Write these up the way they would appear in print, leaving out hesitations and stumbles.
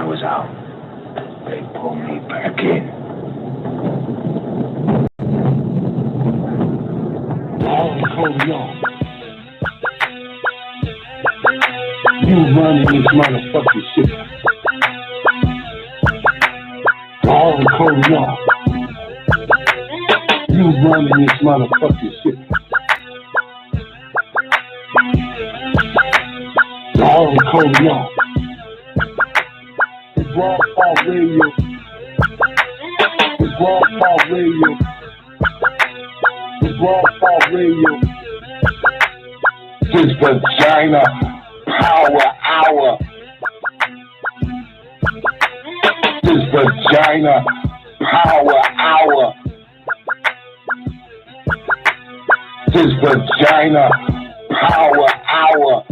I was out. They pulled me back in. All Nicoleone. You running this motherfucking shit. All Nicoleone. You running this motherfucking shit. All Nicoleone. Broadcast Radio. The Broadcast Radio. The Broadcast Radio. This Vagina Power Hour. This Vagina Power Hour. This Vagina Power Hour.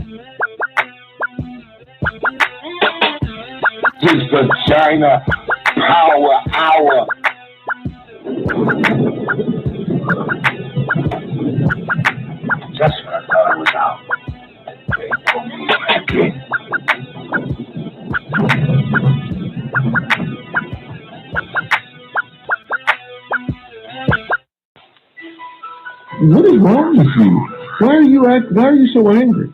This Vagina Power Hour. Just when I thought I was out, they pulled me back in. What is wrong with you? Why are you so angry?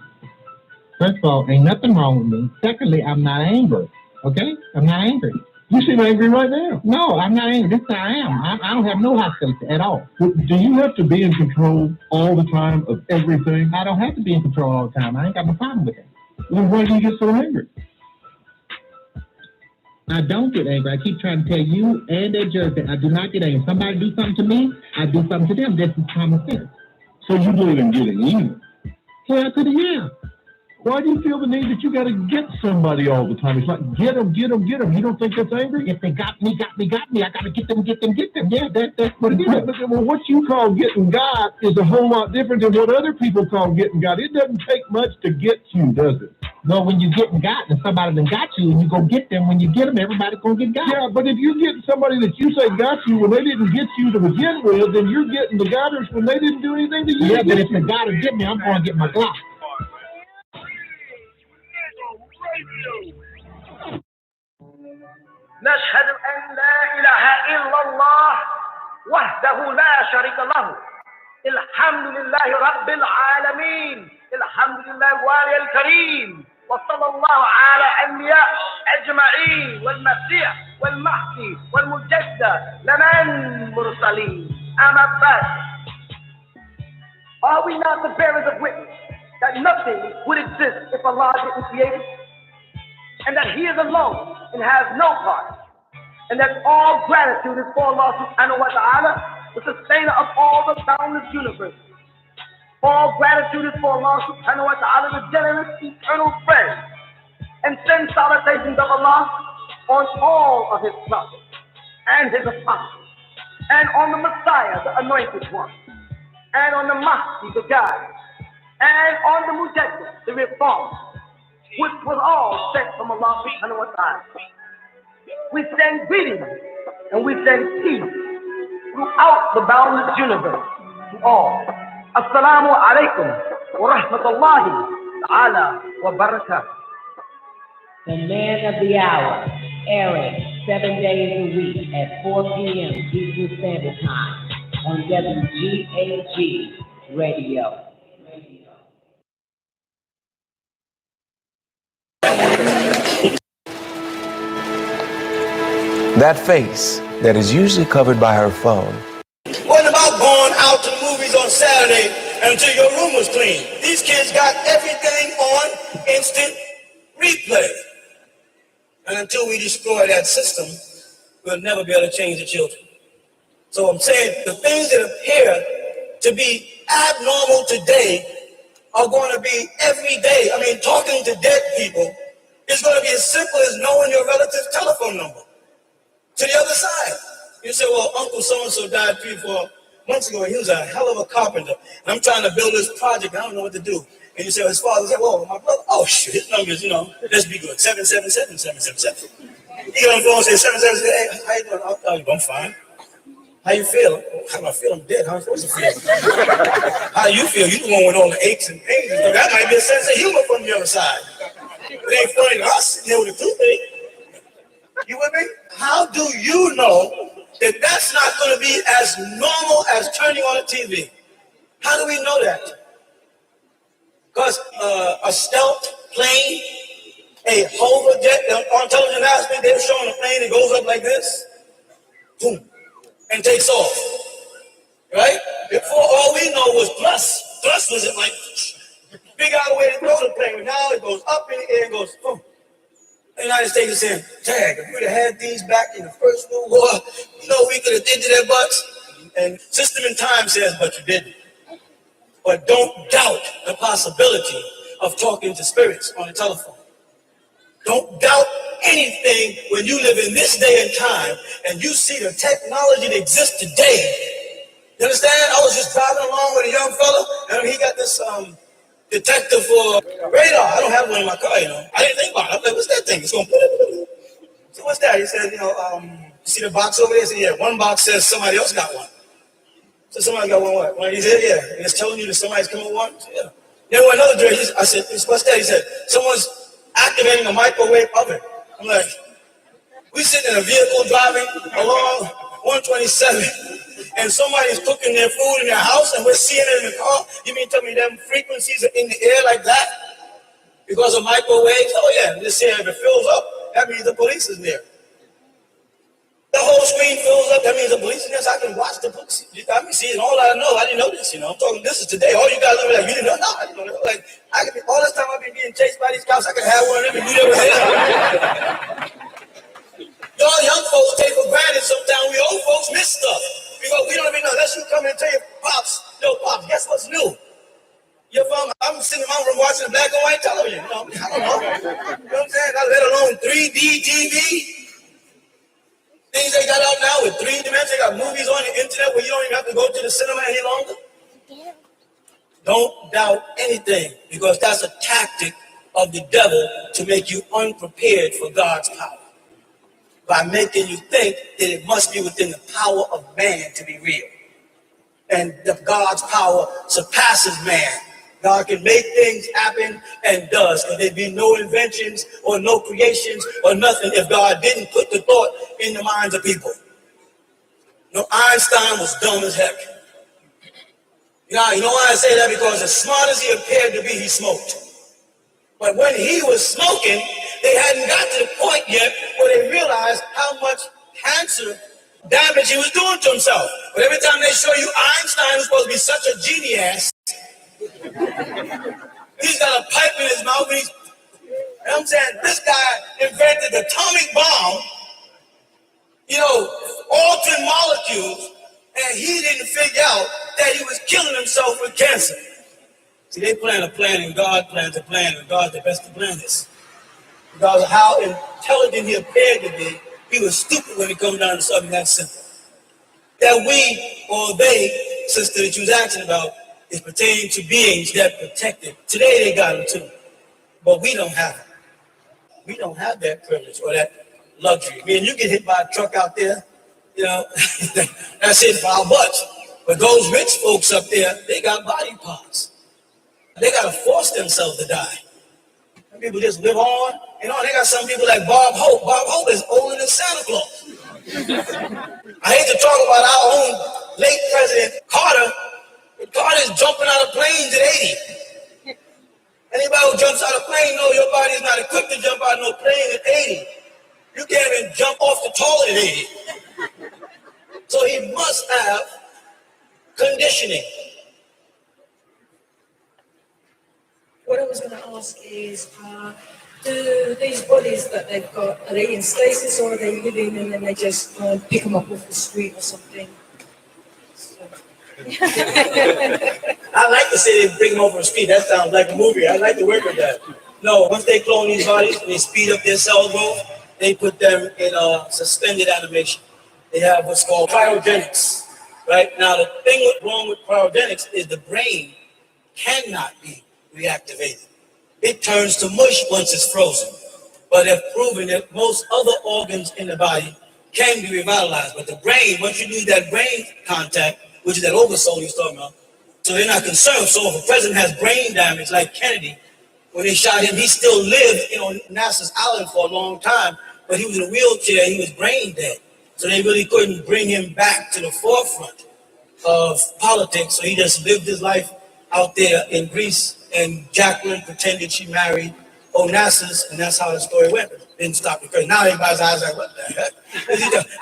First of all, ain't nothing wrong with me. Secondly, I'm not angry. Okay? I'm not angry. You seem angry right now. No, I'm not angry. This I am. I don't have no hostility at all. Well, do you have to be in control all the time of everything? I don't have to be in control all the time. I ain't got no problem with that. Then why do you get so angry? I don't get angry. I keep trying to tell you and that judge that I do not get angry. If somebody do something to me, I do something to them. This is common sense. So you believe in getting even? Hell to the yeah. Why do you feel the need that you got to get somebody all the time? It's like, get them. You don't think that's angry? If they got me. I got to get them. Yeah, that's what it is. Well, what you call getting God is a whole lot different than what other people call getting God. It doesn't take much to get you, does it? No, when you getting God and somebody done got you and you go get them, when you get them, everybody's going to get God. Yeah, but if you get somebody that you say got you when they didn't get you to begin with, then you're getting the Godders when they didn't do anything to you. Yeah, but if the Goddard get me, I'm going to get my Glock. نشهد أن لا إله إلا الله وحده لا شريك له الحمد لله رب العالمين الحمد لله الوالي الكريم وصلى الله على أنبياء أجمعين والمسيح والمهدي والمجدد لمن مرسلين أما بعد. Are we not the bearers of witness that nothing would exist if Allah didn't create it? And that He is alone and has no part. And that all gratitude is for Allah subhanahu wa ta'ala, the sustainer of all the boundless universe. All gratitude is for Allah subhanahu wa ta'ala, the generous, eternal friend. And send salutations of Allah on all of His prophets and His apostles. And on the Messiah, the anointed one. And on the Mahdi, the guide. And on the Mujaddid, the reformer. Which was all sent from Allah subhanahu wa ta'ala. We send greetings and we send peace throughout the boundless universe to all. Assalamu alaikum wa rahmatullahi ta'ala wa barakatuh. The man of the hour, airing 7 days a week at 4 p.m. Eastern Standard Time on WGAG Radio. That face that is usually covered by her phone. What about going out to the movies on Saturday until your room was clean? These kids got everything on instant replay. And until we destroy that system, we'll never be able to change the children. So I'm saying the things that appear to be abnormal today are going to be every day. I mean, talking to dead people is going to be as simple as knowing your relative's telephone number. To the other side. You say, well, Uncle so-and-so died 3 or 4 months ago. He was a hell of a carpenter. And I'm trying to build this project. I don't know what to do. And you say, well, his father said, well, my brother, oh, shoot, his number is, let's be good. 777-777. He get on the phone and say, 777, hey, how you doing? Oh, I'm fine. How you feel? How do I feel? I'm dead. How am I supposed to feel? How do you feel? You the one with all the aches and pains. That might be a sense of humor from the other side. It ain't funny to us sitting here with a toothache. You with me? How do you know that that's not going to be as normal as turning on a TV? How do we know that? Because a stealth plane, a hover jet on television last week, they were showing a plane that goes up like this, boom, and takes off. Right? Before, all we know was thrust. Thrust was like figure out a way to throw the plane. Now it goes up in the air and goes boom. The United States is saying, tag, if we'd have had these back in the First World War, we could have did to their butts. And System in Time says, but you didn't. But don't doubt the possibility of talking to spirits on the telephone. Don't doubt anything when you live in this day and time and you see the technology that exists today. You understand? I was just driving along with a young fella, and he got this detector for radar. I don't have one in my car, I didn't think about it. I'm like, what's that thing? It's going to put it. So what's that? He said, you see the box over there? He said, yeah, one box says somebody else got one. So somebody got one what? One, he said, yeah. And it's telling you that somebody's coming with one? Said, yeah. Then another day, I said, what's that? He said, someone's activating a microwave oven. I'm like, we sitting in a vehicle driving along 127. And somebody's cooking their food in their house and we're seeing it in the car. You mean tell me them frequencies are in the air like that? Because of microwaves? Oh yeah, just saying if it fills up, that means the police is there. The whole screen fills up, that means the police is there, so I can watch the police. I mean, see, all I know, I didn't know this, I'm talking, this is today. All you guys are like, you didn't know? No, I didn't know. Like, I could be, all this time I've been getting chased by these cops, I could have one of them and you never had. Y'all young folks take for granted sometimes. We old folks miss stuff. Because we don't even know. Unless you come in and tell your pops, yo, pops, guess what's new? I'm sitting in my room watching a black and white television. I don't know. You know what I'm saying? Let alone 3D TV. Things they got out now with 3 dimensions. They got movies on the internet where you don't even have to go to the cinema any longer. Don't doubt anything, because that's a tactic of the devil to make you unprepared for God's power. By making you think that it must be within the power of man to be real. And God's power surpasses man. God can make things happen and does. And there'd be no inventions or no creations or nothing if God didn't put the thought in the minds of people. Einstein was dumb as heck. You know why I say that? Because as smart as he appeared to be, he smoked. But when he was smoking, they hadn't got to the point yet where they realized how much cancer damage he was doing to himself. But every time they show you Einstein was supposed to be such a genius, he's got a pipe in his mouth. I'm saying this guy invented the atomic bomb, altering molecules, and he didn't figure out that he was killing himself with cancer. See, they plan a plan, and God plans a plan, and God's the best to plan this. Because of how intelligent he appeared to be, he was stupid when it comes down to something that simple. That we, or they, sister, that you was asking about, is pertaining to beings that protect it. Today they got them too, but we don't have it. We don't have that privilege or that luxury. I mean, you get hit by a truck out there, that's it for our butts. But those rich folks up there, they got body parts. They got to force themselves to die. Some people just live on. They got some people like Bob Hope. Bob Hope is older than Santa Claus. I hate to talk about our own late President Carter. But Carter's jumping out of planes at 80. Anybody who jumps out of a plane knows your body is not equipped to jump out of no plane at 80. You can't even jump off the toilet at 80. So he must have conditioning. What I was going to ask is, do these bodies that they've got, are they in stasis or are they living and then they just pick them up off the street or something? So. I like to say they bring them over the street. That sounds like a movie. I like to work with that. No, once they clone these bodies and they speed up their cell growth, they put them in suspended animation. They have what's called cryogenics. Right? Now, the thing wrong with cryogenics is the brain cannot be reactivated. It turns to mush once it's frozen. But they've proven that most other organs in the body can be revitalized. But the brain, once you lose that brain contact, which is that oversoul you're talking about, so they're not concerned. So if a president has brain damage like Kennedy, when they shot him, he still lived, NASA's island for a long time but he was in a wheelchair. He was brain dead. So they really couldn't bring him back to the forefront of politics. So he just lived his life out there in Greece. And Jacqueline pretended she married Onassis, and that's how the story went. Didn't stop because now everybody's eyes like, what the heck?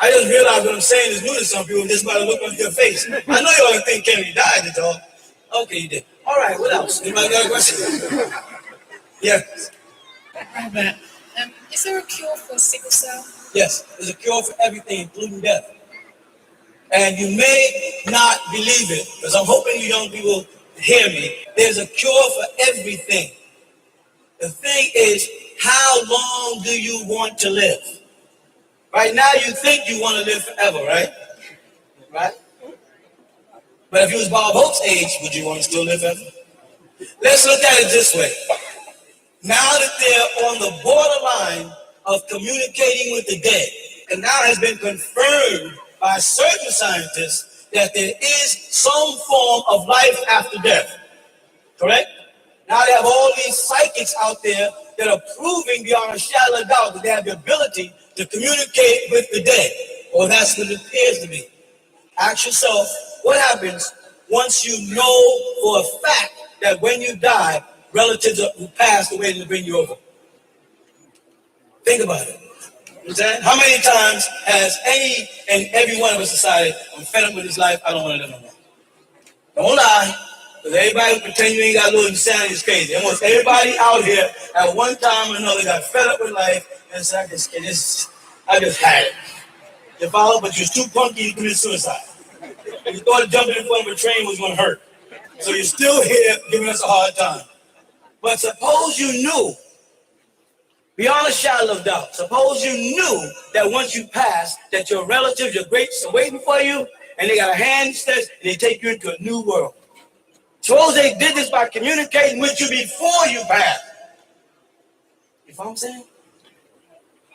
I just realized what I'm saying is new to some people. Just by the look on your face. I know y'all think Kennedy died, did y'all? Okay, you did. All right, what else? Anybody got a question? Yeah. Robert, is there a cure for sickle cell? Yes, there's a cure for everything, including death. And you may not believe it, because I'm hoping you young people hear me. There's a cure for everything. The thing is, how long do you want to live? Right now, you think you want to live forever, right? Right? But if you was Bob Hope's age, would you want to still live forever? Let's look at it this way. Now that they're on the borderline of communicating with the dead, and now has been confirmed by certain scientists that there is some form of life after death. Correct? Now they have all these psychics out there that are proving beyond a shadow of doubt that they have the ability to communicate with the dead. Or that's what it appears to be. Ask yourself, what happens once you know for a fact that when you die, relatives who passed away to bring you over? Think about it. Understand? How many times has any and every one of us decided, I'm fed up with this life, I don't want to live no more? Don't lie, because everybody who pretend you ain't got a little insanity is crazy. Almost everybody out here at one time or another got fed up with life and said, I just had it. You follow? But you was too punky to commit suicide. You thought jumping in front of a train was going to hurt. So you're still here giving us a hard time. But suppose you knew, beyond a shadow of doubt, suppose you knew that once you passed, that your relatives, your greats are waiting for you, and they got a hand stretched, and they take you into a new world. Suppose they did this by communicating with you before you passed. You know what I'm saying?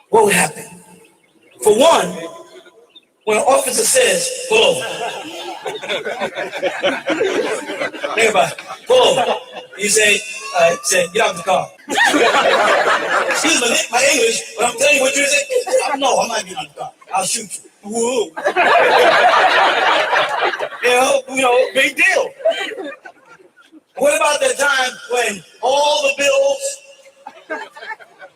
What would happen? For one, when an officer says, pull over. Think about it. Pull over. You say, get out of the car. Excuse my English, but I'm telling you what you say. No, I'm not getting out of the car. I'll shoot you. Woo. You know, big deal. What about that time when all the bills,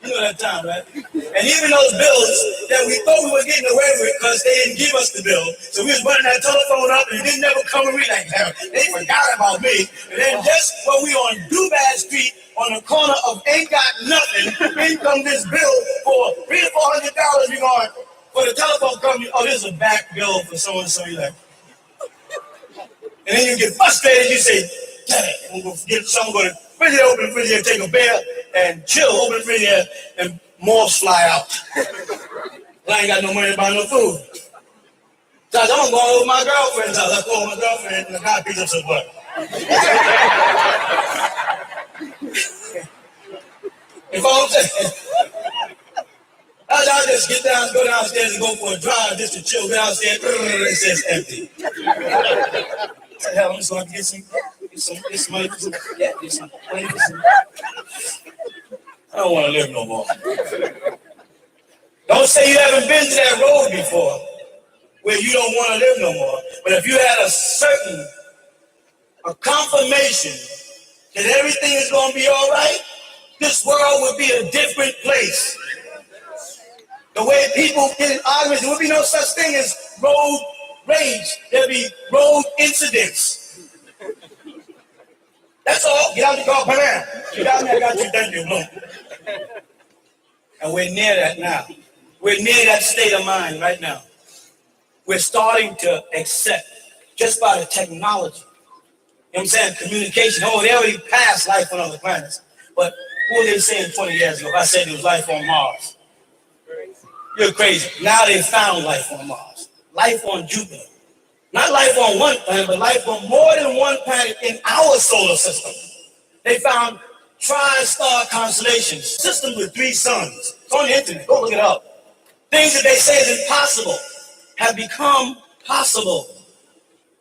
you know that time, right? And even those bills that we thought we were getting away with because they didn't give us the bill. So we was running that telephone up and it didn't never come and read like that. They forgot about me. And then just when we on Dubad Street on the corner of Ain't Got Nothing, in comes this bill for $300 to $400. You going for the telephone company? Oh, this is a back bill for so and so. You like, and then you get frustrated. You say, dang, I'm gonna get someone go to the refrigerator, open the refrigerator, take a beer and chill, open the refrigerator, and moths fly out. I ain't got no money to buy no food. So I'm gonna go over my girlfriend's house. I go over my girlfriend and I got a piece of some butter. You follow what I'm saying? I'll just get down, go downstairs and go for a drive just to chill downstairs. It says empty. Hell, I'm just going to get some money for some. Yeah, get some money for some. I don't want to live no more. Don't say you haven't been to that road before where you don't want to live no more. But if you had a confirmation that everything is going to be all right, this world would be a different place. The way people get in arguments, there would be no such thing as road rage. There'll be road incidents. That's all. Get out the car, come here. Get out there, I got you, thank you. No. And we're near that now. We're near that state of mind right now. We're starting to accept, just by the technology, you know what I'm saying, communication. Oh, they already passed life on other planets. But what were they saying 20 years ago if I said there was life on Mars? You're crazy. Now they found life on Mars. Life on Jupiter. Not life on one planet, but life on more than one planet in our solar system. They found tri-star constellations, systems with 3 suns. It's on the internet. Go look it up. Things that they say is impossible have become possible.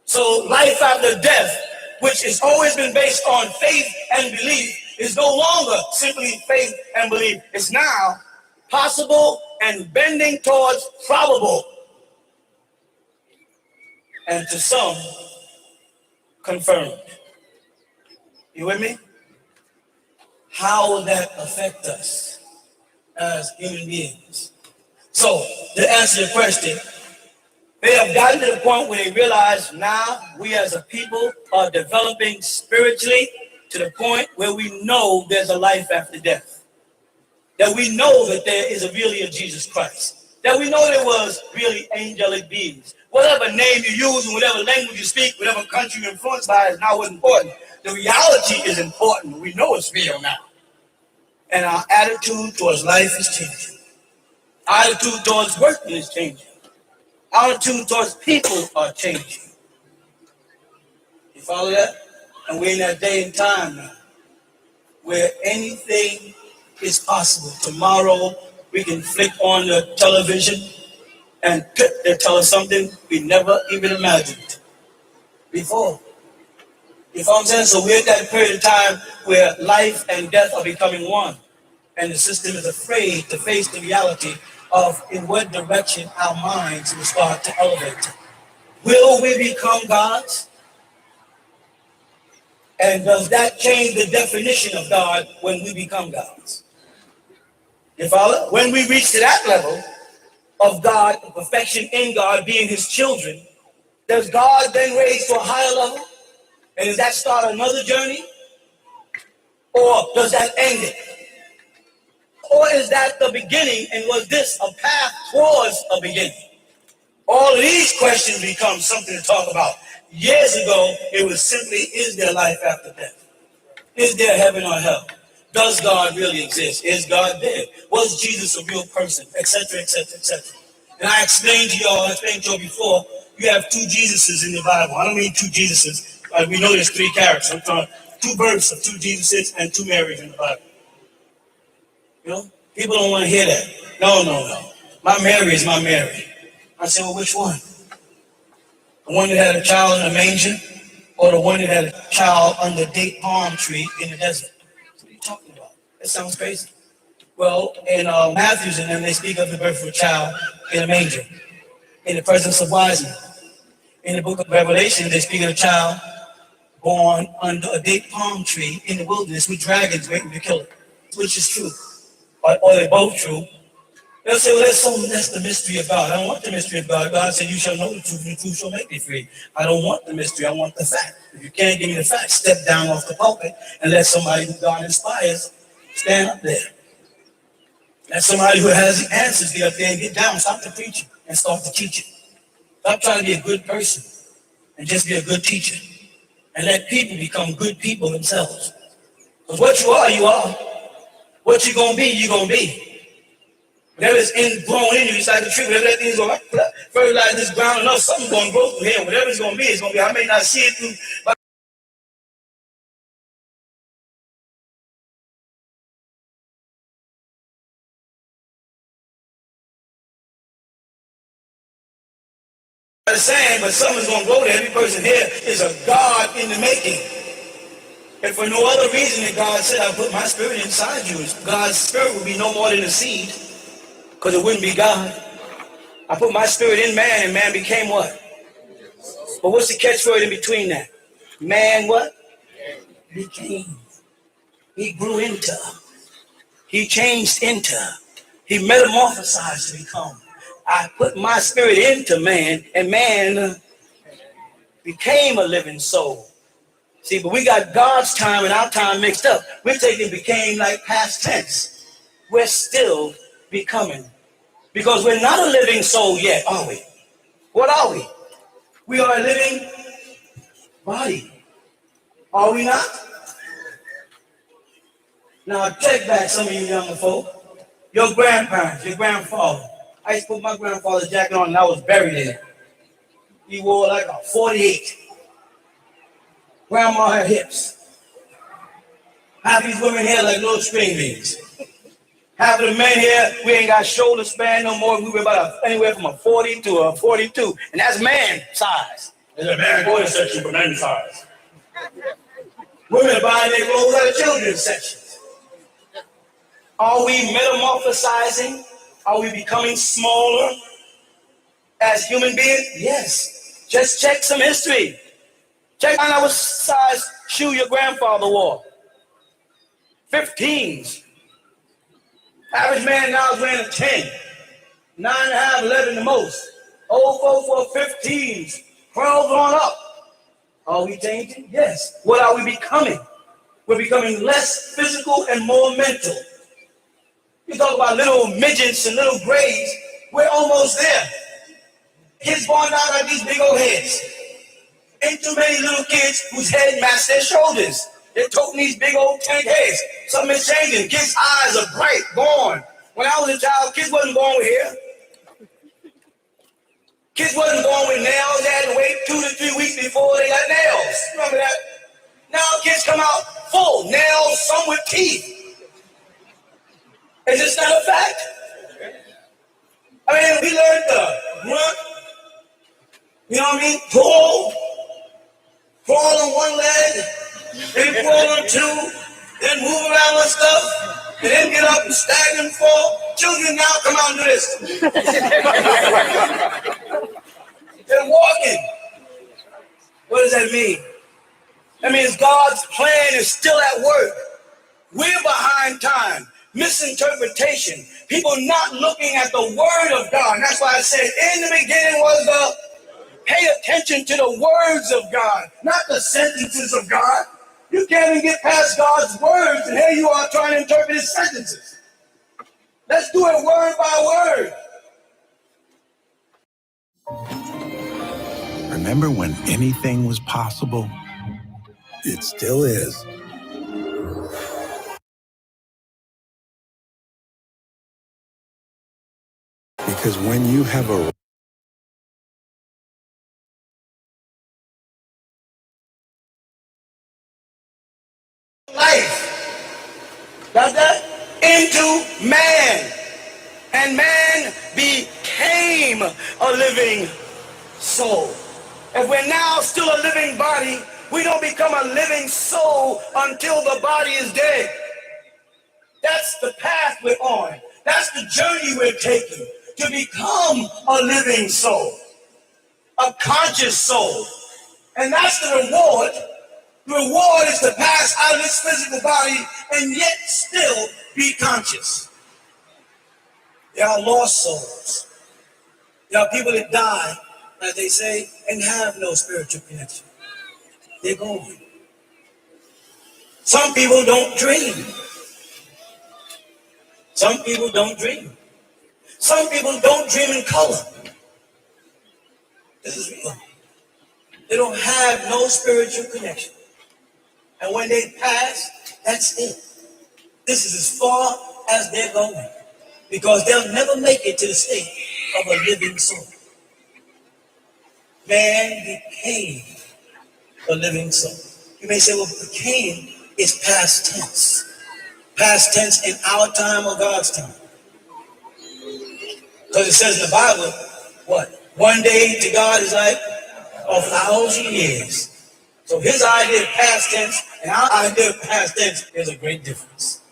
So life after death, which has always been based on faith and belief, is no longer simply faith and belief. It's now possible and bending towards probable. And to some, confirmed. You with me? How will that affect us as human beings? So, to answer your question, they have gotten to the point where they realize now we as a people are developing spiritually to the point where we know there's a life after death. That we know that there is really a Jesus Christ. That we know there was really angelic beings. Whatever name you use and whatever language you speak, whatever country you're influenced by is not what's important. The reality is important. We know it's real now. And our attitude towards life is changing. Our attitude towards working is changing. Our attitude towards people are changing. You follow that? And we're in that day and time now where anything is possible. Tomorrow we can flick on the television and they tell us something we never even imagined before. You know what I'm saying? So we're at that period of time where life and death are becoming one. And the system is afraid to face the reality of in what direction our minds will start to elevate. Will we become gods? And does that change the definition of God when we become gods? You follow? When we reach to that level of God, perfection in God, being his children, does God then raise to a higher level? And does that start another journey? Or does that end it? Or is that the beginning, and was this a path towards a beginning? All of these questions become something to talk about. Years ago, it was simply, is there life after death? Is there heaven or hell? Does God really exist? Is God dead? Was Jesus a real person? Etc., etc., etc. And I explained to y'all, before, you have two Jesuses in the Bible. I don't mean two Jesuses. We know there's three characters. I'm talking two births of two Jesuses and two Marys in the Bible. You know, people don't want to hear that. No. My Mary is my Mary. I said, well, which one? The one that had a child in a manger, or the one that had a child under a date palm tree in the desert? What are you talking about? That sounds crazy. Well, in Matthew's and them, they speak of the birth of a child in a manger, in the presence of wise men. In the book of Revelation, they speak of a child born under a date palm tree in the wilderness with dragons waiting to kill it, which is true. Or they're both true. They'll say, well, that's the mystery of God. I don't want the mystery of God. God said, you shall know the truth, and the truth shall make thee free. I don't want the mystery. I want the fact. If you can't give me the fact, step down off the pulpit and let somebody who God inspires stand up there. Let somebody who has the answers get up there and get down. Stop the preaching and start the teaching. Stop trying to be a good person and just be a good teacher. And let people become good people themselves. Because what you are, you are. What you're going to be, you're going to be. Whatever is grown in you, it's like a tree. Whatever that thing's going to fertilize this ground enough, something's going to grow through here. Whatever it's going to be, it's going to be. I may not see it through, but the same, but something's going to grow there. Every person here is a God in the making. And for no other reason than God said, I put my spirit inside you. God's spirit would be no more than a seed, because it wouldn't be God. I put my spirit in man, and man became what? But what's the catchword in between that? Man what? Became. He grew into. He changed into. He metamorphosized to become. I put my spirit into man, and man became a living soul. See, but we got God's time and our time mixed up. We're taking became like past tense. We're still becoming. Because we're not a living soul yet, are we? What are we? We are a living body. Are we not? Now, take back some of you younger folk. Your grandparents, your grandfather. I used to put my grandfather's jacket on and I was buried in it. He wore like a 48. Grandma had hips. Half these women here like little string beans. Half of the men here, we ain't got shoulder span no more. We were about anywhere from a 40 to a 42. And that's man size. There's a man boy section for men size. Women are buying their clothes at a children's section. Are we metamorphosizing? Are we becoming smaller as human beings? Yes. Just check some history. Check out what size shoe your grandfather wore. 15s. Average man now is wearing a 10. 9.5, 11 the most. Old folks wore 15s. 12 on up. Are we changing? Yes. What are we becoming? We're becoming less physical and more mental. You talk about little midgets and little grays. We're almost there. Kids born out like these big old heads. Ain't too many little kids whose head match their shoulders. They're toting these big old tank heads. Something is changing. Kids' eyes are bright, born. When I was a child, kids wasn't born with hair. Kids wasn't born with nails. They had to wait 2 to 3 weeks before they got nails. Remember that? Now kids come out full, nails, some with teeth. Is this not a fact? I mean, we learned to run, you know what I mean? Crawl on one leg, then crawl on two, then move around with stuff, and then get up and stagger and fall. Children now come out and do this. They're walking. What does that mean? That means God's plan is still at work. We're behind time. Misinterpretation. People not looking at the word of God. And that's why I said in the beginning was the pay attention to the words of God, not the sentences of God. You can't even get past God's words, and here you are trying to interpret his sentences. Let's do it word by word. Remember when anything was possible? It still is. Because when you have a life, got that? Into man. And man became a living soul. If we're now still a living body, we don't become a living soul until the body is dead. That's the path we're on. That's the journey we're taking to become a living soul, a conscious soul. And that's the reward. The reward is to pass out of this physical body and yet still be conscious. There are lost souls. There are people that die, as they say, and have no spiritual connection. They're gone. Some people don't dream. Some people don't dream. Some people don't dream in color. This is real. They don't have no spiritual connection. And when they pass, that's it. This is as far as they're going. Because they'll never make it to the state of a living soul. Man became a living soul. You may say, well, became is past tense. Past tense in our time or God's time. Because it says in the Bible, what? One day to God is like 1,000 years. So his idea of past tense and our idea of past tense is a great difference.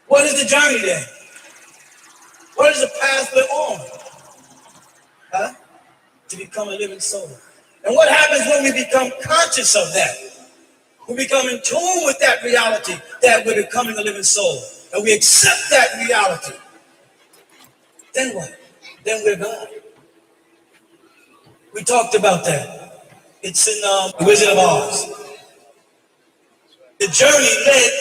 What is the journey then? What is the path we're on? To become a living soul. And what happens when we become conscious of that? We become in tune with that reality that we're becoming a living soul. And we accept that reality. Then what? Then we're God. We talked about that. It's in The Wizard of Oz. The journey led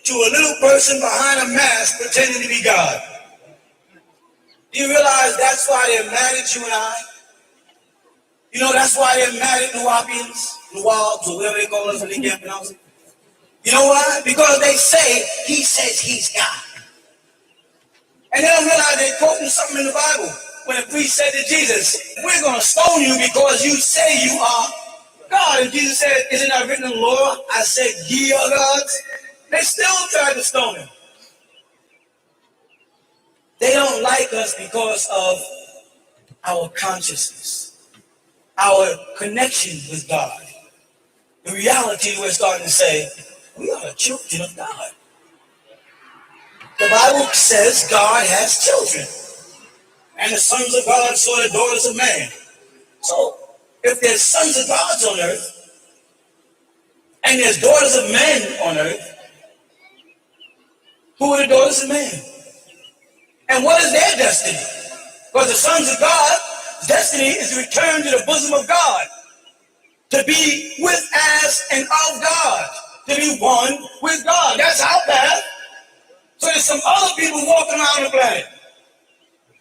to a little person behind a mask pretending to be God. Do you realize that's why they're mad at you and I? You know, that's why they're mad at Nuwapians, Nuwabs, or whatever they call us when they can't pronounce it. You know why? Because they say, he says he's God. And they don't realize they're quoting something in the Bible. When the priest said to Jesus, we're going to stone you because you say you are God. And Jesus said, isn't that written in the law? I said, ye are gods. They still tried to stone him. They don't like us because of our consciousness, our connection with God. The reality we're starting to say, we are children of God. The Bible says God has children. And the sons of God saw the daughters of man. So, if there's sons of God on earth, and there's daughters of men on earth, who are the daughters of man? And what is their destiny? Because the sons of God's destiny is to return to the bosom of God, to be with, as, and of God, to be one with God. That's our path. So there's some other people walking around the planet.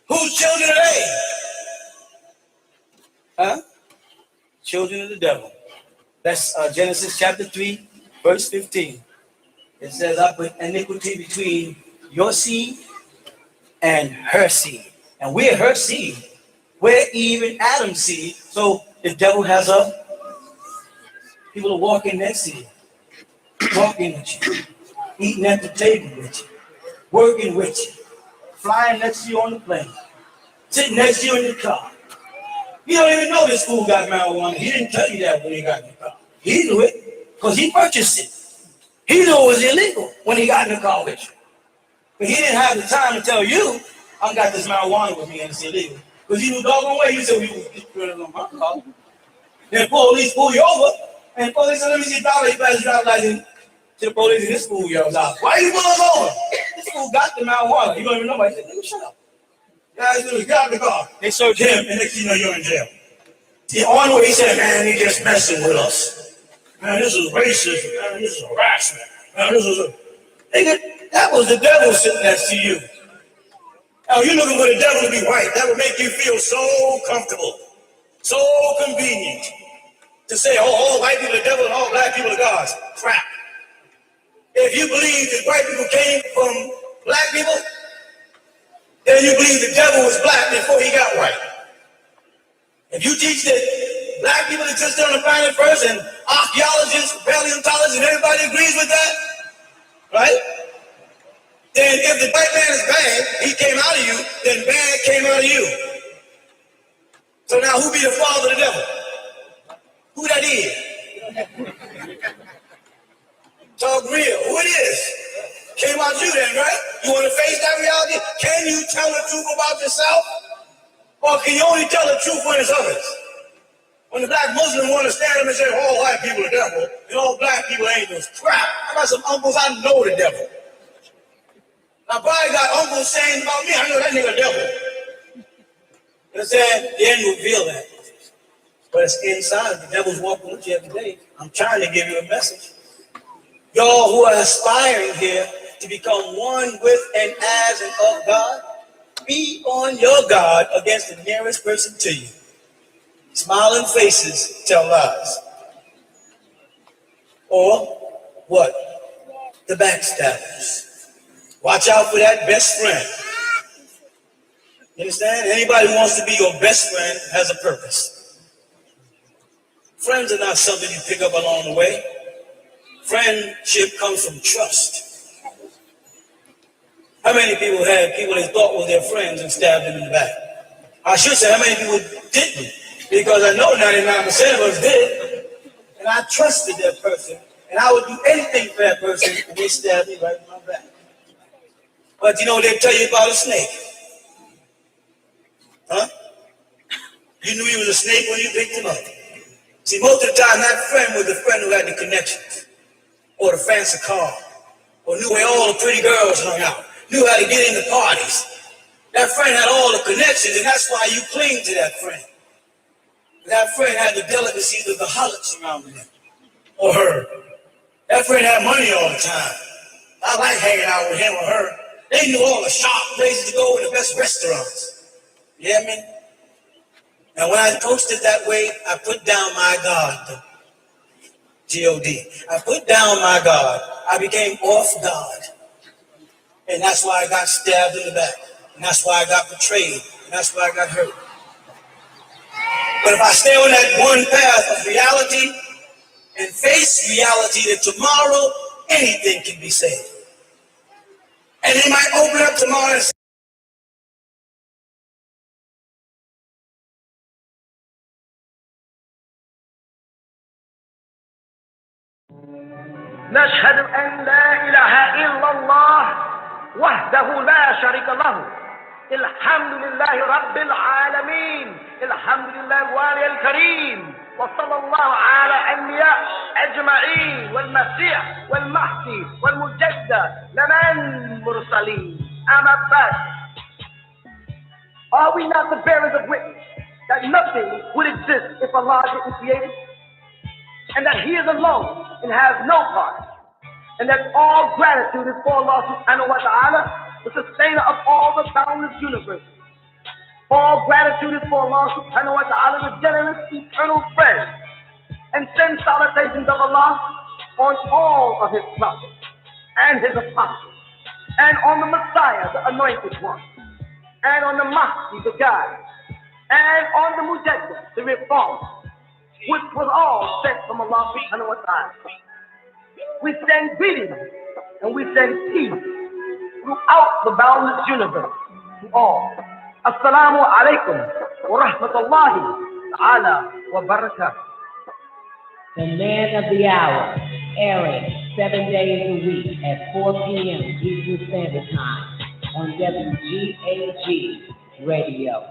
Whose children are they? Huh? Children of the devil. That's Genesis chapter 3, verse 15. It says, I put iniquity between your seed and her seed. And we're her seed. We're even Adam's seed. So the devil has people are walking next to you, walking with you, eating at the table with you, working with you, flying next to you on the plane, sitting next to you in the car. You don't even know this fool got marijuana. He didn't tell you that when he got in the car. He knew it because he purchased it. He knew it was illegal when he got in the car with you. But he didn't have the time to tell you, I got this marijuana with me and it's illegal. Because he knew doggone way. You said, we just put it on my car. Then police pull you over. And the police said, let me see the dollar. He passed his driver's license to the police and this fool yells out, why you pulling us over? This fool got the marijuana. You don't even know about it. He said, nigga, shut up. Guys, get out of the car. They searched him, and next thing you know, you're in jail. The only way he said, man, he just messing with us. Man, this is racism. Man, this is harassment. Man, this is nigga, that was the devil sitting next to you. Now, you're looking for the devil to be white. That would make you feel so comfortable, so convenient to say, oh, all white people are the devil and all black people are gods. Crap. If you believe that white people came from black people, then you believe the devil was black before he got white. If you teach that black people existed on the planet first, and archaeologists, paleontologists, and everybody agrees with that, right? Then if the white man is bad, he came out of you, then bad came out of you. So now who be the father of the devil? Who that is? Talk real. Who it is? Came out you then, right? You want to face that reality? Can you tell the truth about yourself? Or can you only tell the truth when it's others? When the black Muslim want to stand up and say, all white people are the devil, and all black people are angels. Crap. I got some uncles, I know the devil. I probably got uncles saying about me, I know that nigga devil. And saying, they didn't reveal that. But it's inside. The devil's walking with you every day. I'm trying to give you a message. Y'all who are aspiring here to become one with and as and of God, be on your guard against the nearest person to you. Smiling faces tell lies. Or what? The backstabbers. Watch out for that best friend. You understand? Anybody who wants to be your best friend has a purpose. Friends are not something you pick up along the way. Friendship comes from trust. How many people had people they thought were their friends and stabbed them in the back? I should say how many people didn't, because I know 99% of us did. And I trusted that person, and I would do anything for that person, and they stabbed me right in my back. But you know they tell you about a snake. Huh? You knew he was a snake when you picked him up. See, most of the time, that friend was the friend who had the connections, or the fancy car, or knew where all the pretty girls hung out, knew how to get into parties. That friend had all the connections, and that's why you cling to that friend. That friend had the delicacies of the harlots around him, or her. That friend had money all the time. I like hanging out with him or her. They knew all the sharp places to go and the best restaurants. You hear me? Now, when I posted that way, I put down my God, G-O-D. I put down my God. I became off God. And that's why I got stabbed in the back. And that's why I got betrayed. And that's why I got hurt. But if I stay on that one path of reality and face reality that tomorrow anything can be said. And they might open up tomorrow and say, نشهد أن لا إله إلا الله وحده لا شريك له الحمد لله رب العالمين الحمد لله الوالي الكريم وصلى الله على الأنبياء أجمعين والمسيح والمهدي والمجدد لمن مرسلين أما بعد. Are we not the bearers of witness that nothing would exist if Allah didn't create it, and that He is alone and has no part, and that all gratitude is for Allah subhanahu wa ta'ala, the sustainer of all the boundless universe. All gratitude is for Allah subhanahu wa ta'ala, the generous, eternal friend, and send salutations of Allah on all of His prophets and His apostles, and on the Messiah, the anointed one, and on the Mahdi, the guide, and on the Mujaddid, the reformer, which was all sent from Allah subhanahu wa ta'ala. We send greetings and we send peace throughout the boundless universe to all. Assalamu alaikum wa rahmatullahi ta'ala wa barakatuh. The man of the hour, airing 7 days a week at 4 p.m. Eastern Standard Time on WGAG Radio.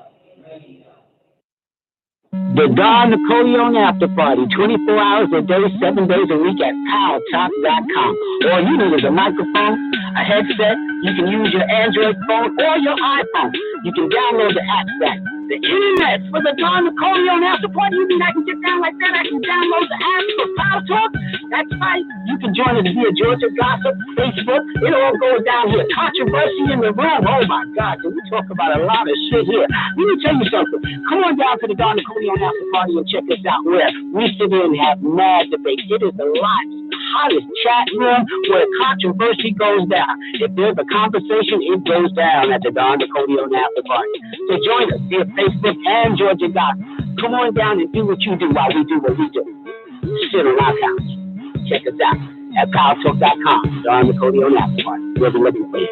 The Don Nicoleone After Party, 24 hours a day, 7 days a week at PowerTalk.com. All you need is a microphone, a headset. You can use your Android phone or your iPhone. You can download the app stack. The internet for the Don Nicoleone After Party. You mean I can get down like that? I can download the app for Power Talk? That's right. You can join us via Georgia Gossip, Facebook. It all goes down here. Controversy in the room. Oh my God, we talk about a lot of shit here. Let me tell you something. Come on down to the Don Nicoleone After Party and check us out where we sit in and have mad debate. It is the hottest chat room where controversy goes down. If there's a conversation, it goes down at the Don Nicoleone After Party. So join us via Facebook and Georgia Gossip. Come on down and do what you do while we do what we do. Sit on our couch. Check us out at PowerTalk.com. Don Nicoleone After Party. We'll be looking for you.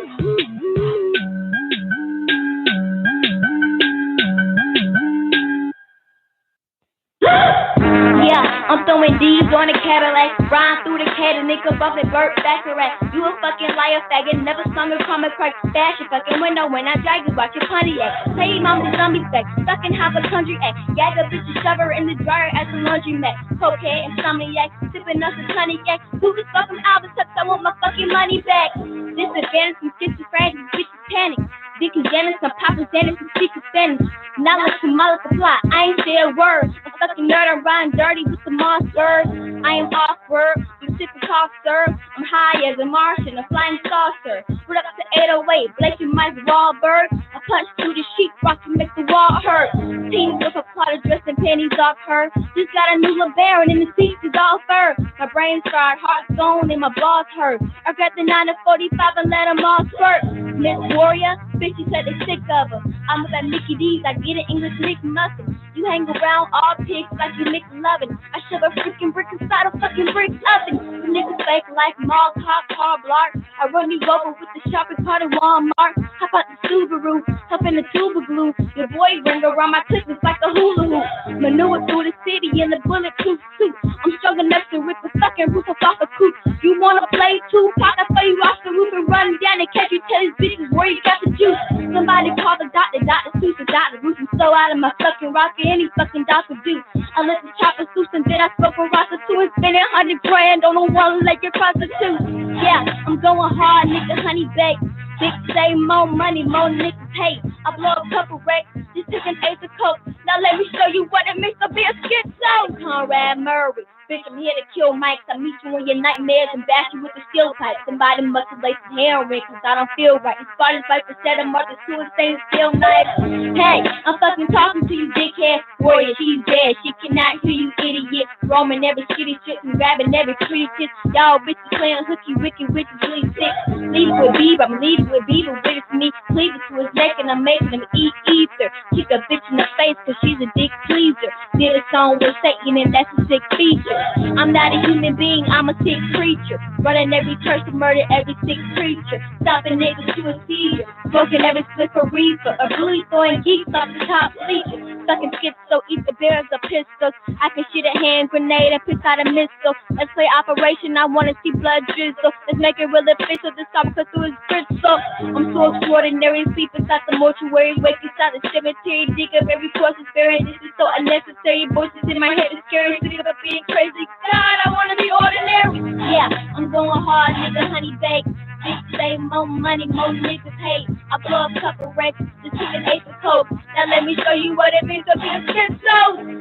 Yeah, I'm throwing D's on a Cadillac, rhyme through the cat, a nigga buffing Burt Baccarat. You a fucking liar, faggot, never saw me from a crack. Bash your fucking window when I drag you out your Pontiac. Tell your mom the zombie sex, fucking have a country act. Gag a bitch and shove her in the dryer at the laundry mat. Cocaine and insomniac, sipping us a cognac. Who the fuck from Albertuck? I want my fucking money back. This advantage from schizophrenic, bitches panic. Dickie Dennis, some Papa Dennis, some secret Spanish. Knowledge to multiply, I ain't say a word. A fucking nerd, I'm riding dirty with the monsters. I am off work, you sit the talk, sir. I'm high as a Martian, a flying saucer. Put up to 808, Blakey Mike Wahlberg. I punch through the sheetrock to make the wall hurt. Teens with a pot of dress and panties off her. Just got a new LeBaron and the seats is all fur. My brain fried, heart gone, and my balls hurt. I got the 9 to 45 and let them all squirt. Miss Warrior, bitches said they sick of her. I'm with that Mickey D's, I get an English Nick nothing. You hang around all pigs like you Nick lovin'. I shove a freaking brick inside a fucking brick oven. You niggas fake like mall cop, car block. I run you over with the shopping cart at Walmart. Hop out the Subaru, hop in the tuba glue. Your boy ring around my clip like a hula hoop. Maneuver through the city in the bulletproof suit. I'm strong enough to rip the fucking roof off a coupe. You wanna play Tupac? I throw you off the roof and run down and catch you. Tell these bitches where you got the juice. Somebody call the doctor, Dr. Seuss, the doctor. Roof is so out of my fucking rocket, any fucking doctor do. I let the chopper Seuss and then I spoke a roster too and spent $100 grand on a one-legged prostitute. Yeah, I'm going hard, nigga, honey baked. Big say more money, more niggas hate. I blow a couple racks, just took an ace of coke. Now let me show you what it means to be a schizo. Conrad Murray, bitch, I'm here to kill mics. I meet you in your nightmares and bash you with the steel pipe. Somebody must have laced heroin, cause I don't feel right. It's Spartans fight for set them up to two and same steel knife. Hey, I'm fucking talking to you, dickhead warrior. She's dead, she cannot hear you, idiot. Roaming every shitty shit and grabbing every pretty shit. Y'all bitches playing hooky, wicked, bitches really sick. Leave it with Bieber, I'm leaving with Bieber with it for me. Cleave it to his neck and I'm making him eat ether. Kick a bitch in the face cause she's a dick pleaser. Did a song with Satan and that's a sick feature. I'm not a human being, I'm a sick creature. Running every church to murder every sick preacher. Stopping niggas to a seizure. Smoking every slip of reefer. A bully throwing geeks off the top bleachers. Sucking schizo, eat the bears of pistols. I can shoot a hand grenade and piss out a missile. Let's play Operation, I wanna see blood drizzle. Let's make it real official, this time cut through his crystal. I'm so extraordinary, sleep inside the mortuary, wake inside the cemetery, dig up every course experience. This is so unnecessary, voices in my head is scary, sick of being crazy. God, I wanna be ordinary. Yeah, I'm going hard, nigga, honey baked. Bitch say more money, more niggas hate. I blow a couple records, just took an ace of coke. Now let me show you what it means to be a schizo.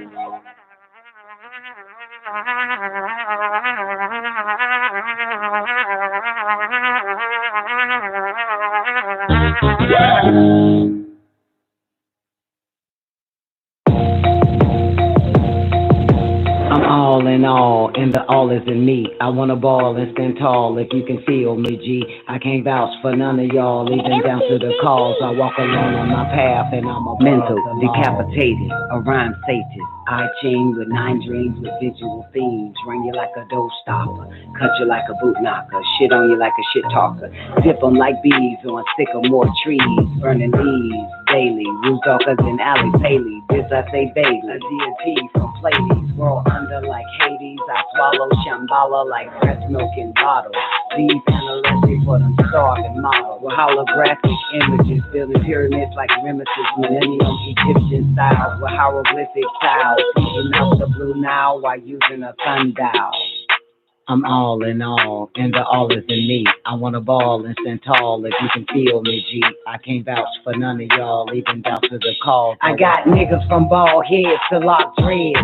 I'm all in all, and the all is in me. I wanna ball and stand tall if you can feel me, G. I can't vouch for none of y'all, even down to the calls. I walk alone on my path, and I'm a mental decapitated, a rhyme sated. I chain with 9 dreams with visual themes. Run you like a dough stopper, cut you like a boot knocker, shit on you like a shit talker. Dip them like bees on sycamore trees, burning leaves daily. Roof darker than Alley Paley. This I say baby, a deity from Pleiades. World under like Hades. I swallow Shambhala like breast milk in bottles. These anorexic for them starving models. With holographic images, building pyramids like Ramesses, Millennium Egyptian styles. With hieroglyphic tiles. Eating out the blue Nile while using a sundial. I'm all in all, and the all is in me. I wanna ball and stand tall if you can feel me, G. I can't vouch for none of y'all, even down to the call. I got niggas from bald heads to lock dreads.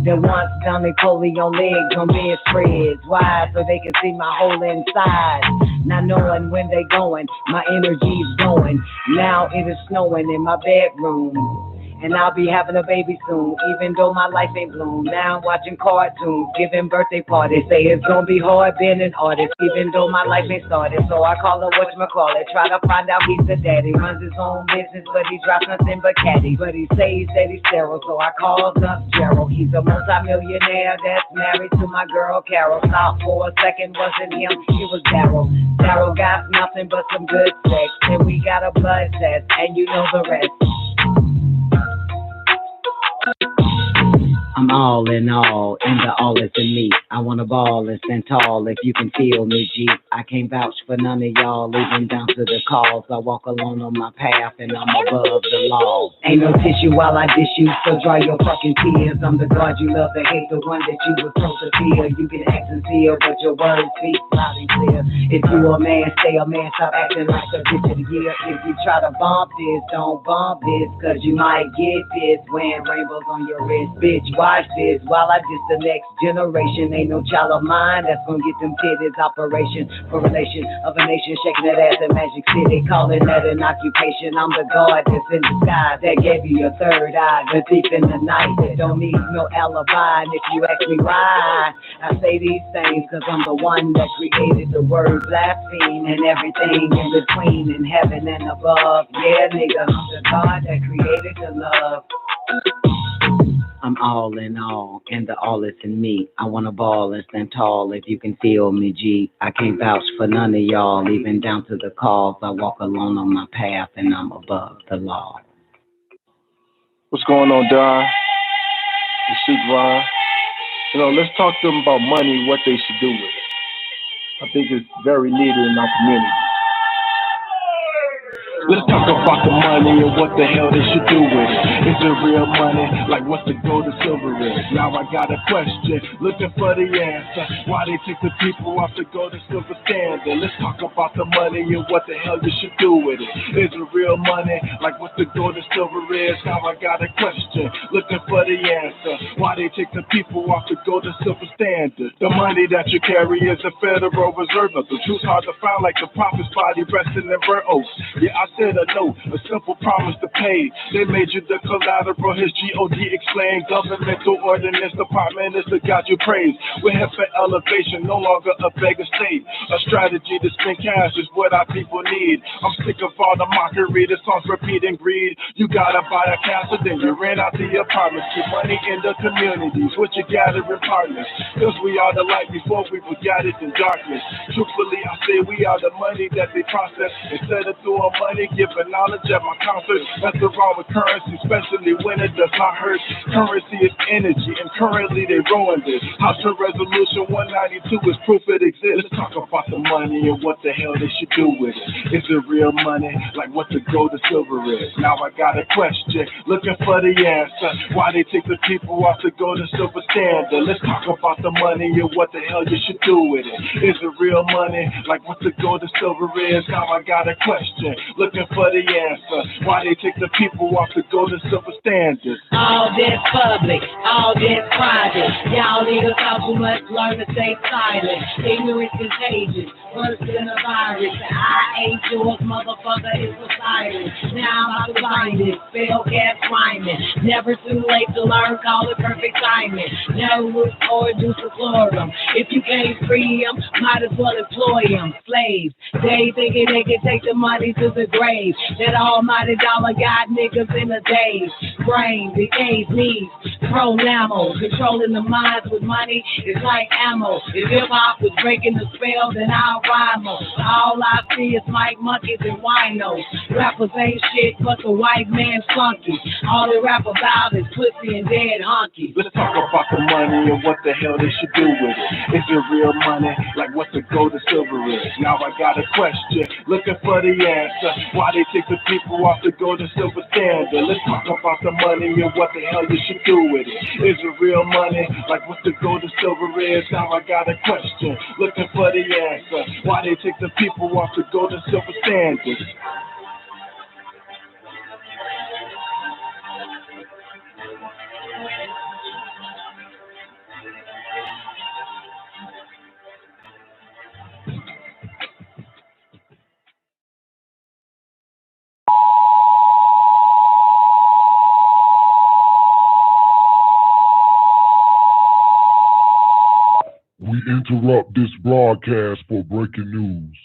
That once down Nicoleone legs on bed spreads. Why? So they can see my whole inside. Not knowing when they going, my energy's going. Now it is snowing in my bedroom. And I'll be having a baby soon, even though my life ain't bloom. Now I'm watching cartoons, giving birthday parties. Say it's gonna be hard being an artist, even though my life ain't started. So I call him whatchamacallit, try to find out he's the daddy. Runs his own business, but he drops nothing but caddy. But he says that he's sterile, so I called up Gerald. He's a multi-millionaire that's married to my girl Carol. Thought for a second wasn't him, it was Daryl. Daryl got nothing but some good sex, and we got a blood test, and you know the rest. I'm all in all, and the all is in me. I wanna ball and stand tall if you can feel me, G. I can't vouch for none of y'all, even down to the calls. I walk alone on my path, and I'm above the law. Ain't no tissue while I dish you, so dry your fucking tears. I'm the God you love to hate, the one that you were supposed to fear. You can act sincere, but your words speak loud and clear. If you a man, stay a man, stop acting like a bitch of the year. If you try to bump this, don't bump this, cause you might get this. Wearing rainbows on your wrist, bitch. Watch this while I diss the next generation. Ain't no child of mine that's gonna get them titties. Operation for relation of a nation, shaking that ass in Magic City, calling that an occupation. I'm the God that's in disguise that gave you your third eye, the thief in the night that don't need no alibi. And if you ask me why I say these things, cause I'm the one that created the word blaspheme and everything in between, in heaven and above. Yeah, nigga, I'm the God that created the love. I'm all in all, and the all is in me. I wanna ball and stand tall if you can feel me, G. I can't vouch for none of y'all, even down to the calls. I walk alone on my path, and I'm above the law. What's going on, Don? The Sheik Ron. You know, let's talk to them about money, what they should do with it. I think it's very needed in our community. Let's talk about the money and what the hell they should do with it. Is it real money? Like what's the gold and silver is? Now I got a question, looking for the answer. Why they take the people off the gold and silver standard? Let's talk about the money and what the hell you should do with it. Is it real money? Like what's the gold and silver is? Now I got a question, looking for the answer. Why they take the people off the gold and silver standard? The money that you carry is the Federal Reserve. The truth's hard to find, like the prophet's body resting in burnt oaks. Yeah, I said a note, a simple promise to pay. They made you the collateral, his G.O.D. explained. Governmental ordinance department is the God you praise. We're here for elevation, no longer a beggar state. A strategy to spend cash is what our people need. I'm sick of all the mockery, the songs repeating greed. You gotta buy a castle, then you rent out the apartments. Keep money in the communities with your gathering partners. Cause we are the light before we forgot it in darkness. Truthfully, I say we are the money that they process. Instead of throwing money be giving knowledge at my concerts. That's the wrong with currency, especially when it does not hurt. Currency is energy, and currently they ruined it. House of Resolution 192 is proof it exists. Let's talk about the money and what the hell they should do with it. Is it real money, like what the gold and silver is? Now I got a question, looking for the answer. Why they take the people off the gold and silver standard? Let's talk about the money and what the hell you should do with it. Is it real money, like what the gold and silver is? Now I got a question, looking for the answer. Why they take the people off the gold and silver standards? All this public, all this private. Y'all niggas talk too much, learn to stay silent. Ignorance is contagious, worse than a virus. I ain't yours, motherfucker, it's a silence. Now I'm about to find it, spell gas rhyming. Never too late to learn, call it perfect timing. Never was or do chlorum. If you can't free them, might as well employ them. Slaves, they thinking they can take the money to the grave. That almighty dollar got niggas in a daze. Brain, decays, knees, pro-ammo. Controlling the minds with money is like ammo. If hip-hop was breaking the spell, then I'll rhyme em. All I see is Mike Monkeys and winos. Rappers ain't shit but the white man flunky. All they rap about is pussy and dead honky. Let's talk about the money and what the hell they should do with it. Is it real money, like what the gold and silver is? Now I got a question, looking for the answer. Why they take the people off the gold and silver standard? Let's talk about the money and what the hell you should do with it. Is it real money, like what the gold and silver is? Now I got a question, looking for the answer. Why they take the people off the gold and silver standards? We interrupt this broadcast for breaking news.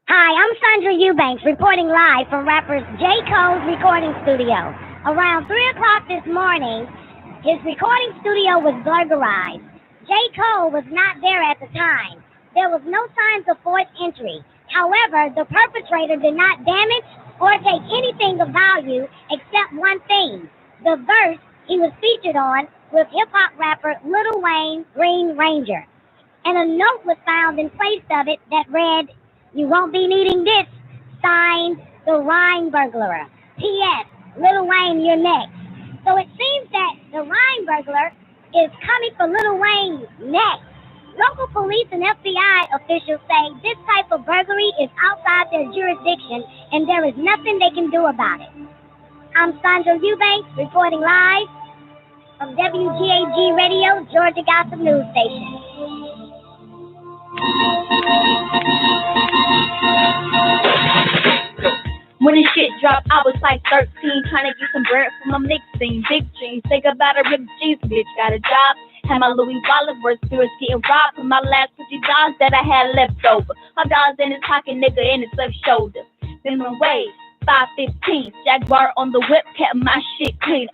Hi, I'm Sandra Eubanks reporting live from rapper J. Cole's recording studio. Around 3 o'clock this morning, his recording studio was burglarized. J. Cole was not there at the time. There was no signs of forced entry. However, the perpetrator did not damage or take anything of value except one thing, the verse he was featured on with hip-hop rapper Lil Wayne, Green Ranger. And a note was found in place of it that read, "You won't be needing this," signed the Rhyme Burglar. P.S. Lil Wayne, you're next. So it seems that the Rhyme Burglar is coming for Lil Wayne next. Local police and FBI officials say this type of burglary is outside their jurisdiction and there is nothing they can do about it. I'm Sandra Eubanks reporting live from WGAG Radio, Georgia Gossip News Station. When the shit dropped, I was like 13, trying to get some bread from my mixing. Big dreams, think about a ripped jeans, bitch, got a job. Had my Louis Wallet spirits getting robbed from my last $50 that I had left over. $5 in his pocket, nigga in his left shoulder. Minimum wage, 5.15. Jaguar on the whip, kept my shit clean.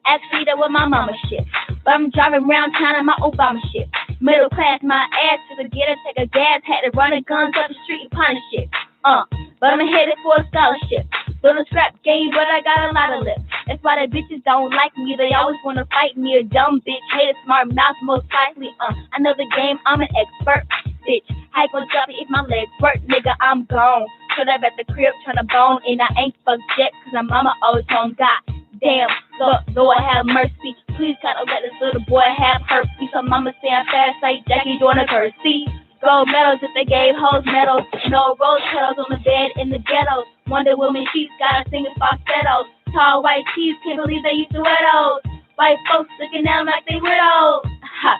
Actually, that was my mama shit. But I'm driving around town in my Obama shit. Middle class, my ass to the getter, take a gas, had to run the guns up the street and punish shit. But I'm headed for a scholarship. Little scrap game, but I got a lot of lips. That's why the bitches don't like me. They always want to fight me. A dumb bitch, hate a smart mouth, most likely. I know the game, I'm an expert. Bitch, how you gon' drop me if my legs work? Nigga, I'm gone. Showed up at the crib, tryna bone, and I ain't fucked yet, cause my mama always home. God damn, Lord have mercy. Please gotta let this little boy have herpes. So mama saying fast like Jackie doing a curse. See? Gold medals if they gave hoes medals. No rose petals on the bed in the ghettos. Wonder Woman sheets got her singing falsettos. Tall white tees, can't believe they used to wear those. White folks looking at them like they widows. Ha!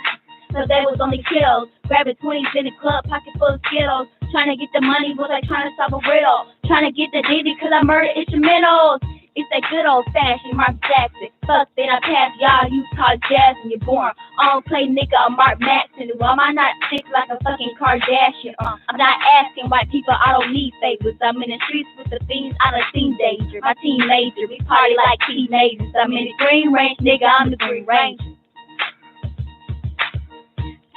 So they was only kiddos. Grabbing 20s in the club, pocket full of Skittles. Trying to get the money was like trying to solve a riddle. Trying to get the digit cause I murdered instrumentals. It's that good old fashioned Mark Jackson. Fuck that I pass y'all, you call jazz and you're born. I don't play nigga, I'm Mark Maxson. Why am I not sick like a fucking Kardashian? I'm not asking white people, I don't need favors. I'm in the streets with the fiends, I done seen danger. My teenager, we party like teenagers. I'm in the Green Range, nigga, I'm the Green Ranger.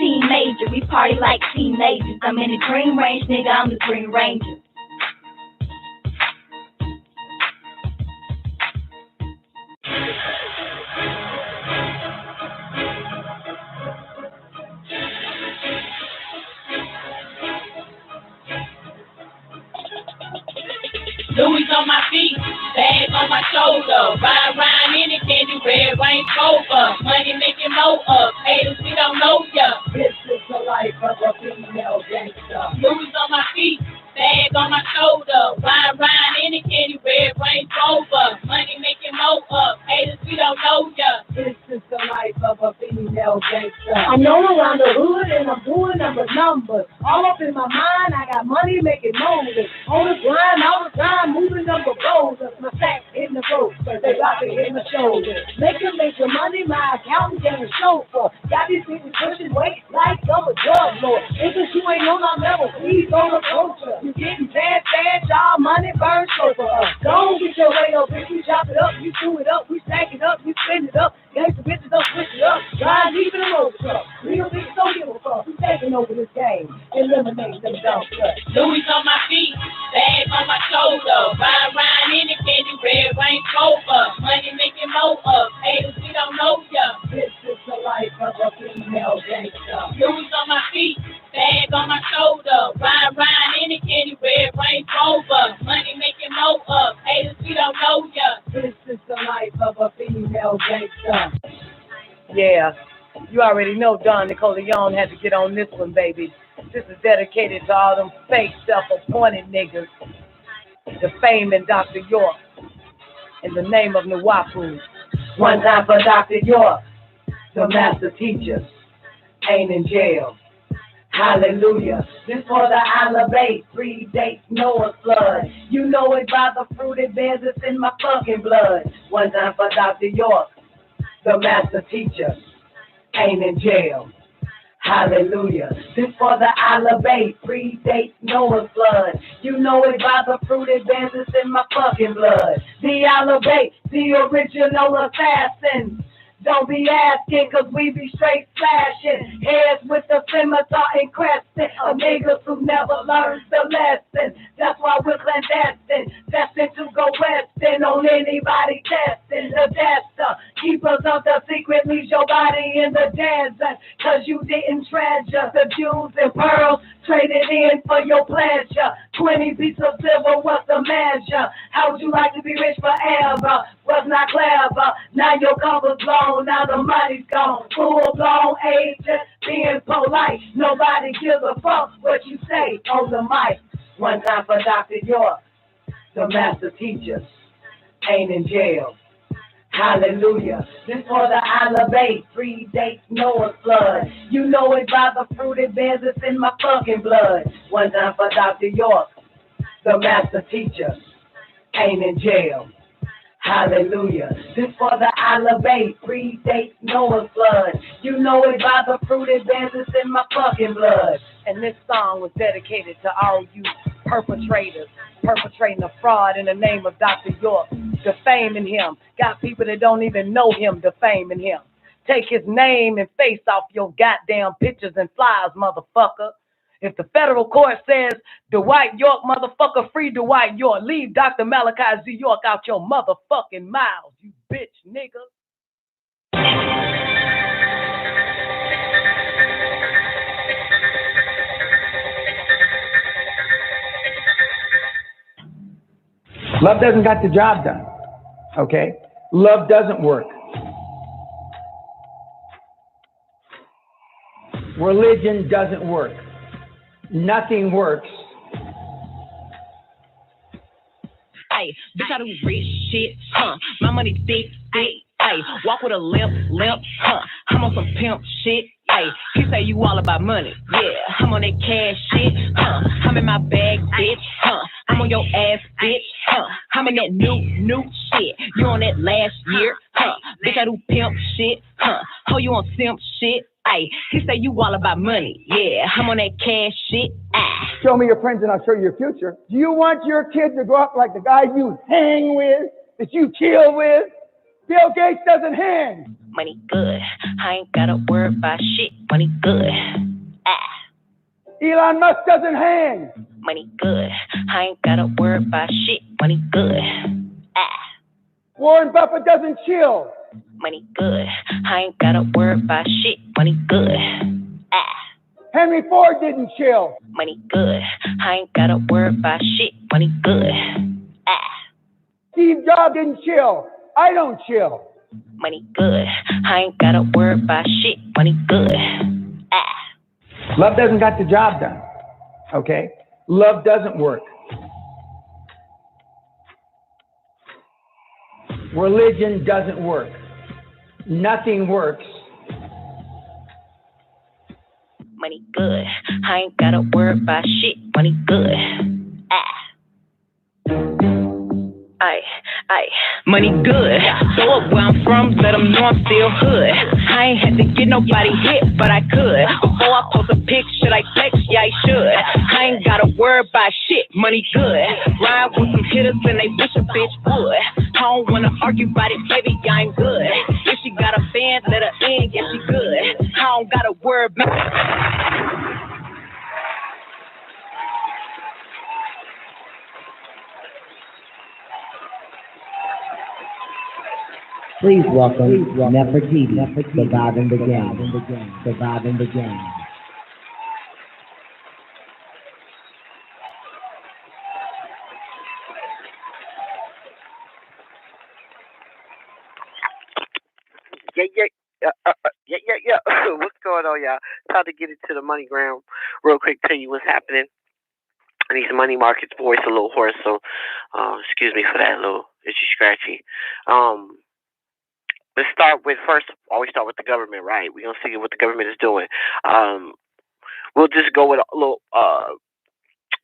Team Major, we party like teenagers. I'm in the Green Range, nigga, I'm the Green Ranger. Louis on my feet, bag on my shoulder. Ride around in it, candy red, Range Rover. Money making more up, haters, we don't know ya. This is the life of a female gangster. Louis on my feet, bag on my shoulder. Ride around in it, candy red, Range Rover. Money making more up, haters, we don't know ya. This is the life of a female gangster. I'm known around the hood and I'm doing numbers. All up in my mind, I got money making moves. On the grind, all the time, moving number boulders. My sack in the road, they got me in the shoulder. Making major money, my accountant getting chauffeur. Got these people pushing weight like I'm a drug lord. If you ain't on our level, please don't approach us. You getting bad, y'all money burns over us. Don't get your way up, bitch. We chop it up, you chew it up, we stack it up, you spin it up. Gangsta bitches don't switch it up. Try and leave it alone, truck. Real bitches don't give a fuck. We taking over this game. Eliminate them dumb cuts. Louis on my feet, bag on my shoulder. Ride around in it, candy red, Range Rover. Money making more up, haters, we don't know ya. This is the life of a female gangster. Louis on my feet, bag on my shoulder. Ride around in it, candy red, Range Rover. Money making more up, haters, we don't know ya. This is the life of a female gangster. Yeah, you already know Don Nicoleone had to get on this one, baby. This is dedicated to all them fake self-appointed niggas. The fame in Dr. York. In the name of Nwapu. One time for Dr. York. The master teacher ain't in jail. Hallelujah. This for the elevate, predates Noah's flood. You know it by the fruited bears that's in my fucking blood. One time for Dr. York. The master teacher ain't in jail. Hallelujah. This for the elevate, predates Noah's flood. You know it by the fruited bears that's in my fucking blood. The elevate, the original assassin. Don't be asking, cause we be straight slashing heads with the scimitar and crescent of niggas who never learned the lesson. That's why we're clandestine, destined to go westin' on anybody testing the tester. Keepers of the secret leaves your body in the desert, cause you didn't treasure the jewels and pearls traded in for your pleasure. 20 pieces of silver, what's the measure? How would you like to be rich forever? Was not clever, now your cover's blown, now the money's gone. Full-blown agent, being polite. Nobody gives a fuck what you say on the mic. One time for Dr. York, the master teacher, ain't in jail. Hallelujah. This for the elevate, predates Noah's flood. You know it by the fruited bears that's in my fucking blood. One time for Dr. York, the master teacher, ain't in jail. Hallelujah. This for the elevate, predates Noah's flood. You know it by the fruited bears that's in my fucking blood. And this song was dedicated to all you perpetrators, perpetrating a fraud in the name of Dr. York, defaming him. Got people that don't even know him defaming him. Take his name and face off your goddamn pictures and flyers, motherfucker. If the federal court says Dwight York, motherfucker, free Dwight York, leave Dr. Malachi Z. York out your motherfucking mouths, you bitch nigga. Love doesn't got the job done, okay? Love doesn't work. Religion doesn't work. Nothing works. Hey, bitch, I do rich shit, huh? My money thick, hey. Walk with a limp, huh? I'm on some pimp shit, hey. He say you all about money, yeah. I'm on that cash shit, huh? I'm in my bag, bitch, huh? I'm on your ass, bitch, huh? I'm in that new shit. You on that last year, huh? Bitch, I do pimp shit, huh? Oh, you on simp shit? Ay, he say you all about money. Yeah, I'm on that cash shit. Show me your friends and I'll show you your future. Do you want your kid to grow up like the guys you hang with, that you chill with? Bill Gates doesn't hand. Money good. I ain't gotta worry about shit. Money good. Elon Musk doesn't hand. Money good. I ain't gotta worry about shit. Money good. Warren Buffett doesn't chill. Money good. I ain't gotta worry about shit. Money good. Henry Ford didn't chill. Money good. I ain't gotta worry about shit. Money good. Steve Jobs didn't chill. I don't chill. Money good. I ain't gotta worry about shit. Money good. Love doesn't got the job done. Okay? Love doesn't work. Religion doesn't work. Nothing works. Money good. I ain't gotta worry about shit. Money good. Money good. Throw up where I'm from, let them know I'm still hood. I ain't had to get nobody hit, but I could. Before I post a pic, should I text? Yeah, I should. I ain't gotta worry about shit. Money good. Ride with some hitters and they wish a bitch would. I don't wanna argue about it, baby, I ain't good. If she got a band, let her in, yeah, she good. I don't gotta worry about. Please welcome Nefertiti, Surviving the Game. Surviving the Game. Yeah. What's going on, y'all? Time to get into the money ground real quick, tell you what's happening. And these money markets voice a little hoarse, so excuse me for that little itchy scratchy. Let's start with always start with the government, right? We're gonna see what the government is doing. We'll just go with a little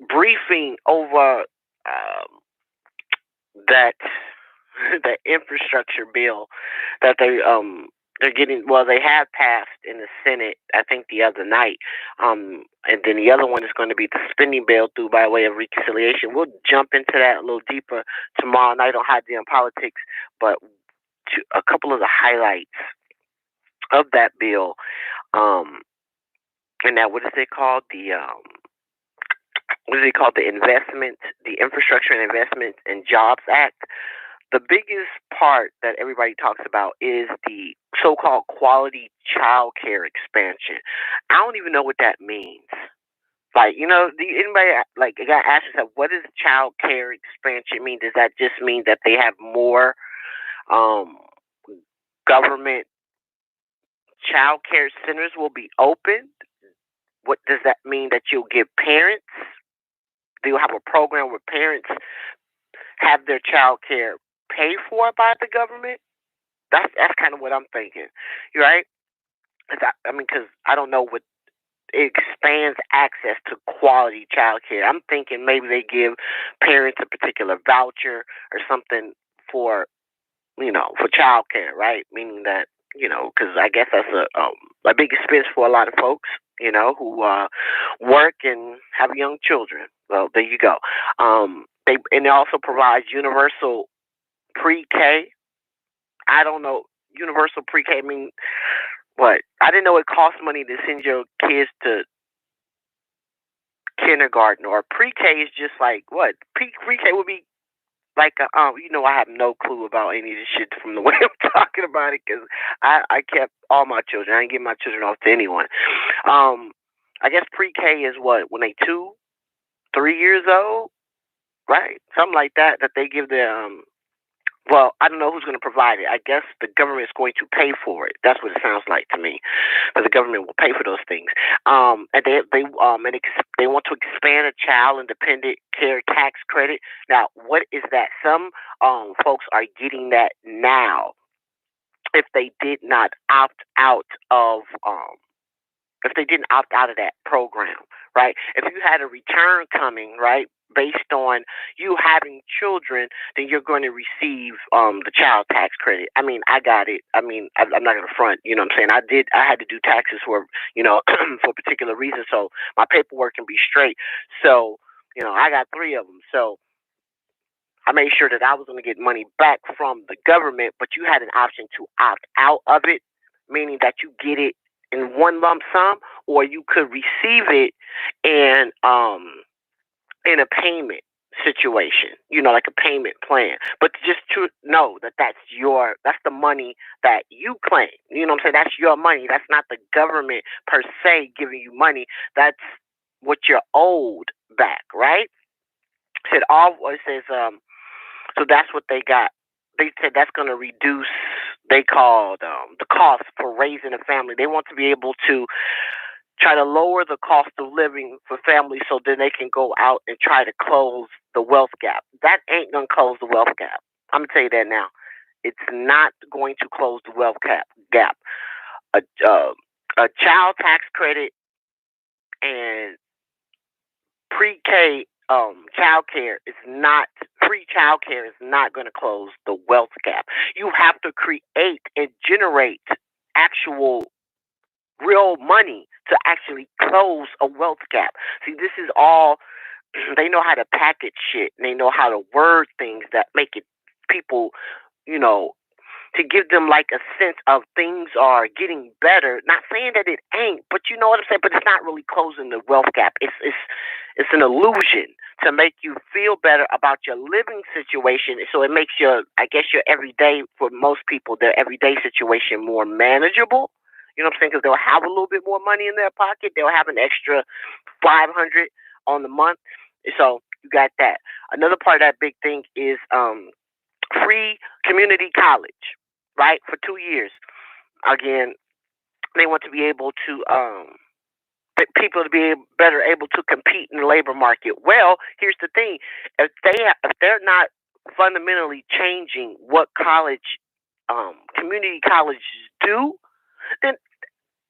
briefing over that the infrastructure bill that they're getting. Well, they have passed in the Senate, I think, the other night. And then the other one is going to be the spending bill through by way of reconciliation. We'll jump into that a little deeper tomorrow night on Hot Damn Politics, but a couple of the highlights of that bill, and that what is it called? The Infrastructure and Investment and Jobs Act. The biggest part that everybody talks about is the so-called quality child care expansion. I don't even know what that means. Like, anybody got to ask yourself, what does child care expansion mean? Does that just mean that they have more government child care centers will be opened? What does that mean? That you'll give parents? Do you have a program where parents have their child care paid for by the government? That's kind of what I'm thinking. You're right. Because I don't know what it expands access to quality child care. I'm thinking maybe they give parents a particular voucher or something for child care, right? Meaning that, because I guess that's a big expense for a lot of folks, who work and have young children. Well, there you go. They also provide universal pre-K. I don't know. Universal pre-K, I mean, what? I didn't know it cost money to send your kids to kindergarten, or pre-K is just like, what? Pre-K would be like, I have no clue about any of this shit from the way I'm talking about it, because I kept all my children. I didn't give my children off to anyone. I guess pre-K is what? When they 2, 3 years old? Right? Something like that they give their, well, I don't know who's going to provide it. I guess the government is going to pay for it. That's what it sounds like to me. But the government will pay for those things. And they want to expand a child independent care tax credit. Now, what is that? Some folks are getting that now if they did not opt out of that program, right? If you had a return coming, right, based on you having children, then you're going to receive the child tax credit. I mean, I got it. I mean, I'm not going to front. You know what I'm saying? I had to do taxes for, for particular reasons, so my paperwork can be straight. So, I got 3 of them. So I made sure that I was going to get money back from the government, but you had an option to opt out of it, meaning that you get it in one lump sum, or you could receive it in a payment situation, like a payment plan. But just to know that that's the money that you claim. You know what I'm saying? That's your money. That's not the government per se giving you money. That's what you're owed back, right? It says so that's what they got. They said that's going to reduce, they called the cost for raising a family. They want to be able to try to lower the cost of living for families so then they can go out and try to close the wealth gap. That ain't going to close the wealth gap. I'm going to tell you that now. It's not going to close the wealth gap. A child tax credit and pre-K free child care is not going to close the wealth gap. You have to create and generate actual real money to actually close a wealth gap. See, this is all, they know how to package shit. And they know how to word things that make it people, to give them like a sense of things are getting better. Not saying that it ain't, but you know what I'm saying? But it's not really closing the wealth gap. It's an illusion to make you feel better about your living situation. So it makes your everyday, for most people, their everyday situation more manageable. You know what I'm saying? Because they'll have a little bit more money in their pocket. They'll have an extra $500 on the month. So you got that. Another part of that big thing is free community college, right? For 2 years. Again, they want to be able to people to be better able to compete in the labor market. Well, here's the thing: if they're not fundamentally changing what community colleges do, then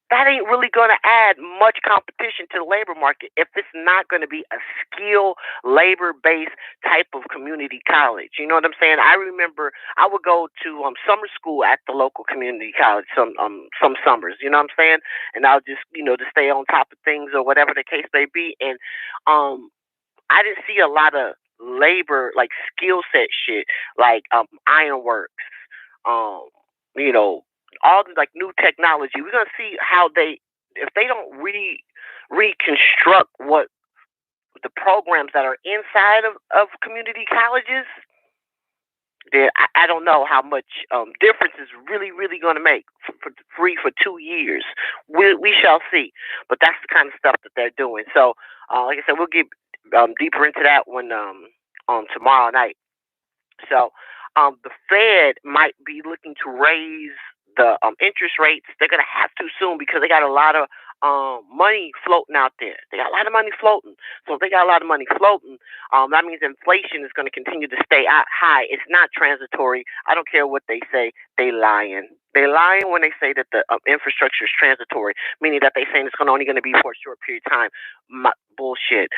that ain't really going to add much competition to the labor market if it's not going to be a skill labor-based type of community college. You know what I'm saying? I remember I would go to summer school at the local community college some summers. You know what I'm saying? And I'll just to stay on top of things or whatever the case may be. And I didn't see a lot of labor like skill set shit like ironworks. All the like new technology. We're gonna see how if they don't reconstruct what the programs that are inside of community colleges, then I don't know how much difference is really going to make for free for 2 years. We shall see. But that's the kind of stuff that they're doing. So, like I said, we'll get deeper into that one on tomorrow night. So, the Fed might be looking to raise the interest rates. They're going to have to soon because they got a lot of money floating out there. They got a lot of money floating. So if they got a lot of money floating, that means inflation is going to continue to stay high. It's not transitory. I don't care what they say. They lying. They lying when they say that the infrastructure is transitory, meaning that they saying it's only going to be for a short period of time. Bullshit.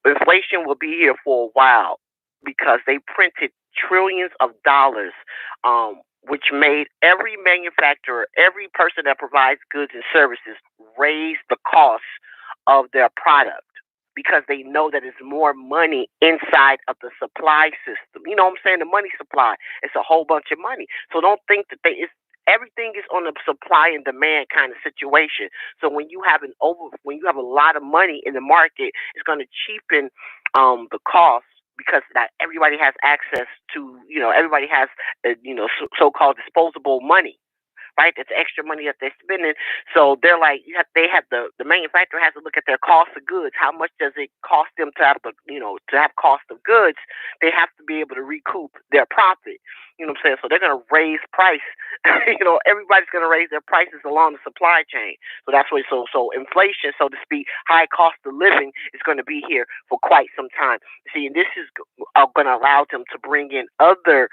Inflation will be here for a while because they printed trillions of dollars, which made every manufacturer, every person that provides goods and services raise the cost of their product because they know that it's more money inside of the supply system. You know what I'm saying? The money supply. It's a whole bunch of money. So don't think that everything is on a supply and demand kind of situation. So when you have a lot of money in the market, it's going to cheapen the cost. Because not everybody has access to, everybody has, so-called disposable money, right? It's extra money that they're spending. So they're like, the manufacturer has to look at their cost of goods. How much does it cost them to have cost of goods? They have to be able to recoup their profit. You know what I'm saying? So they're going to raise price. Everybody's going to raise their prices along the supply chain. So that's what. So inflation, so to speak, high cost of living is going to be here for quite some time. See, and this is going to allow them to bring in other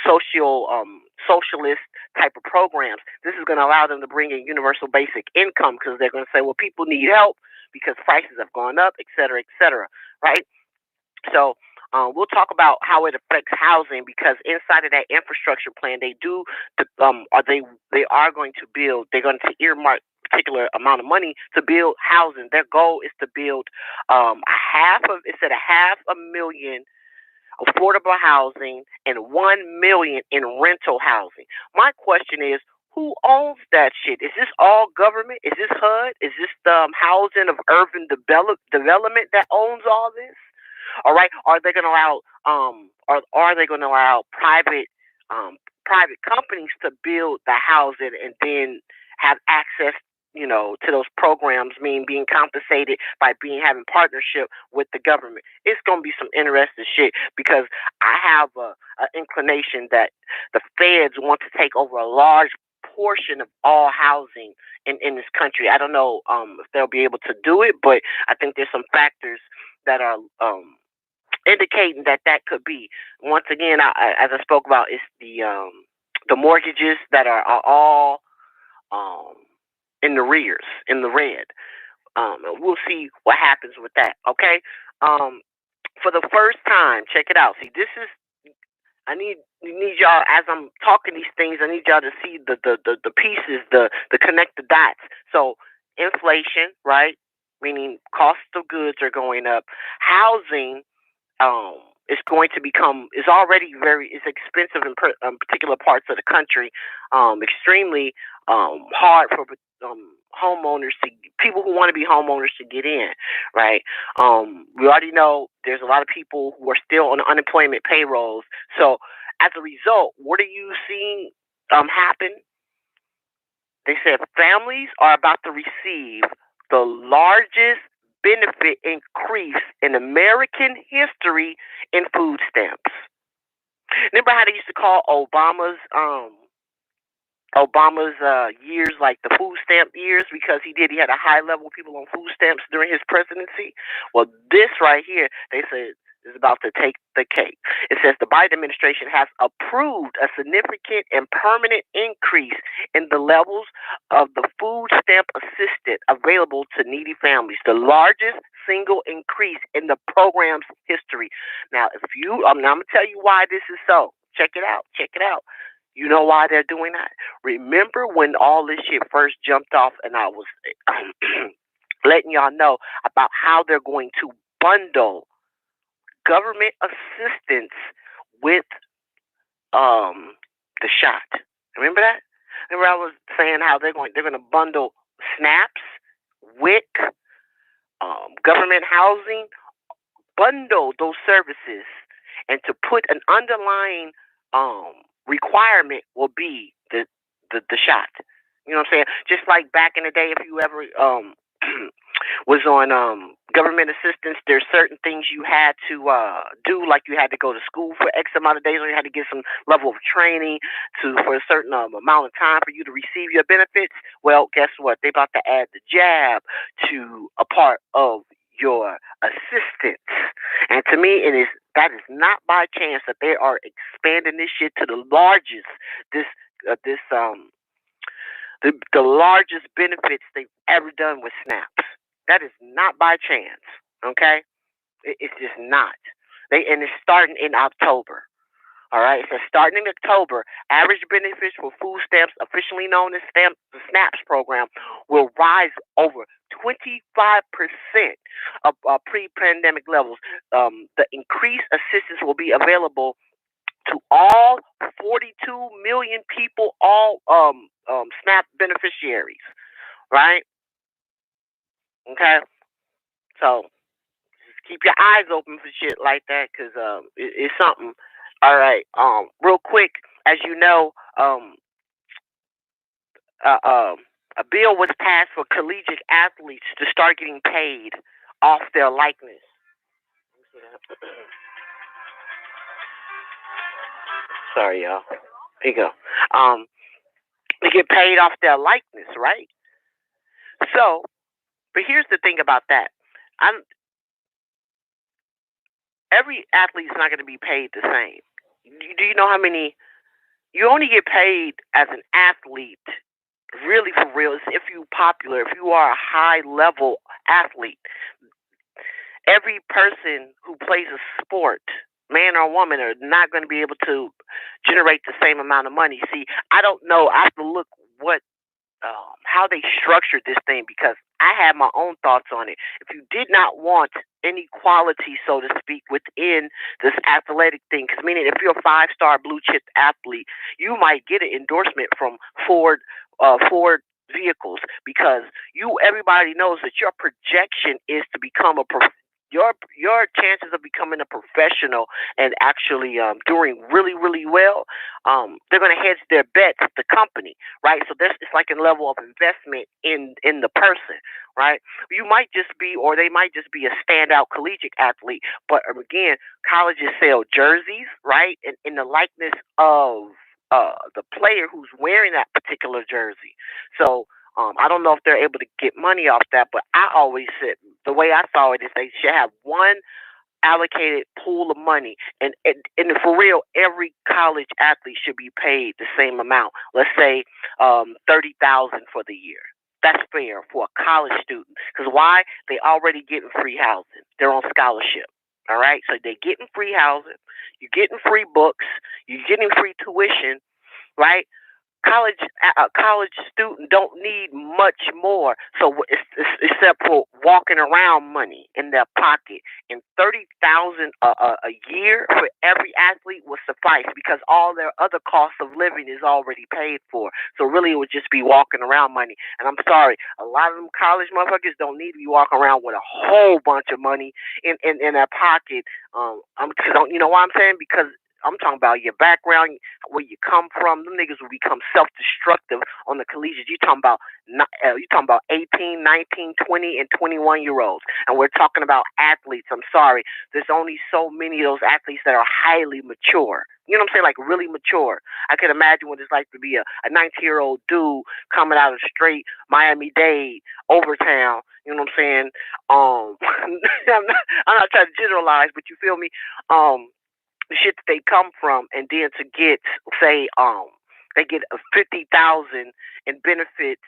socialist type of programs. This is going to allow them to bring in universal basic income because they're going to say, well, people need help because prices have gone up, et cetera, right? So we'll talk about how it affects housing because inside of that infrastructure plan, they are going to build. They're going to earmark a particular amount of money to build housing. Their goal is to build 500,000 affordable housing and 1 million in rental housing. My question is, who owns that shit? Is this all government? Is this HUD? Is this the Housing of Urban Development that owns all this? All right. Are they going to allow are they going to allow private companies to build the housing and then have access, to those programs, mean being compensated by having partnership with the government? It's going to be some interesting shit, because I have an inclination that the feds want to take over a large portion of all housing in this country. I don't know if they'll be able to do it, but I think there's some factors that are indicating that could be. Once again, as I spoke about, it's the mortgages that are all in the rears, in the red. And we'll see what happens with that. Okay. For the first time, check it out. See, this is. I need y'all, as I'm talking these things, I need y'all to see the pieces, the connect the dots. So inflation, right? Meaning cost of goods are going up. Housing is going to become, is already is expensive in particular parts of the country. Extremely hard for homeowners people who want to be homeowners to get in, right? We already know there's a lot of people who are still on unemployment payrolls. So as a result, what are you seeing happen? They said families are about to receive the largest benefit increase in American history in food stamps. Remember how they used to call Obama's years like the food stamp years, because he had a high level of people on food stamps during his presidency? Well, this right here, they said, is about to take the cake. It says the Biden administration has approved a significant and permanent increase in the levels of the food stamp assistance available to needy families, the largest single increase in the program's history. Now, I'm going to tell you why this is so. Check it out. You know why they're doing that? Remember when all this shit first jumped off, and I was letting y'all know about how they're going to bundle government assistance with the shot. Remember that? Remember I was saying how they're going to bundle SNAPs, WIC, government housing, bundle those services, and to put an underlying requirement will be the shot. You know what I'm saying? Just like back in the day, if you ever was on government assistance, there's certain things you had to do, like you had to go to school for X amount of days, or you had to get some level of training for a certain amount of time for you to receive your benefits. Well, guess what? They're about to add the jab to a part of your assistance. And to me, that is not by chance that they are expanding this shit to the largest, the largest benefits they've ever done with SNAPs. That is not by chance, okay? It's just not. And it's starting in October. All right, so starting in October, average benefits for food stamps, officially known as the SNAPs program, will rise over 25% of pre-pandemic levels. The increased assistance will be available to all 42 million people, all SNAP beneficiaries, right? Okay, so just keep your eyes open for shit like that, because it's something. All right, real quick, as you know, a bill was passed for collegiate athletes to start getting paid off their likeness. Sorry, y'all. Here you go. They get paid off their likeness, right? So, but here's the thing about that. Every athlete is not going to be paid the same. Do you know how many? You only get paid as an athlete, really for real, if you're popular, if you are a high-level athlete. Every person who plays a sport, man or woman, are not going to be able to generate the same amount of money. See, I don't know. I have to look how they structured this thing, because I have my own thoughts on it. If you did not want inequality, so to speak, within this athletic thing, because meaning if you're a 5-star blue chip athlete, you might get an endorsement from Ford vehicles, because everybody knows that your projection is to become your chances of becoming a professional and actually doing really, really well, they're going to hedge their bets with the company, right? So it's like a level of investment in the person, right? You might just be, or they might just be a standout collegiate athlete, but again, colleges sell jerseys, right? And in the likeness of the player who's wearing that particular jersey. So I don't know if they're able to get money off that, but I always said the way I saw it is they should have one allocated pool of money, and for real, every college athlete should be paid the same amount. Let's say $30,000 for the year. That's fair for a college student, because why? They already getting free housing. They're on scholarship. All right, so they're getting free housing. You're getting free books. You're getting free tuition, right? A college student don't need much more, so except for walking around money in their pocket. And $30,000 a year for every athlete will suffice, because all their other costs of living is already paid for. So really, it would just be walking around money. And I'm sorry, a lot of them college motherfuckers don't need to be walking around with a whole bunch of money in their pocket. You know what I'm saying? Because I'm talking about your background, where you come from. Them niggas will become self-destructive on the collegiate. You're talking about 18, 19, 20, and 21-year-olds. And we're talking about athletes. I'm sorry. There's only so many of those athletes that are highly mature. You know what I'm saying? Like really mature. I can imagine what it's like to be a 19-year-old dude coming out of straight Miami-Dade, Overtown. You know what I'm saying? I'm not trying to generalize, but you feel me? The shit that they come from, and then to get, say, they get $50,000 in benefits,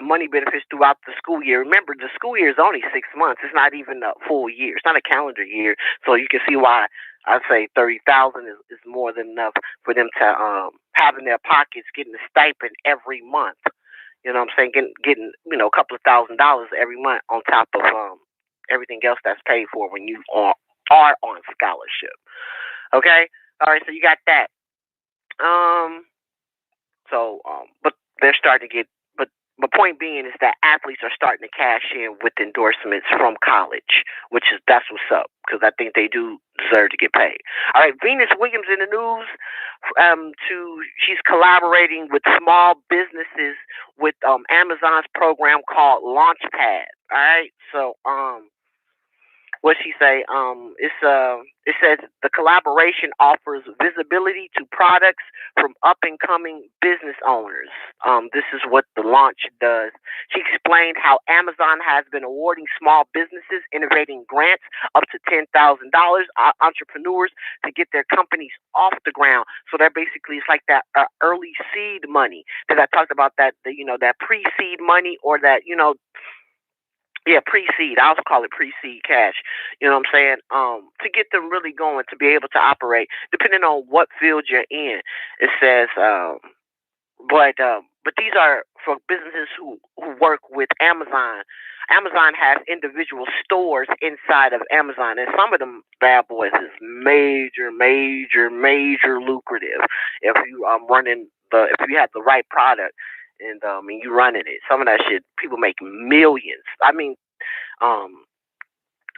money benefits throughout the school year. Remember, the school year is only 6 months. It's not even a full year. It's not a calendar year. So you can see why I say $30,000 is more than enough for them to have in their pockets, getting a stipend every month. You know what I'm saying? Getting a couple of $1,000s every month on top of everything else that's paid for when you are on scholarship. Okay, all right. So you got that. But they're starting to get. But the point being is that athletes are starting to cash in with endorsements from college, that's what's up, because I think they do deserve to get paid. All right, Venus Williams in the news. She's collaborating with small businesses with Amazon's program called Launchpad. All right, so what she say? It says the collaboration offers visibility to products from up and coming business owners. This is what the launch does. She explained how Amazon has been awarding small businesses innovating grants up to $10,000 entrepreneurs to get their companies off the ground. So that basically it's like that early seed money, because I talked about that that pre-seed money, or that pre-seed. I also call it pre-seed cash. You know what I'm saying? To get them really going, to be able to operate, depending on what field you're in. It says, but these are for businesses who work with Amazon. Amazon has individual stores inside of Amazon, and some of them bad boys is major, major, major lucrative if you if you have the right product. And you running it. Some of that shit, people make millions. I mean,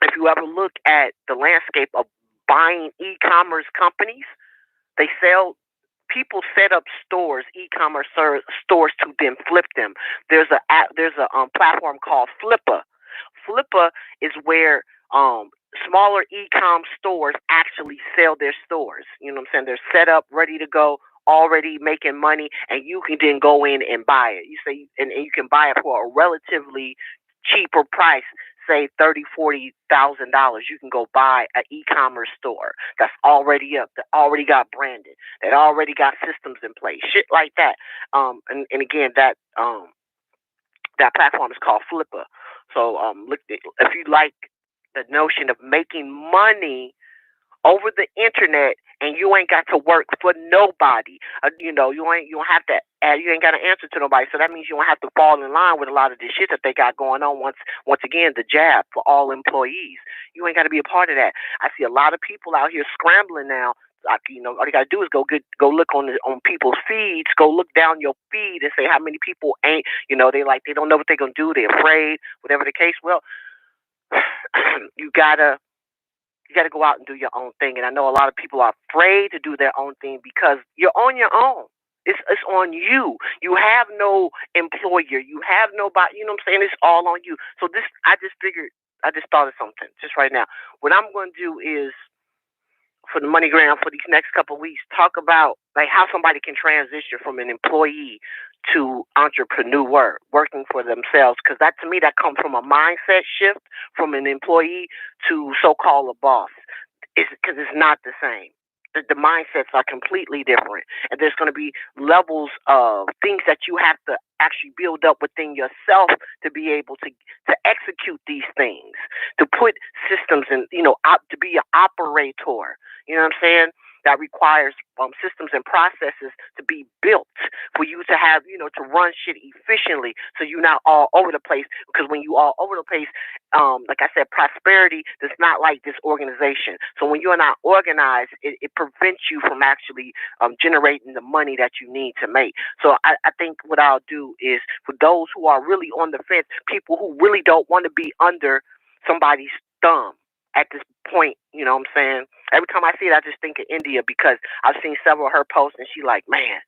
if you ever look at the landscape of buying e-commerce companies, people set up stores, e-commerce stores, to then flip them. There's a platform called Flippa. Flippa is where smaller e-com stores actually sell their stores. You know what I'm saying? They're set up, ready to go, already making money, and you can then go in and buy it. You say, and you can buy it for a relatively cheaper price, say $30,000-$40,000. You can go buy an e-commerce store that's already up, that already got branded, that already got systems in place, shit like that. And again, that platform is called Flippa. So look, if you like the notion of making money over the internet, and you ain't got to work for nobody. You don't have to. You ain't got to answer to nobody. So that means you don't have to fall in line with a lot of this shit that they got going on. Once again, the jab for all employees. You ain't got to be a part of that. I see a lot of people out here scrambling now. Like, all you gotta do is go look on people's feeds. Go look down your feed and say how many people ain't. They don't know what they're gonna do. They're afraid. Whatever the case. Well, you gotta go out and do your own thing. And I know a lot of people are afraid to do their own thing because you're on your own. It's on you. You have no employer. You have nobody. You know what I'm saying? It's all on you. So I just thought of something just right now. What I'm going to do is, for the MoneyGram for these next couple of weeks, talk about like how somebody can transition from an employee to entrepreneur, working for themselves. Because that, to me, that comes from a mindset shift from an employee to so-called a boss. Because it's not the same. The mindsets are completely different. And there's going to be levels of things that you have to actually build up within yourself to be able to execute these things, to put systems in, to be an operator. You know what I'm saying? That requires systems and processes to be built for you to have, to run shit efficiently. So you're not all over the place. Because when you all over the place, like I said, prosperity does not like disorganization. So when you're not organized, it prevents you from actually generating the money that you need to make. So I think what I'll do is, for those who are really on the fence, people who really don't want to be under somebody's thumb at this point, you know what I'm saying? Every time I see it, I just think of India, because I've seen several of her posts, and she like, man,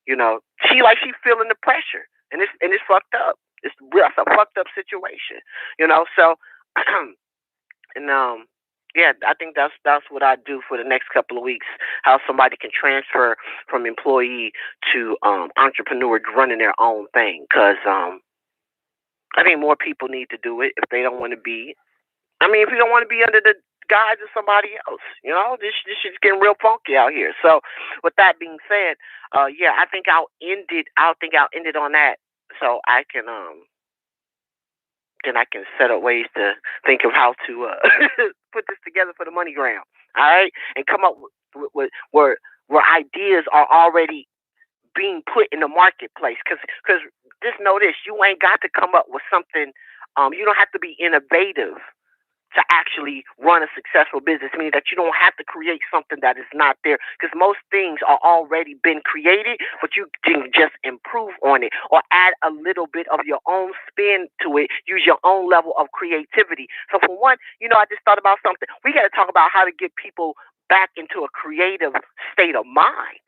she feeling the pressure, and it's fucked up. It's a fucked up situation, So, and yeah, I think that's what I do for the next couple of weeks. How somebody can transfer from employee to entrepreneur, running their own thing. Because I think more people need to do it if they don't want to be. If you don't want to be under the guise of somebody else, this shit's getting real funky out here. So, with that being said, yeah, I think I'll end it on that, so I can then I can set up ways to think of how to put this together for the MoneyGram. All right, and come up with where ideas are already being put in the marketplace. Because just know this, you ain't got to come up with something. You don't have to be innovative to actually run a successful business, meaning that you don't have to create something that is not there, because most things are already been created, but you can just improve on it or add a little bit of your own spin to it, use your own level of creativity. So for one, I just thought about something. We got to talk about how to get people back into a creative state of mind.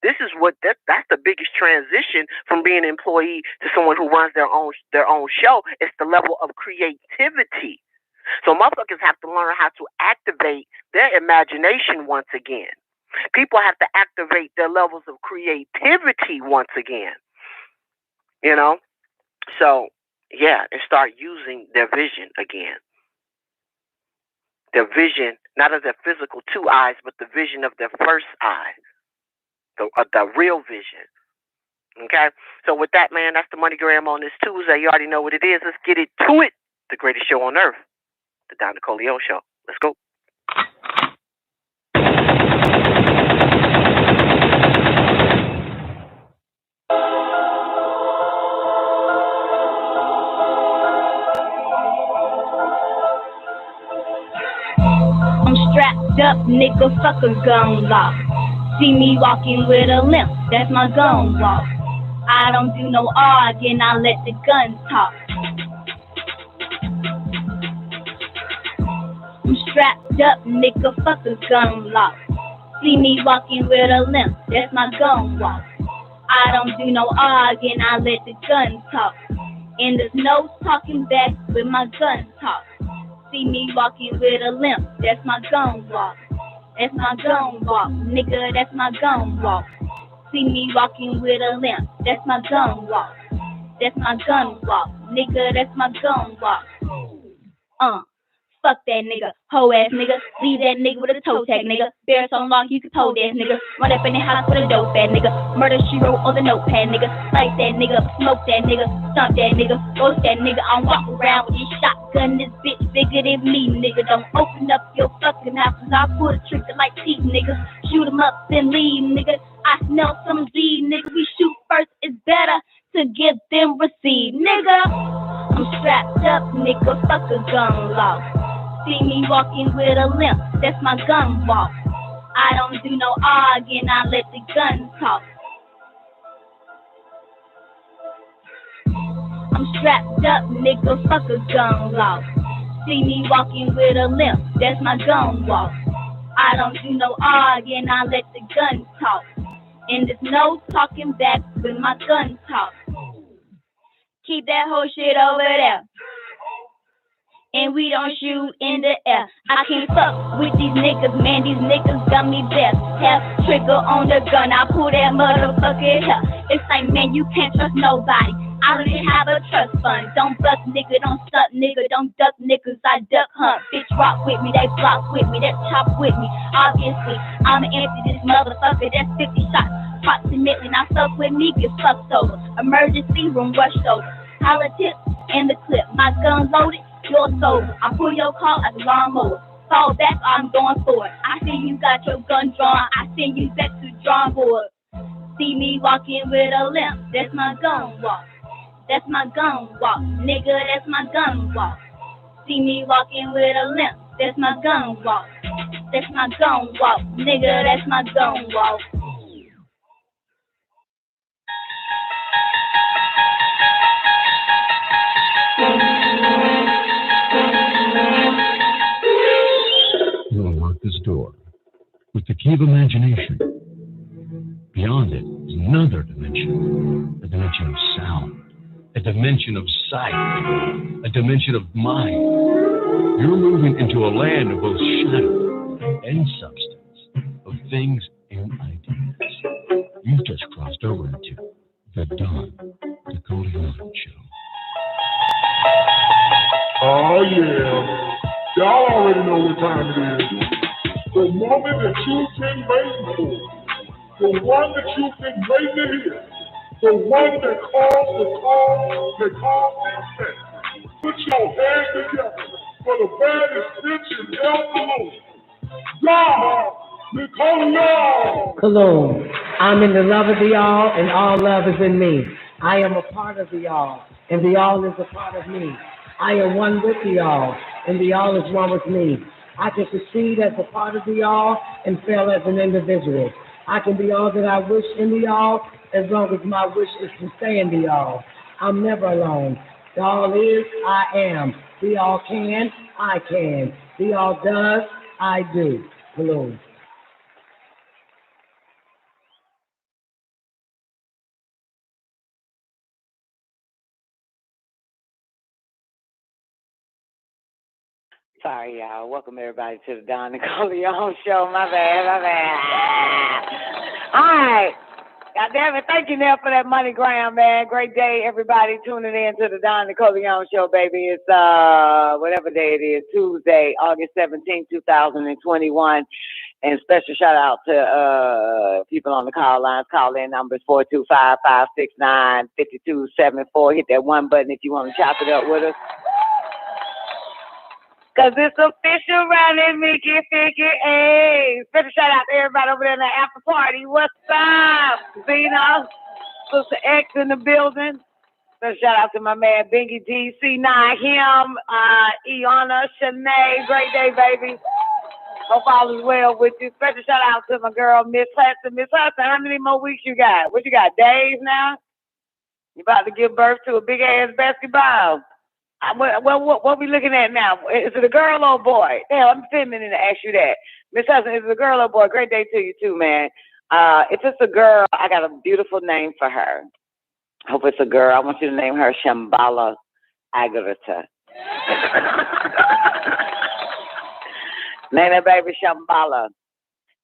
This is that's the biggest transition from being an employee to someone who runs their own show. It's the level of creativity. So motherfuckers have to learn how to activate their imagination once again. People have to activate their levels of creativity once again. So yeah, and start using their vision again. Their vision, not of their physical two eyes, but the vision of their first eye. The real vision. Okay? So with that, man, that's the MoneyGram on this Tuesday. You already know what it is. Let's get it to it. The greatest show on earth. The Don Nicoleone Show. Let's go. I'm strapped up, nigga, fuck a gun lock. See me walking with a limp, that's my gun walk. I don't do no arguing, I let the gun talk. I'm strapped up, nigga, fuck a gun lock. See me walking with a limp, that's my gun walk. I don't do no arguing, I let the gun talk. And there's no talking back with my gun talk. See me walking with a limp, that's my gun walk. That's my gun walk, nigga, that's my gun walk. See me walking with a limp, that's my gun walk. That's my gun walk, nigga, that's my gun walk. fuck that nigga. Hoe ass nigga, leave that nigga with a toe tag nigga. Bear so long you can toe that nigga. Run up in the house with a dope fat nigga. Murder she wrote on the notepad nigga. Slice that nigga, smoke that nigga, stomp that nigga, roast that nigga. I'm walking around with this shotgun, this bitch bigger than me nigga. Don't open up your fucking mouth cause I pull a trigger like teeth nigga. Shoot 'em up then leave nigga. I smell some Z nigga. We shoot first, it's better to give them receive nigga. I'm strapped up nigga, fuck a gun law. See me walking with a limp, that's my gun walk. I don't do no arguing, I let the gun talk. I'm strapped up, nigga, fuck a gun law. See me walking with a limp, that's my gun walk. I don't do no arguing, I let the gun talk. And there's no talking back when my gun talk. Keep that whole shit over there. And we don't shoot in the air. I can't fuck with these niggas, man. These niggas got me best. Half trigger on the gun, I pull that motherfucker hair. It's like, man, you can't trust nobody. I don't even have a trust fund. Don't bust nigga, don't suck nigga, don't duck niggas, I duck hunt. Bitch rock with me, they block with me, they chop with me. Obviously, I'ma empty this motherfucker, that's 50 shots. Approximately, now fuck with me, get fucked over. Emergency room, rush over. Politics in the clip, my gun loaded. Your soul, I pull your car at the lawnmower. Fall back, I'm going for it. I see you got your gun drawn. I send you back to the drawing board. See me walking with a limp. That's my gun walk. That's my gun walk. Nigga, that's my gun walk. See me walking with a limp. That's my gun walk. That's my gun walk. Nigga, that's my gun walk. You unlock this door with the key of imagination. Beyond it is another dimension, a dimension of sound, a dimension of sight, a dimension of mind. You're moving into a land of both shadow and substance, of things and ideas. You've just crossed over into the Don Nicoleone Show. Oh, yeah. Y'all already know what time it is. The moment that you've been waiting for. The one that you've been waiting to hear. The one that calls the call, that calls the effect. Put your hands together for the baddest bitch in El Kuluwm. God, Nicoleone. Kuluwm, I'm in the love of the all, and all love is in me. I am a part of the all, and the all is a part of me. I am one with the all, and the all is one with me. I can succeed as a part of the all and fail as an individual. I can be all that I wish in the all as long as my wish is to stay in the all. I'm never alone. The all is, I am. The all can, I can. The all does, I do. Kuluwm. Sorry, y'all. Welcome everybody to the Don Nicoleone Show. My bad. All right. God damn it. Thank you, Nell, for that MoneyGram, man. Great day, everybody tuning in to the Don Nicoleone Show, baby. It's whatever day it is, Tuesday, August 17th, 2021. And special shout out to people on the call lines. Call in numbers 425-569-5274. Hit that one button if you want to chop it up with us. Cause it's official round in Mickey Ficky. Hey, special shout out to everybody over there in the after party. What's up? Zena, Sister X in the building. Special shout out to my man Bingy G, C9, him, Iana, Shanae. Great day, baby. Hope all is well with you. Special shout out to my girl, Miss Hudson. Miss Hudson, how many more weeks you got? What you got, days now? You about to give birth to a big ass basketball. What we looking at now? Is it a girl or a boy? Hell, I'm feminine to ask you that. Miss Hudson, is it a girl or a boy? Great day to you too, man. If it's a girl, I got a beautiful name for her. Hope it's a girl. I want you to name her Shambhala Agartha. Name that baby Shambhala,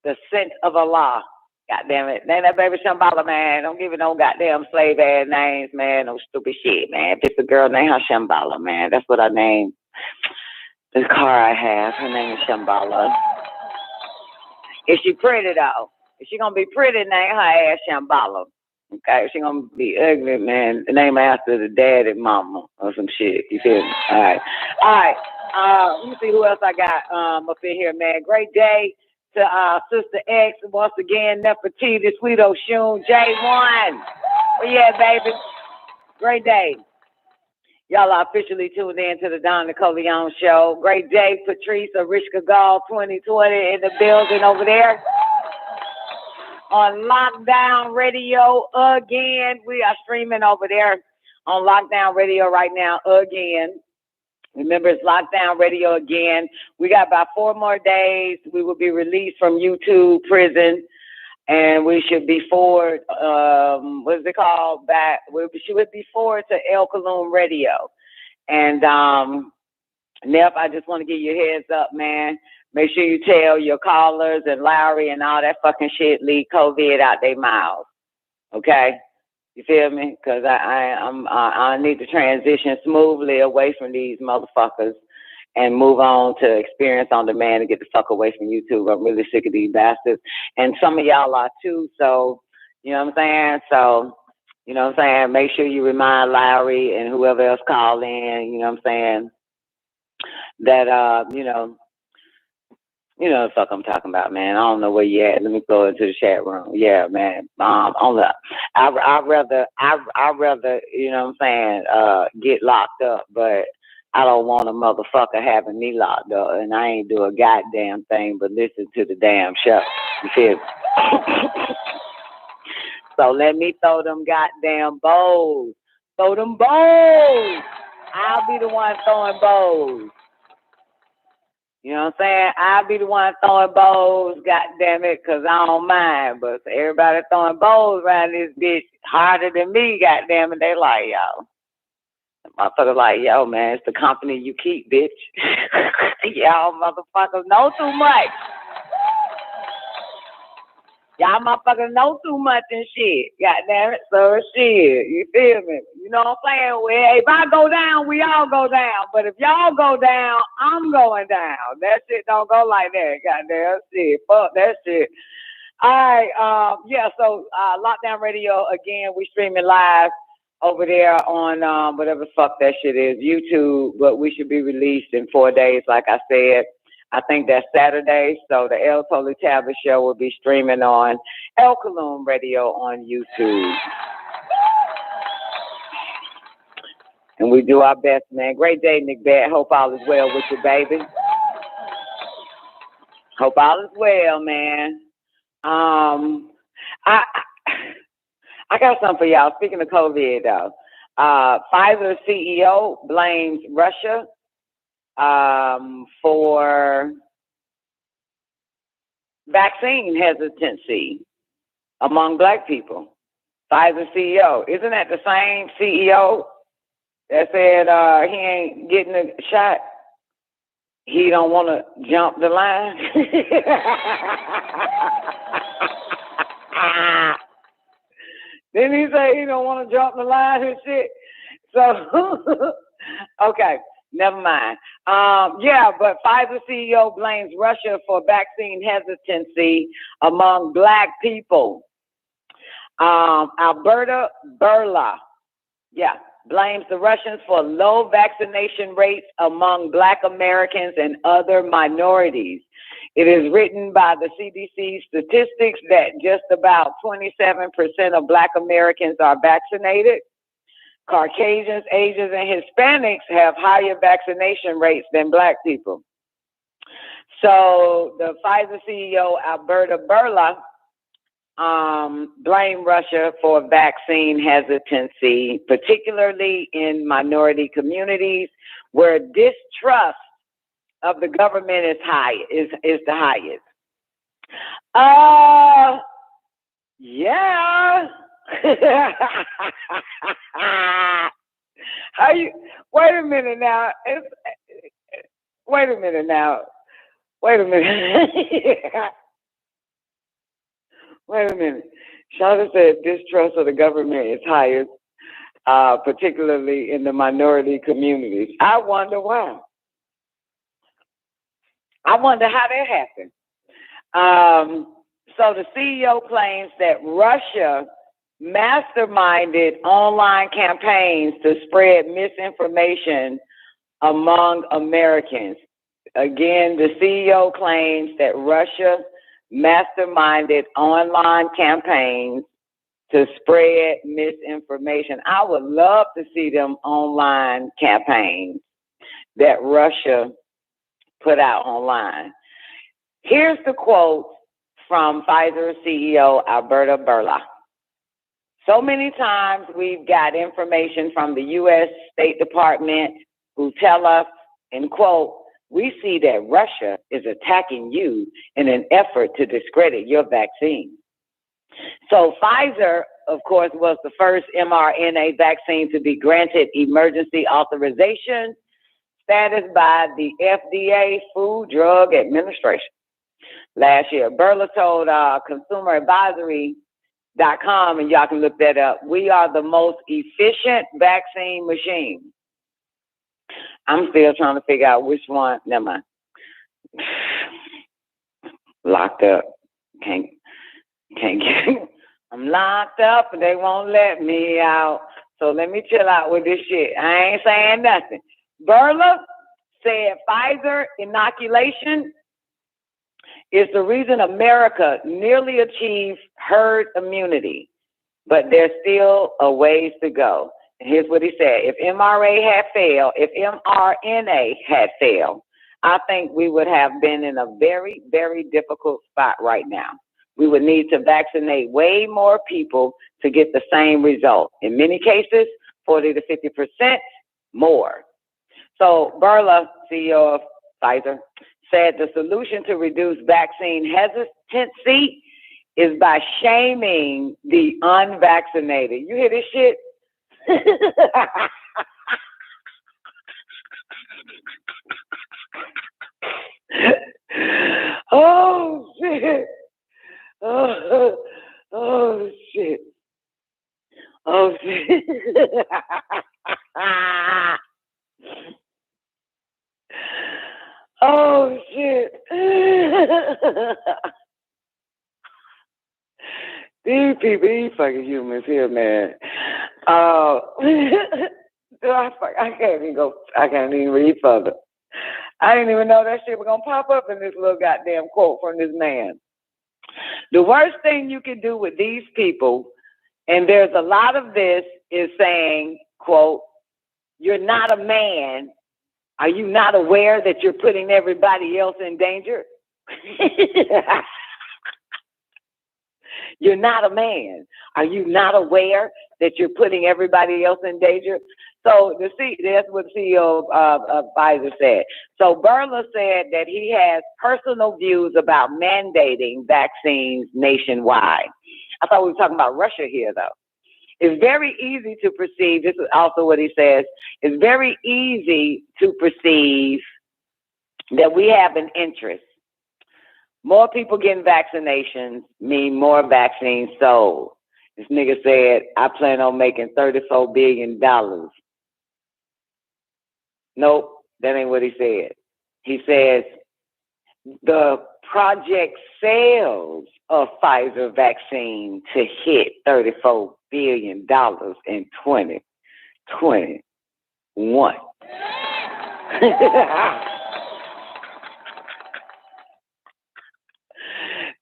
the scent of Allah. God damn it. Name that baby Shambhala, man. Don't give it no goddamn slave ass names, man. No stupid shit, man. If it's a girl, name her Shambhala, man. That's what I name this car I have. Her name is Shambhala. Is she pretty though? If she gonna be pretty, name her ass Shambhala. Okay, if she gonna be ugly, man, name her after the dad and mama or some shit. You feel me? All right. Let me see who else I got up in here, man. Great day to Sister X once again. Nefertiti, Sweet Oshun, J1. Where you at, baby? Great day. Y'all are officially tuned in to the Don Nicoleone Show. Great day, Patrice Arishka Gall 2020 in the building over there. On Lockdown Radio again. We are streaming over there on Lockdown Radio right now again. Remember, it's Lockdown Radio again. We got about 4 more days. We will be released from YouTube prison, and we should be forward, what is it called? We should be forward to Kuluwm Radio. And, Nep, I just want to give you a heads up, man. Make sure you tell your callers and Lowry and all that fucking shit leave COVID out their mouths. Okay? You feel me? Because I need to transition smoothly away from these motherfuckers and move on to Experience on Demand and get the fuck away from YouTube. I'm really sick of these bastards. And some of y'all are too, so, you know what I'm saying? So, you know what I'm saying? Make sure you remind Lowry and whoever else call in, you know what I'm saying, that, you know the fuck I'm talking about, man. I don't know where you at. Let me go into the chat room. Yeah, man. I'd rather, you know what I'm saying, get locked up, but I don't want a motherfucker having me locked up, and I ain't do a goddamn thing but listen to the damn show. You feel me? So let me throw them goddamn bows. Throw them bows. I'll be the one throwing bows. You know what I'm saying? I'll be the one throwing bows, goddamn it, because I don't mind. But everybody throwing bows around this bitch harder than me, goddamn it, they like, yo. Motherfuckers like, yo, man, it's the company you keep, bitch. Y'all motherfuckers know too much. Y'all motherfuckers know too much and shit. Goddamn it. So shit. You feel me? You know what I'm saying? Well, if I go down, we all go down. But if y'all go down, I'm going down. That shit don't go like that. Goddamn shit. Fuck that shit. All right. Yeah, so Lockdown Radio, again, we streaming live over there on whatever the fuck that shit is, YouTube. But we should be released in 4 days, like I said. I think that's Saturday, so the El Tolly Tablet Show will be streaming on Kuluwm Radio on YouTube. And we do our best, man. Great day, Nick Bad. Hope all is well with you, baby. Hope all is well, man. I got something for y'all. Speaking of COVID, though, Pfizer CEO blames Russia for vaccine hesitancy among Black people. Pfizer CEO. Isn't that the same CEO that said he ain't getting a shot? He don't want to jump the line. Didn't he say he don't want to jump the line and shit? So, okay. Never mind. Yeah, but Pfizer CEO blames Russia for vaccine hesitancy among Black people. Alberta Burla, blames the Russians for low vaccination rates among Black Americans and other minorities. It is written by the CDC statistics that just about 27% of Black Americans are vaccinated. Caucasians, Asians, and Hispanics have higher vaccination rates than Black people. So the Pfizer CEO, Alberta Burla, blamed Russia for vaccine hesitancy, particularly in minority communities where distrust of the government is the highest. Yeah. How you? Wait a minute now. Wait a minute. Wait a minute. Shawty said distrust of the government is highest, particularly in the minority communities. I wonder why. I wonder how that happened. So the CEO claims that Russia masterminded online campaigns to spread misinformation among Americans. Again, the CEO claims that Russia masterminded online campaigns to spread misinformation. I would love to see them online campaigns that Russia put out online. Here's the quote from Pfizer CEO Alberta Bourla. So many times we've got information from the U.S. State Department who tell us, and quote, we see that Russia is attacking you in an effort to discredit your vaccine. So Pfizer, of course, was the first mRNA vaccine to be granted emergency authorization status by the FDA, Food Drug Administration, last year. Bourla told consumeradvisory.com, and y'all can look that up, we are the most efficient vaccine machine. I'm still trying to figure out which one. Never mind. Locked up. Can't get. I'm locked up and they won't let me out. So let me chill out with this shit. I ain't saying nothing. Bourla said Pfizer inoculation is the reason America nearly achieved herd immunity, but there's still a ways to go. And here's what he said. If mRNA had failed, I think we would have been in a very, very difficult spot right now. We would need to vaccinate way more people to get the same result. In many cases, 40 to 50% more. So Bourla, CEO of Pfizer, said the solution to reduce vaccine hesitancy is by shaming the unvaccinated. You hear this shit? Oh shit. Oh shit. Oh shit. Oh shit. These people, these fucking humans here, man. I can't even read further. I didn't even know that shit was gonna pop up in this little goddamn quote from this man. The worst thing you can do with these people, and there's a lot of this, is saying, quote, you're not a man. Are you not aware that you're putting everybody else in danger? You're not a man. Are you not aware that you're putting everybody else in danger? So that's what the CEO of Pfizer said. So Bourla said that he has personal views about mandating vaccines nationwide. I thought we were talking about Russia here, though. It's very easy to perceive, this is also what he says, it's very easy to perceive that we have an interest. More people getting vaccinations mean more vaccines sold. This nigga said, I plan on making $34 billion. Nope, that ain't what he said. He says, the project sales of Pfizer vaccine to hit $34 billion in 2021.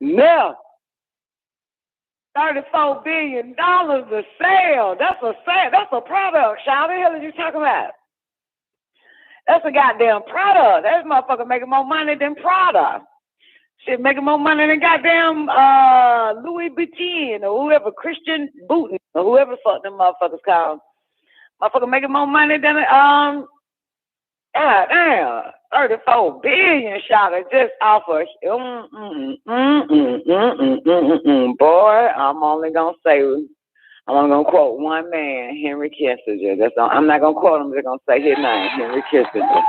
Now, $34 billion a sale. That's a sale. That's a product. How the hell are you talking about? That's a goddamn product. That motherfucker making more money than Prada. Shit, making more money than goddamn Louis Vuitton or whoever, Christian Boutin or whoever fuck them motherfuckers called. Motherfucker making more money than goddamn 34 billion shot of just off of boy. I'm only gonna quote one man, Henry Kissinger. That's all. I'm not gonna quote him. I'm just gonna say his name, Henry Kissinger.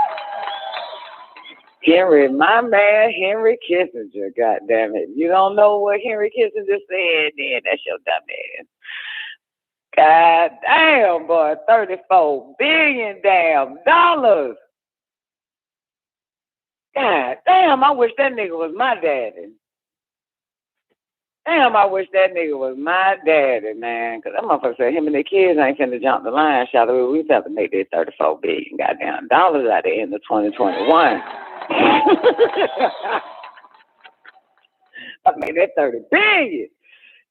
Henry, my man, Henry Kissinger. God damn it! You don't know what Henry Kissinger said? Then that's your dumb ass. God damn, boy, $34 billion damn dollars. God damn, I wish that nigga was my daddy. Damn, I wish that nigga was my daddy, man. Because that motherfucker said him and their kids ain't finna jump the line, shall we? We have to make that $34 billion goddamn dollars at the end of 2021. I made that 30 billion.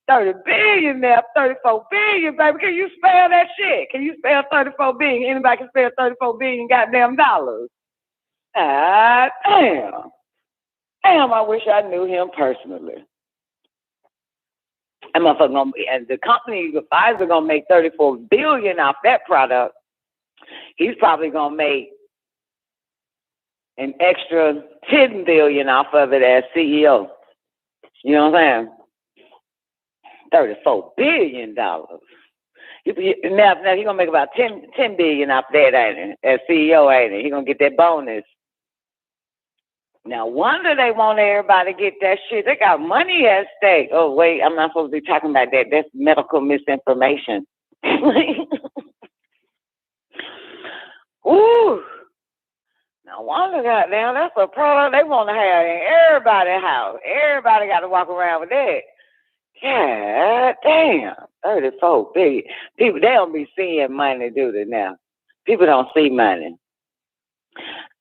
30 billion now, 34 billion, baby. Can you spell that shit? Can you spell 34 billion? Anybody can spell 34 billion goddamn dollars. Ah, damn. Damn, I wish I knew him personally. And motherfucker gonna be, and the company, Pfizer, gonna make 34 billion off that product. He's probably gonna make an extra 10 billion off of it as CEO. You know what I'm saying? $34 billion. Now he's gonna make about 10 billion off that, ain't he? As CEO, ain't he? He gonna get that bonus. Now, wonder they want everybody to get that shit. They got money at stake. Oh, wait, I'm not supposed to be talking about that. That's medical misinformation. Ooh. Now, wonder, goddamn, that's a product they want to have in everybody's house. Everybody got to walk around with that. God damn, 34 billion. People, they don't be seeing money, do they now? People don't see money.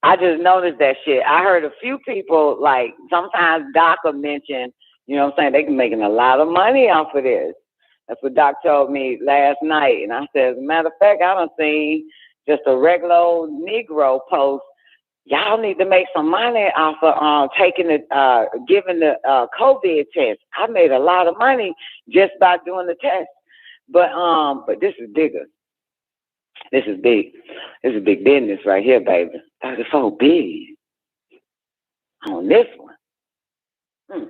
I just noticed that shit. I heard a few people, like, sometimes Doc will mention, you know what I'm saying, they can making a lot of money off of this. That's what Doc told me last night. And I said, as a matter of fact, I done seen just a regular old Negro post. Y'all need to make some money off of taking the, giving the COVID test. I made a lot of money just by doing the test. But this is bigger. This is big. This is big business right here, baby. 34 billion on this one.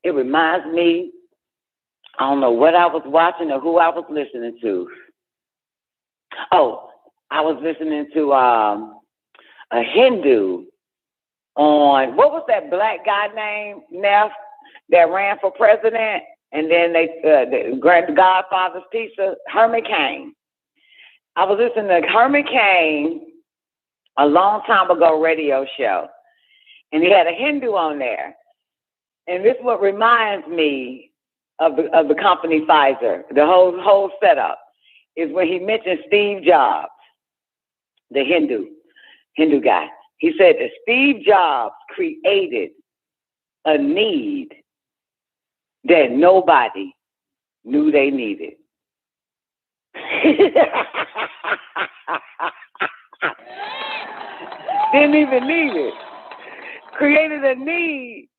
It reminds me, I don't know what I was watching or who I was listening to. Oh, I was listening to a Hindu on, what was that black guy named, Neff, that ran for president? And then the Godfather's pizza, Herman Cain. I was listening to Herman Cain a long time ago radio show, and he had a Hindu on there. And this is what reminds me of the company Pfizer, the whole setup, is when he mentioned Steve Jobs, the Hindu guy. He said that Steve Jobs created a need that nobody knew they needed. Didn't even need it. Created a need,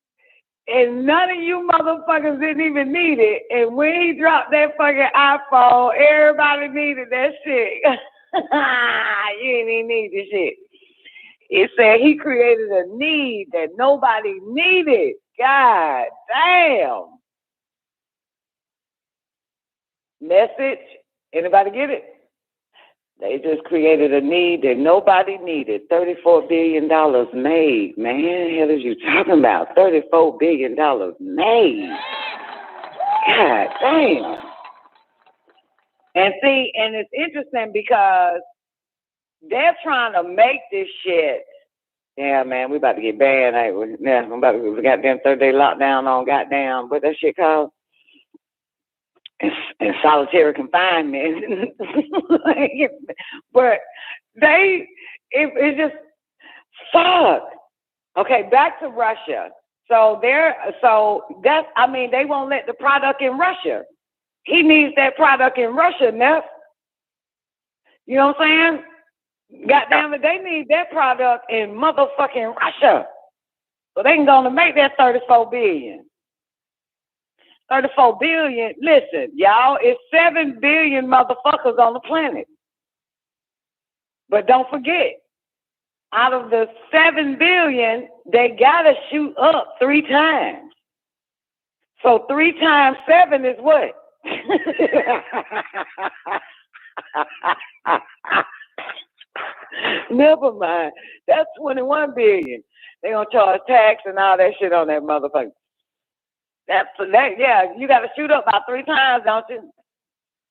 and none of you motherfuckers didn't even need it. And when he dropped that fucking iPhone, everybody needed that shit. You didn't even need this shit. It said he created a need that nobody needed. God damn. Message? Anybody get it? They just created a need that nobody needed. $34 billion made. Man, the hell is you talking about? $34 billion made. God damn. And see, and it's interesting because they're trying to make this shit. Yeah, man, we about to get banned. Yeah, I'm about to get goddamn 30-day lockdown on goddamn, what that shit called? And solitary confinement. But it's just fuck. Okay, back to Russia. So that's, I mean, they won't let the product in Russia. He needs that product in Russia, Neff. You know what I'm saying? Goddamn it, they need that product in motherfucking Russia. So they can go and make that 34 billion. 34 billion. Listen, y'all, it's 7 billion motherfuckers on the planet. But don't forget, out of the 7 billion, they gotta shoot up 3 times. So 3 times 7 is what? Never mind. That's 21 billion. They gonna charge tax and all that shit on that motherfucker. Yeah, you got to shoot up about 3 times, don't you?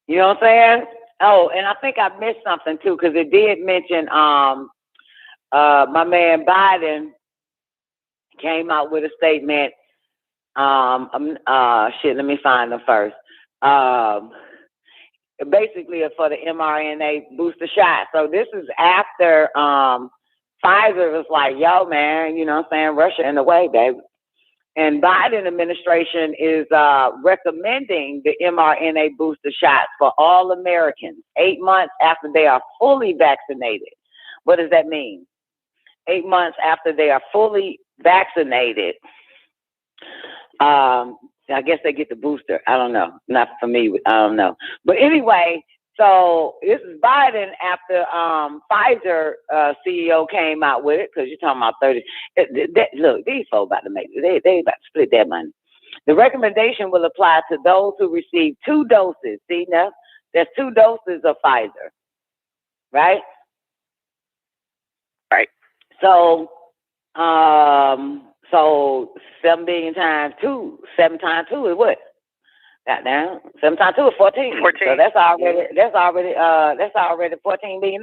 You know what I'm saying? Oh, and I think I missed something too, because it did mention my man Biden came out with a statement. Let me find them first. Basically, for the mRNA booster shot. So this is after Pfizer was like, yo, man, you know what I'm saying? Russia in the way, baby. And Biden administration is recommending the mRNA booster shots for all Americans 8 months after they are fully vaccinated. What does that mean? 8 months after they are fully vaccinated, I guess they get the booster. I don't know. Not for me. I don't know. But anyway, so this is Biden after Pfizer CEO came out with it, because you're talking about 30. Look, these folks about to make it. They about to split that money. The recommendation will apply to those who receive 2 doses. See, now, there's 2 doses of Pfizer, right? Right. So 7 billion times 2, 7 times 2 is what? Goddamn, 7 times 2 is 14. 14. So that's already $14 billion.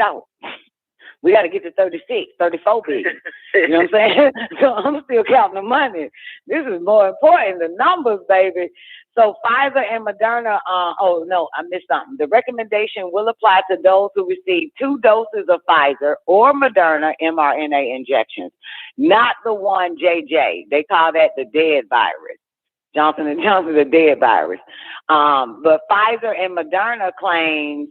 We got to get to 36, 34 billion. You know what I'm saying? So I'm still counting the money. This is more important, the numbers, baby. So Pfizer and Moderna, oh no, I missed something. The recommendation will apply to those who receive 2 doses of Pfizer or Moderna mRNA injections, not the one JJ. They call that the dead virus. Johnson & Johnson, the dead virus. But Pfizer and Moderna claims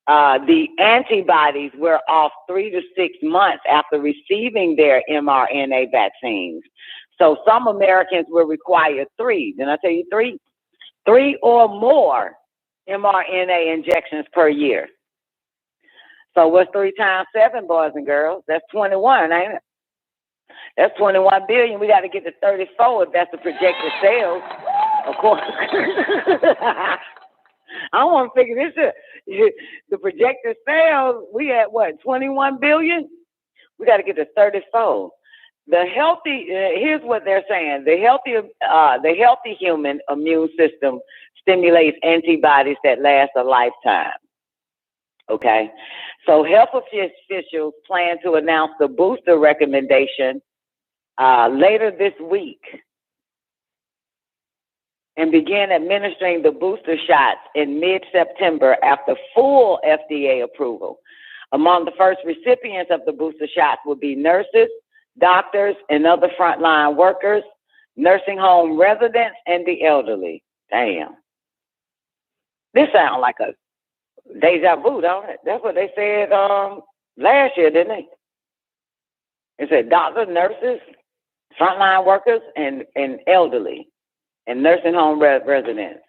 the antibodies were off 3 to 6 months after receiving their mRNA vaccines. So some Americans will require 3. Didn't I tell you 3? 3 or more mRNA injections per year. So what's 3 times 7, boys and girls? That's 21, ain't it? That's 21 billion. We got to get to 34 if that's the projected sales, of course. I want to figure this out. The projected sales, we at what, 21 billion? We got to get to 34. The healthy, here's what they're saying. The healthy human immune system stimulates antibodies that last a lifetime. Okay? So health officials plan to announce the booster recommendation later this week and begin administering the booster shots in mid-September after full FDA approval. Among the first recipients of the booster shots will be nurses, doctors, and other frontline workers, nursing home residents, and the elderly. Damn. This sounds like a deja vu, don't it? That's what they said last year, didn't they? It said doctors, nurses, frontline workers, and elderly, and nursing home residents.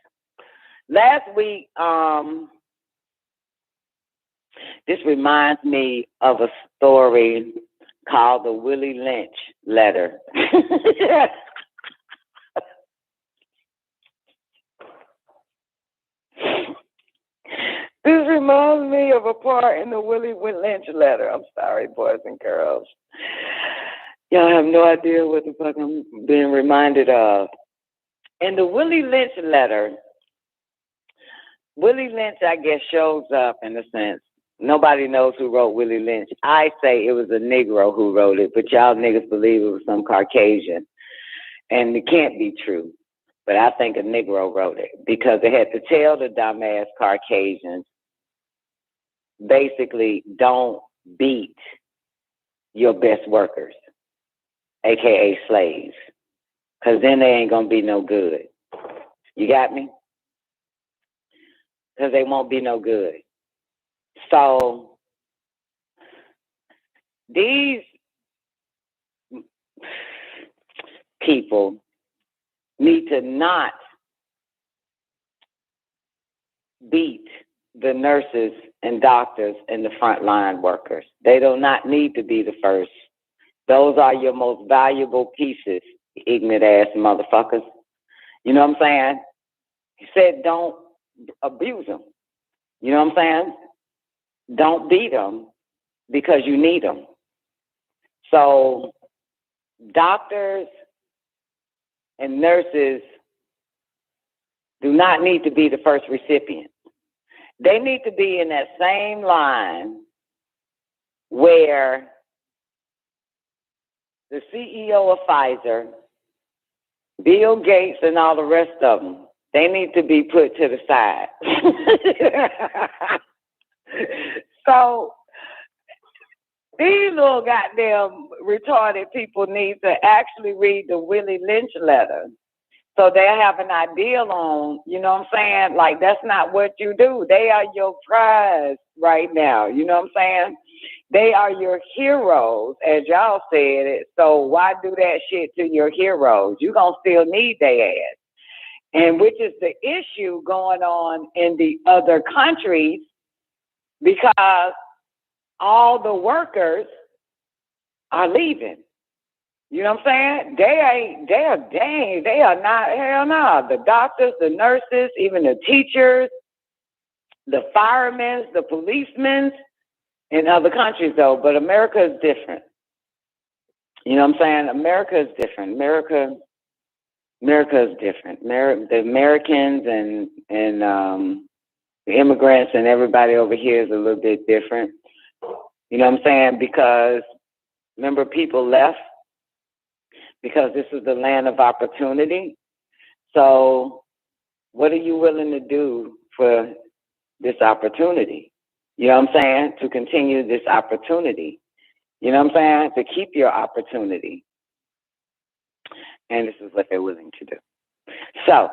Last week, this reminds me of a story called the Willie Lynch letter. This reminds me of a part in the Willie Lynch letter. I'm sorry, boys and girls. Y'all have no idea what the fuck I'm being reminded of. In the Willie Lynch letter, Willie Lynch, I guess, shows up in a sense. Nobody knows who wrote Willie Lynch. I say it was a Negro who wrote it, but y'all niggas believe it was some Caucasian. And it can't be true. But I think a Negro wrote it because they had to tell the dumbass Caucasians, basically, don't beat your best workers, a.k.a. slaves, because then they ain't going to be no good. You got me? Because they won't be no good. So these people need to not beat the nurses and doctors and the frontline workers. They do not need to be the first. Those are your most valuable pieces, ignorant ass motherfuckers. You know what I'm saying? He said don't abuse them. You know what I'm saying? Don't beat them because you need them. So doctors and nurses do not need to be the first recipient. They need to be in that same line where the CEO of Pfizer, Bill Gates, and all the rest of them, they need to be put to the side. So these little goddamn retarded people need to actually read the Willie Lynch letter. So they have an idea on, you know what I'm saying? Like, that's not what you do. They are your prize right now. You know what I'm saying? They are your heroes, as y'all said it. So why do that shit to your heroes? You're going to still need their ass. And which is the issue going on in the other countries, because all the workers are leaving. You know what I'm saying? They are not, hell no. The doctors, the nurses, even the teachers, the firemen, the policemen in other countries though, but America is different. You know what I'm saying? America is different. America is different. The Americans and the immigrants and everybody over here is a little bit different. You know what I'm saying? Because remember, people left because this is the land of opportunity. So what are you willing to do for this opportunity? You know what I'm saying? To continue this opportunity. You know what I'm saying? To keep your opportunity. And this is what they're willing to do. So,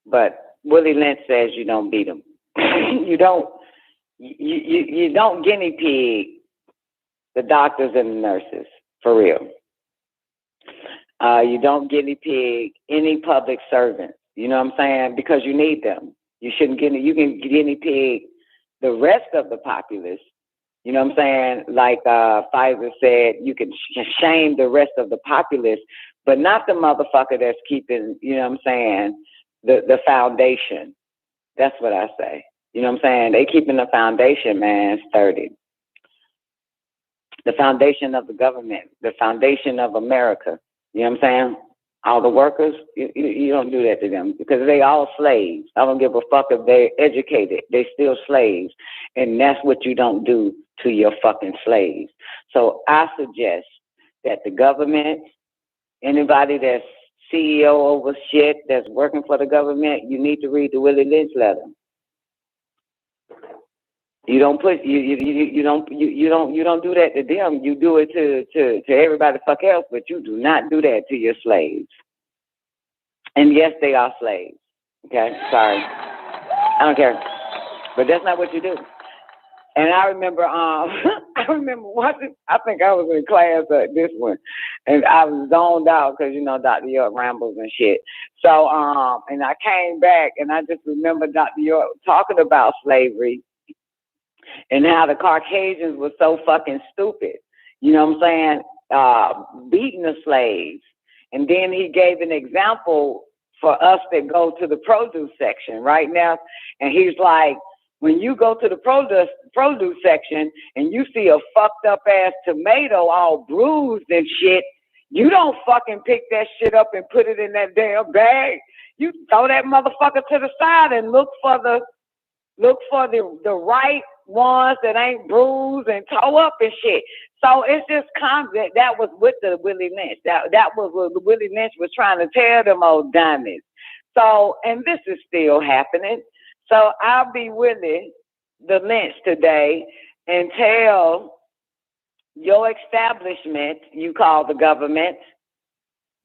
but Willie Lynch says you don't beat them. You don't guinea pig the doctors and the nurses, for real. You don't guinea pig any public servants. You know what I'm saying? Because you need them. You can guinea pig the rest of the populace. You know what I'm saying? Like Pfizer said, you can shame the rest of the populace, but not the motherfucker that's keeping, you know what I'm saying, the foundation. That's what I say. You know what I'm saying? They keeping the foundation, man, sturdy. The foundation of the government, the foundation of America. You know what I'm saying? All the workers, you don't do that to them because they all slaves. I don't give a fuck if they're educated. They still slaves. And that's what you don't do to your fucking slaves. So I suggest that the government, anybody that's CEO over shit, that's working for the government, you need to read the Willie Lynch letter. You don't put you don't do that to them. You do it to everybody the fuck else, but you do not do that to your slaves. And yes, they are slaves. Okay, sorry, I don't care, but that's not what you do. And I remember watching. I think I was in class at this one, and I was zoned out because you know Dr. York rambles and shit. So and I came back, and I just remember Dr. York talking about slavery. And how the Caucasians were so fucking stupid, you know what I'm saying, beating the slaves. And then he gave an example for us that go to the produce section right now. And he's like, when you go to the produce section and you see a fucked up ass tomato all bruised and shit, you don't fucking pick that shit up and put it in that damn bag. You throw that motherfucker to the side and look for the right ones that ain't bruised and tore up and shit. So it's just that was with the Willie Lynch. That was what Willie Lynch was trying to tell them old dummies. So, and this is still happening. So I'll be Willie the Lynch today and tell your establishment, you call the government,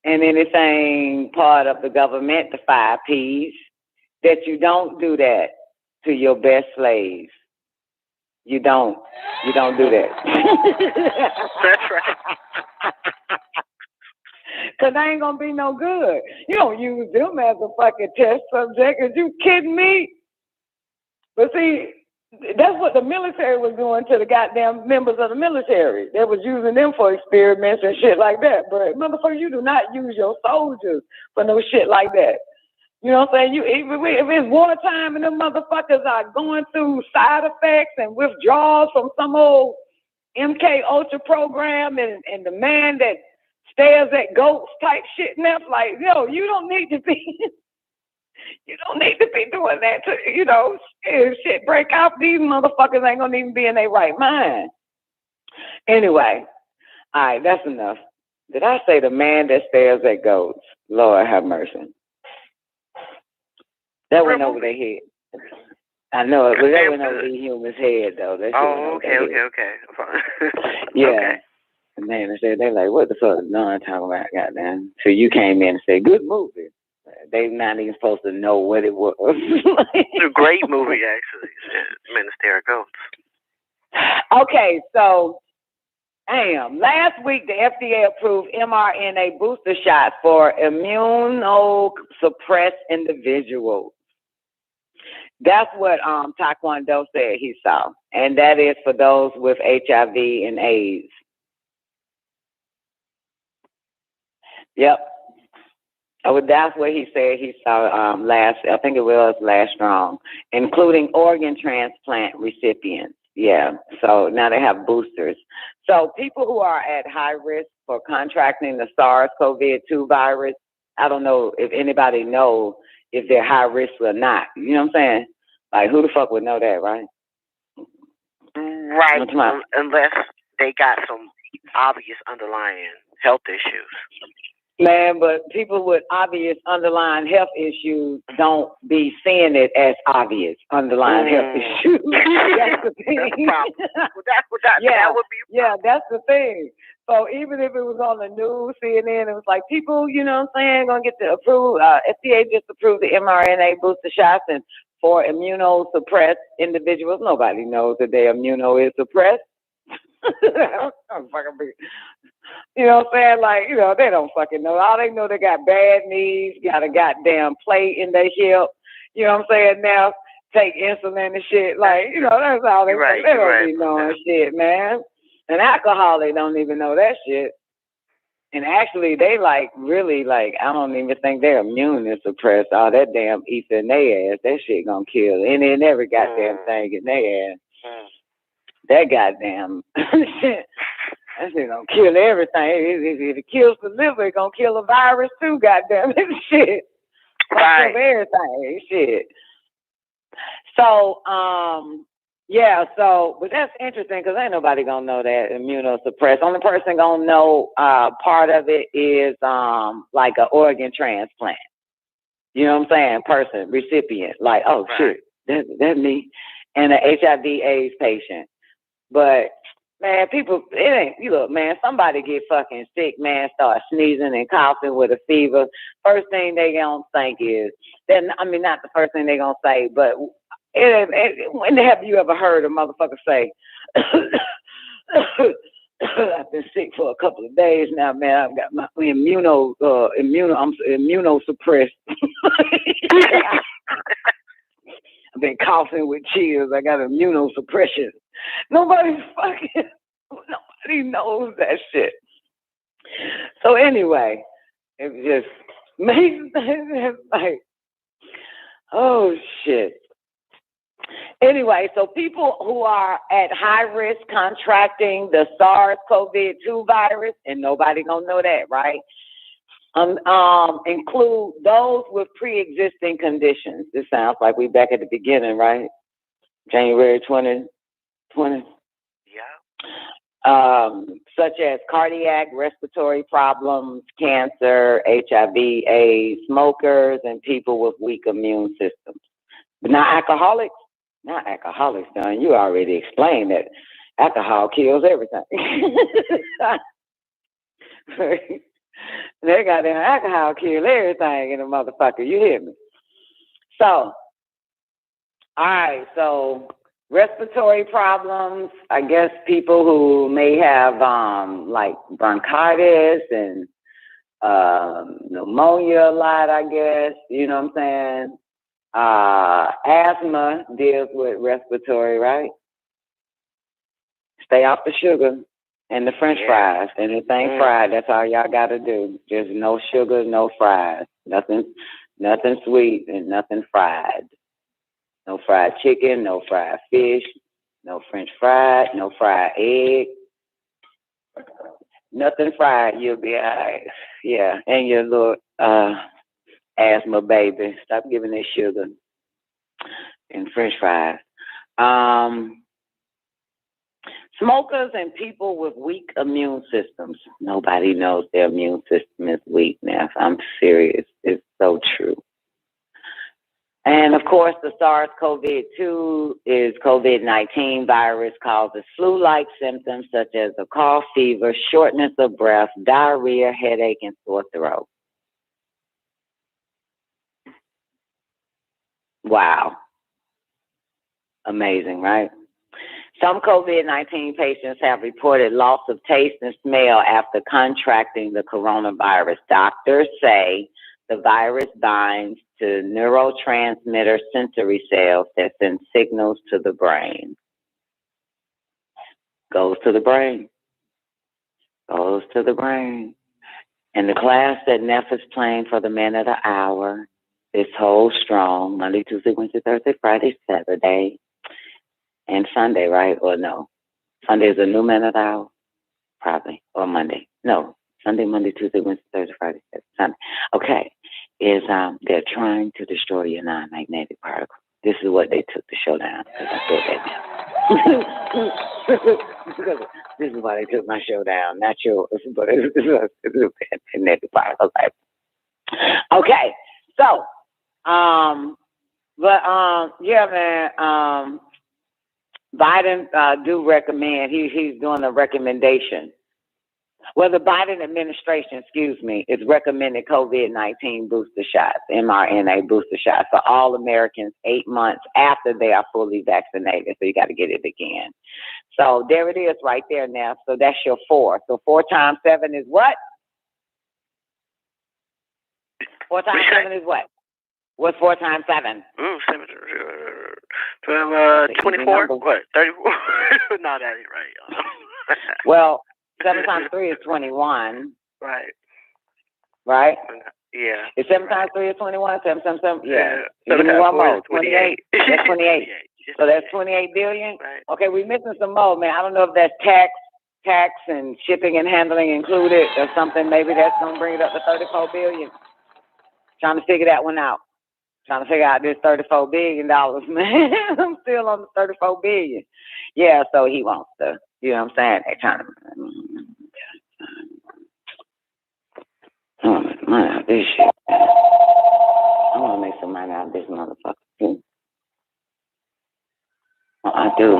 and anything part of the government, the 5 Ps, that you don't do that to your best slaves. You don't do that. That's right. Cause they ain't gonna be no good. You don't use them as a fucking test subject. Are you kidding me? But see, that's what the military was doing to the goddamn members of the military. They was using them for experiments and shit like that. But motherfucker, you do not use your soldiers for no shit like that. You know what I'm saying? If it's wartime and them motherfuckers are going through side effects and withdrawals from some old MK Ultra program and the man that stares at goats type shit, and that's like, yo, you don't need to be doing that to, you know, if shit break out, these motherfuckers ain't gonna even be in their right mind. Anyway, All right, that's enough. Did I say the man that stares at goats? Lord have mercy. That went over their head. I know it, but that went over the human's head, though. That okay. Yeah. Okay. Man, they're like, what the fuck is Don talking about, goddamn? So you came in and said, good movie. They're not even supposed to know what it was. It's a great movie, actually. Men that stare at goats. Okay, so, last week the FDA approved mRNA booster shots for immunosuppressed individuals. That's what Taekwondo said he saw, and that is for those with HIV and AIDS. Yep. That's what he said he saw I think it was last strong, including organ transplant recipients. Yeah, so now they have boosters. So people who are at high risk for contracting the SARS-CoV-2 virus, I don't know if anybody knows if they're high risk or not. You know what I'm saying? Like, who the fuck would know that, right? Right, unless they got some obvious underlying health issues. Man, but people with obvious underlying health issues don't be seeing it as obvious underlying health issues. That's the thing. That's the problem. That would be that's the thing. So even if it was on the news, CNN, it was like people, you know what I'm saying, gonna get the approve. FDA just approved the mRNA booster shots and for immunosuppressed individuals. Nobody knows that they immunosuppressed. You know what I'm saying? Like, you know, they don't fucking know. All they know, they got bad knees, got a goddamn plate in their hip. You know what I'm saying? Now, take insulin and shit. Like, you know, that's all they right, they don't be knowing shit, man. And alcohol, they don't even know that shit. And actually, they like, really, like, I don't even think they're immunosuppressed. All that damn ether in their ass, that shit gonna kill any and every goddamn thing in their ass. That goddamn shit. That shit gonna kill everything. If it kills the liver, it gonna kill a virus too, goddamn it. Shit. Right. Kill everything. Shit. So, but that's interesting because ain't nobody gonna know that immunosuppressed. Only person gonna know part of it is like an organ transplant. You know what I'm saying? Recipient. Like, oh shit, that's me. And an HIV/AIDS patient. But man, people, it ain't, you look, man, somebody get fucking sick, man, start sneezing and coughing with a fever. First thing they gonna think is, not the first thing they gonna say, but when have you ever heard a motherfucker say, I've been sick for a couple of days now, man, I've got my I'm immunosuppressed. I've been coughing with chills. I got immunosuppression. Nobody knows that shit. So anyway, it just makes sense. Like, oh shit. Anyway, so people who are at high risk contracting the SARS-CoV-2 virus, and nobody gonna know that, right? Include those with pre-existing conditions. This sounds like we back at the beginning, right? January 2020. Yeah. Such as cardiac, respiratory problems, cancer, HIV/AIDS, smokers, and people with weak immune systems. But not alcoholics. Not alcoholics, Don. You already explained that alcohol kills everything. They got that alcohol kill everything in a motherfucker. You hear me? So, all right. So, respiratory problems. I guess people who may have like bronchitis and pneumonia a lot. I guess you know what I'm saying. Asthma deals with respiratory, right? Stay off the sugar. And the French fries, anything fried, that's all y'all gotta do. Just no sugar, no fries. Nothing sweet and nothing fried. No fried chicken, no fried fish, no French fried, no fried egg. Nothing fried, you'll be all right. Yeah, and your little asthma baby. Stop giving it sugar and French fries. Smokers and people with weak immune systems. Nobody knows their immune system is weak now. I'm serious. It's so true. And of course, the SARS-CoV-2 is COVID-19 virus, causes flu-like symptoms such as a cough, fever, shortness of breath, diarrhea, headache, and sore throat. Wow. Amazing, right? Some COVID-19 patients have reported loss of taste and smell after contracting the coronavirus. Doctors say the virus binds to neurotransmitter sensory cells that send signals to the brain. Goes to the brain. Goes to the brain. And the class that Neff is playing for the Man of the Hour is Hold Strong, Monday, Tuesday, Wednesday, Thursday, Friday, Saturday, and Sunday, right? Or no? Sunday is a new Man of the Hour? Probably. Or Monday. No. Sunday, Monday, Tuesday, Wednesday, Thursday, Friday, Saturday, Sunday. Okay. Is they're trying to destroy your non-magnetic particles. This is what they took to show down. This is why they took my show down. Not yours, but it's magnetic particles. Okay. So, yeah, man, Biden do recommend, he's doing a recommendation. Well, the Biden administration, is recommending COVID-19 booster shots, mRNA booster shots for all Americans 8 months after they are fully vaccinated. So you got to get it again. So there it is right there now. So that's your 4. So 4 times 7 is what? 4 times 7 is what? What's 4 times 7? 7, 24? What? 34? No, that ain't right. Well, 7 times 3 is 21. Right. Right? Yeah. Is 7 times 3 is 21? 7 times 7? Yeah. 7 Give me times one 4 more. is 28. That's 28. So that's 28 billion? Right. Okay, we're missing some more, man. I don't know if that's tax and shipping and handling included or something. Maybe that's going to bring it up to 34 billion. Trying to figure that one out. Trying to figure out this $34 billion, man. I'm still on the 34 billion. Yeah, so he wants to, you know what I'm saying? They're trying to, I want to make money out of this shit. I want to make some money out of this motherfucker, too. Well, I do.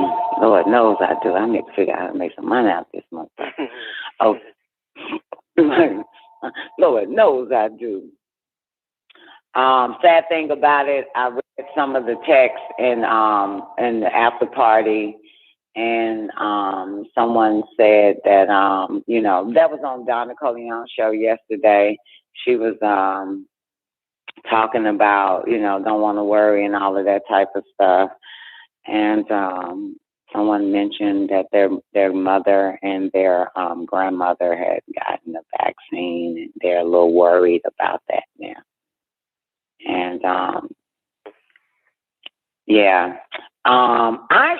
Lord knows I do. I need to figure out how to make some money out of this motherfucker. Oh, Lord knows I do. Sad thing about it, I read some of the text in the after party, and someone said that that was on Nicoleone's show yesterday. She was talking about don't want to worry and all of that type of stuff, and someone mentioned that their mother and their grandmother had gotten the vaccine, and they're a little worried about that now. And I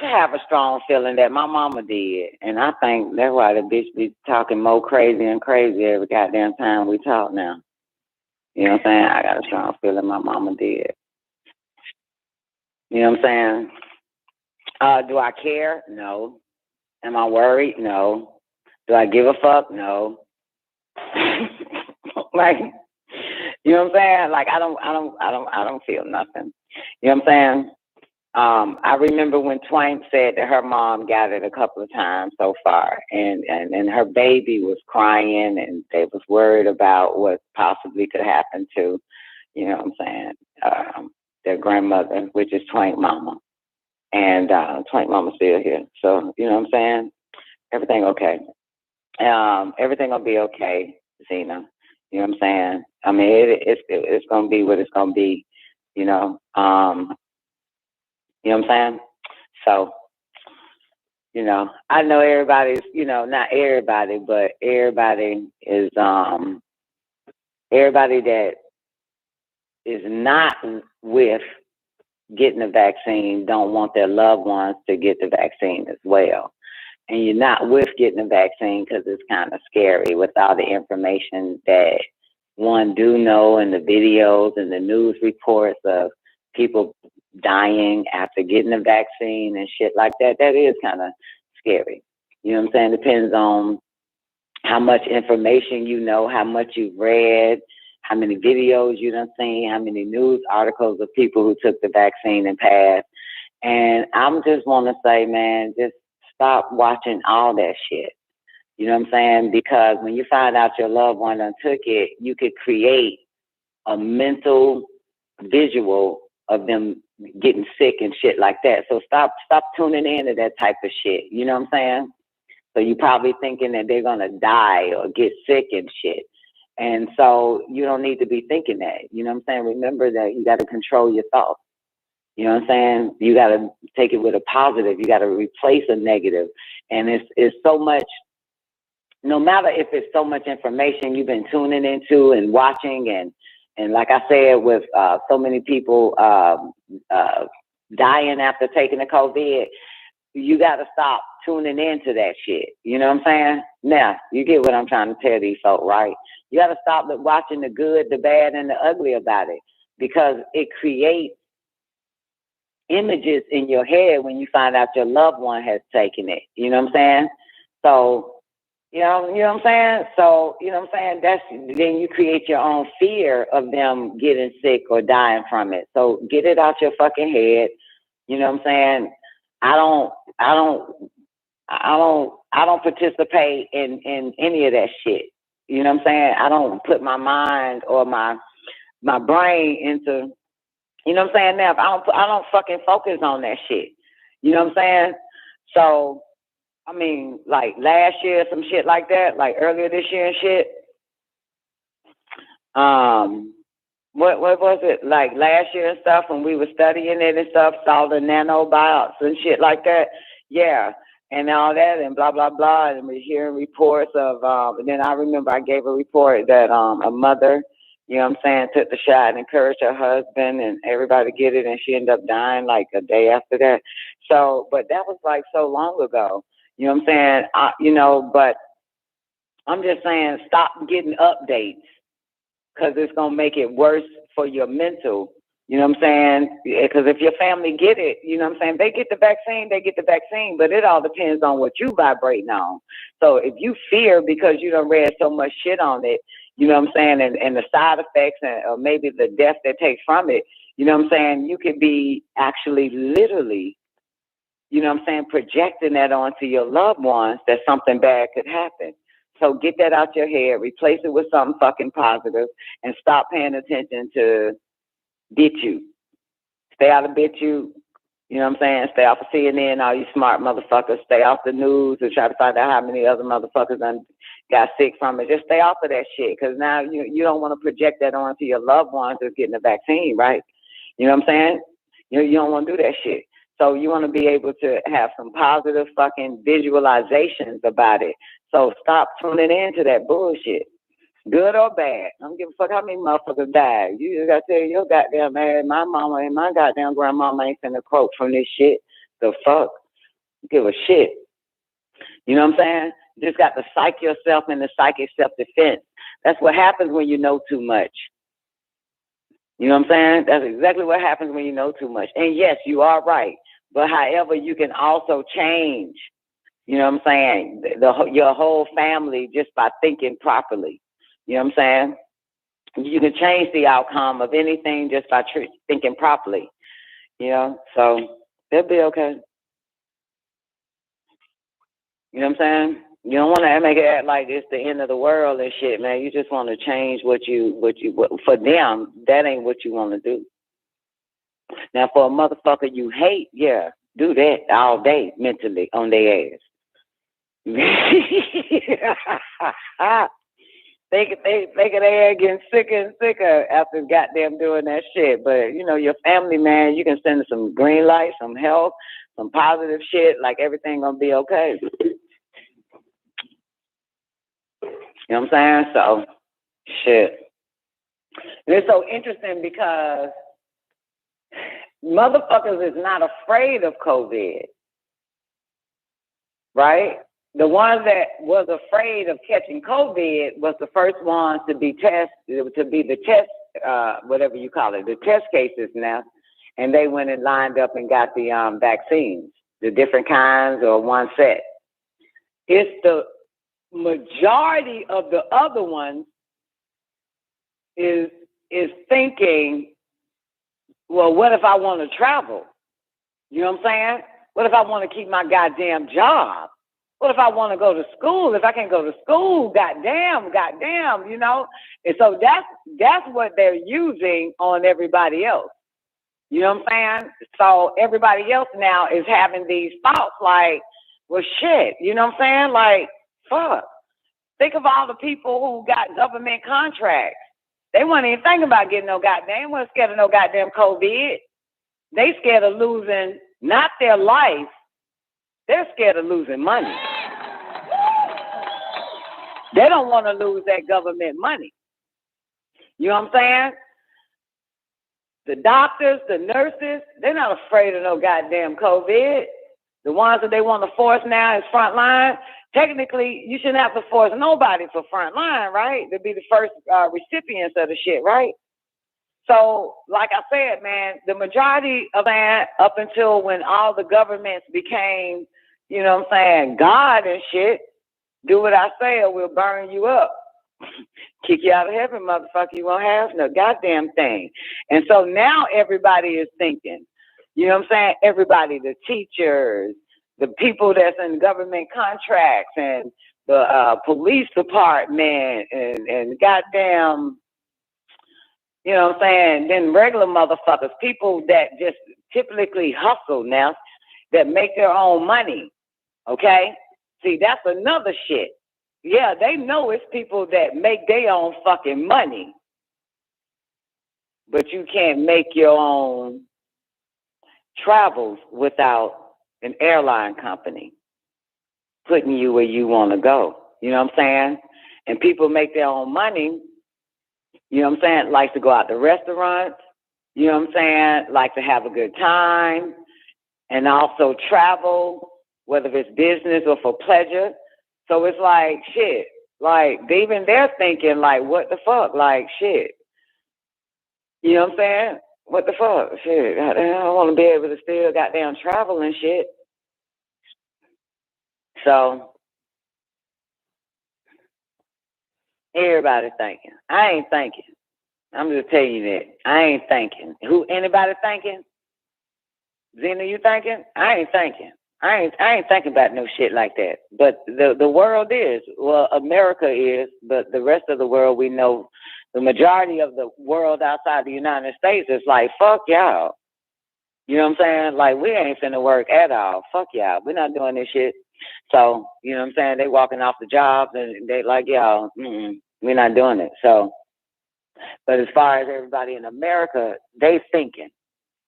have a strong feeling that my mama did, and I think that's why the bitch be talking more crazy and crazy every goddamn time we talk now. You know what I'm saying? I got a strong feeling my mama did. You know what I'm saying? Do I care? No. Am I worried? No. Do I give a fuck? No. Like, you know what I'm saying? Like, I don't feel nothing. You know what I'm saying? I remember when Twank said that her mom got it a couple of times so far, and her baby was crying, and they was worried about what possibly could happen to, you know what I'm saying, their grandmother, which is Twank Mama. And Twank Mama's still here. So, you know what I'm saying? Everything okay. Everything gonna be okay, Zena. You know what I'm saying? I mean, it's going to be what it's going to be, you know. You know what I'm saying? So, I know everybody's, not everybody, but everybody is, everybody that is not with getting the vaccine don't want their loved ones to get the vaccine as well. And you're not with getting the vaccine because it's kind of scary with all the information that one do know, and the videos and the news reports of people dying after getting the vaccine and shit like that. That is kind of scary. You know what I'm saying? Depends on how much information you know, how much you've read, how many videos you done seen, how many news articles of people who took the vaccine and passed. And I'm just want to say, man, just stop watching all that shit. You know what I'm saying? Because when you find out your loved one done took it, you could create a mental visual of them getting sick and shit like that. So stop tuning into that type of shit. You know what I'm saying? So you probably thinking that they're going to die or get sick and shit. And so you don't need to be thinking that. You know what I'm saying? Remember that you got to control your thoughts. You know what I'm saying? You got to take it with a positive. You got to replace a negative. And it's so much, no matter if it's so much information you've been tuning into and watching, and like I said, with so many people dying after taking the COVID, you got to stop tuning into that shit. You know what I'm saying? Now, you get what I'm trying to tell these folks, right? You got to stop watching the good, the bad, and the ugly about it, because it creates images in your head when you find out your loved one has taken it. You know what I'm saying? So, you know what I'm saying? So, you know what I'm saying? Then you create your own fear of them getting sick or dying from it. So get it out your fucking head. You know what I'm saying? I don't participate in any of that shit. You know what I'm saying? I don't put my mind or my brain into, you know what I'm saying? Now, I don't fucking focus on that shit. You know what I'm saying? So, I mean, like last year, some shit like that, like earlier this year and shit. What was it? Like last year and stuff when we were studying it and stuff, saw the nanobiots and shit like that. Yeah. And all that and blah, blah, blah. And we're hearing reports of, and then I remember I gave a report that a mother, you know what I'm saying, took the shot and encouraged her husband and everybody to get it, and she ended up dying like a day after that. So, but that was like so long ago. You know what I'm saying? But I'm just saying stop getting updates, because it's going to make it worse for your mental. You know what I'm saying? Because if your family get it, you know what I'm saying, they get the vaccine, but it all depends on what you vibrating on. So if you fear because you done read so much shit on it, you know what I'm saying, and the side effects or maybe the death that takes from it, you know what I'm saying, you could be actually literally, you know what I'm saying, projecting that onto your loved ones that something bad could happen. So get that out your head, replace it with something fucking positive, and stop paying attention to BitU. Stay out of BitU. You know what I'm saying? Stay off of CNN, all you smart motherfuckers. Stay off the news and try to find out how many other motherfuckers got sick from it. Just stay off of that shit, because now you don't want to project that onto your loved ones that's getting the vaccine, right? You know what I'm saying? You don't want to do that shit. So you want to be able to have some positive fucking visualizations about it. So stop tuning into that bullshit. Good or bad. I don't give a fuck how many motherfuckers died. You just got to tell your goddamn ass, my mama and my goddamn grandmama ain't finna quote from this shit. The fuck? Give a shit. You know what I'm saying? You just got to psych yourself into psychic self-defense. That's what happens when you know too much. You know what I'm saying? That's exactly what happens when you know too much. And yes, you are right. But however, you can also change, you know what I'm saying, your whole family just by thinking properly. You know what I'm saying? You can change the outcome of anything just by thinking properly. You know, so they'll be okay. You know what I'm saying? You don't want to make it act like it's the end of the world and shit, man. You just want to change what for them, that ain't what you want to do. Now, for a motherfucker you hate, yeah, do that all day mentally on their ass. They of their getting sicker and sicker after goddamn doing that shit. But, you know, your family, man, you can send some green light, some health, some positive shit, like everything gonna be okay. You know what I'm saying? So, shit. And it's so interesting because motherfuckers is not afraid of COVID, right? The ones that was afraid of catching COVID was the first ones to be the test, whatever you call it, the test cases now. And they went and lined up and got the vaccines, the different kinds or one set. It's the majority of the other ones is thinking, well, what if I want to travel? You know what I'm saying? What if I want to keep my goddamn job? What if I want to go to school? If I can't go to school, goddamn, you know? And so that's what they're using on everybody else. You know what I'm saying? So everybody else now is having these thoughts like, well, shit, you know what I'm saying? Like, fuck. Think of all the people who got government contracts. They weren't even thinking about getting no goddamn, they weren't scared of no goddamn COVID. They scared of losing, not their life, they're scared of losing money. They don't want to lose that government money. You know what I'm saying? The doctors, the nurses, they're not afraid of no goddamn COVID. The ones that they want to force now is front line. Technically, you shouldn't have to force nobody for front line, right? To be the first recipients of the shit, right? So, like I said, man, the majority of that up until when all the governments became, you know what I'm saying, God and shit, do what I say or we'll burn you up. Kick you out of heaven, motherfucker. You won't have no goddamn thing. And so now everybody is thinking, you know what I'm saying? Everybody, the teachers, the people that's in government contracts and the police department and goddamn, you know what I'm saying? Then regular motherfuckers, people that just typically hustle now, that make their own money. Okay? See, that's another shit. Yeah, they know it's people that make their own fucking money. But you can't make your own travels without an airline company putting you where you want to go. You know what I'm saying? And people make their own money, you know what I'm saying, like to go out to restaurants, you know what I'm saying, like to have a good time, and also travel, whether it's business or for pleasure. So it's like, shit, like, even they're thinking, like, what the fuck? Like, shit. You know what I'm saying? What the fuck? Shit, I don't want to be able to still goddamn travel and shit. So, everybody thinking. I ain't thinking. I'm just telling you that. I ain't thinking. Anybody thinking? Zena, you thinking? I ain't thinking. I ain't thinking about no shit like that. But the world is. Well, America is, but the rest of the world, we know the majority of the world outside the United States is like, fuck y'all. You know what I'm saying? Like, we ain't finna work at all. Fuck y'all. We're not doing this shit. So, you know what I'm saying? They walking off the jobs and they like, y'all, we're not doing it. So, but as far as everybody in America, they thinking.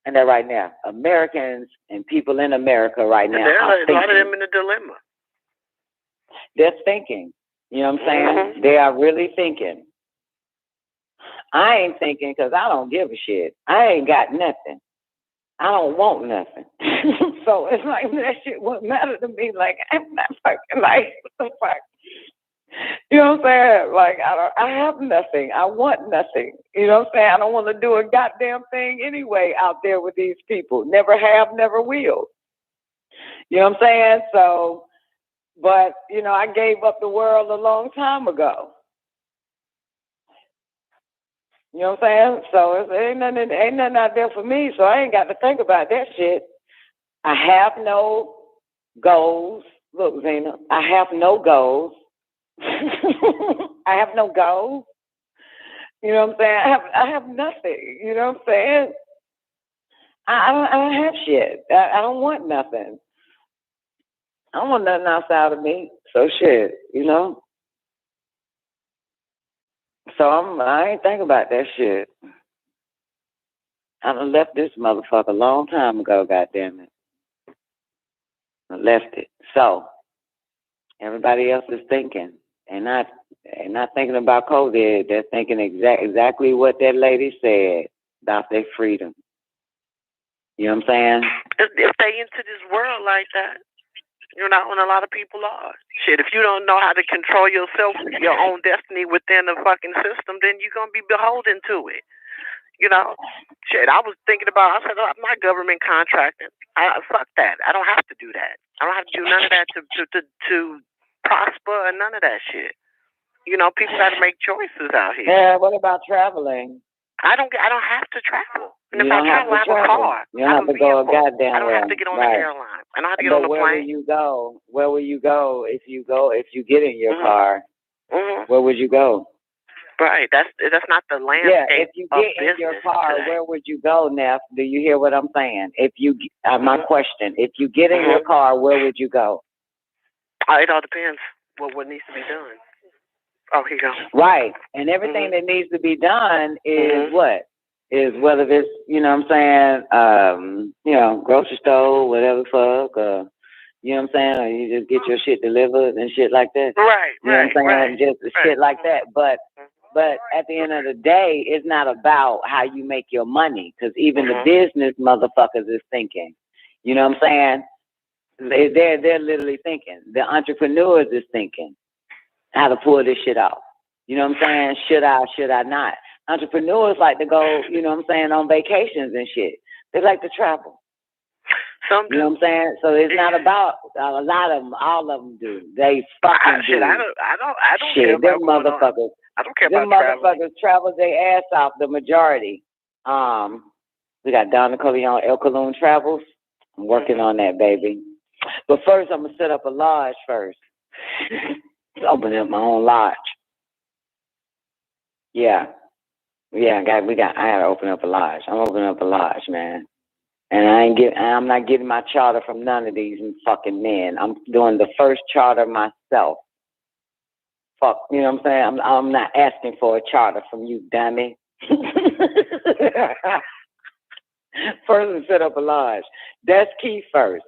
And that right now, Americans and people in America right now there are thinking. A lot of them in a dilemma. They're thinking. You know what I'm saying? They are really thinking. I ain't thinking because I don't give a shit. I ain't got nothing. I don't want nothing. So it's like that shit wouldn't matter to me. Like, I'm not fucking like, what the fuck? You know what I'm saying? Like, I have nothing. I want nothing. You know what I'm saying? I don't want to do a goddamn thing anyway out there with these people. Never have, never will. You know what I'm saying? So, but, you know, I gave up the world a long time ago. You know what I'm saying? So ain't nothing out there for me, so I ain't got to think about that shit. I have no goals. Look, Zena, I have no goals. I have no goals. You know what I'm saying? I have nothing. You know what I'm saying? I don't have shit. I don't want nothing. I don't want nothing outside of me. So shit, you know? So I ain't thinking about that shit. I done left this motherfucker a long time ago, goddammit. I left it. So everybody else is thinking. And not thinking about COVID. They're thinking exactly what that lady said about their freedom. You know what I'm saying? If they into this world like that, you're not when a lot of people are. Shit, if you don't know how to control yourself, your own destiny within the fucking system, then you're going to be beholden to it. You know? Shit, I was thinking about, I said, I'm not government contracting. Fuck that. I don't have to do that. I don't have to do none of that to prosper or none of that shit. You know, people got to make choices out here. Yeah, what about traveling? I don't have to travel. And You if I don't have travel, I to have a travel. car. You don't have to go a goddamn I don't have well. to get on the Right. airline. I don't have to get But on the where plane. will you go? Where will you go if you get in your car? Where would you go? Right. That's not the landscape. Yeah, if you get in your car, today. where would you go, Neff? Do you hear what I'm saying? If you, my question, if you get in your car, where would you go? It all depends what needs to be done. Oh, here you go. Right, and everything that needs to be done is what? Is whether it's, you know what I'm saying, you know, grocery store, whatever the fuck, you know what I'm saying, or you just get your shit delivered and shit like that. Right, you know what I'm saying? Just shit like that. But at the end of the day, it's not about how you make your money, because even the business motherfuckers is thinking. You know what I'm saying? They're literally thinking. The entrepreneurs is thinking how to pull this shit off. You know what I'm saying? Should I not? Entrepreneurs like to go, you know what I'm saying, on vacations and shit. They like to travel. You know what I'm saying? So it's not about a lot of them. All of them do. They fucking do. I don't shit, care about them motherfuckers. I don't care them about traveling. motherfuckers travel their ass off. The majority. We got Don Nicoleone, El Kuluwm Travels. I'm working on that, baby. But first, I'm gonna set up a lodge first. Open up my own lodge. Yeah. I gotta open up a lodge. I'm opening up a lodge, man. And I'm not getting my charter from none of these fucking men. I'm doing the first charter myself. Fuck, you know what I'm saying? I'm not asking for a charter from you, dummy. First, set up a lodge. That's key first.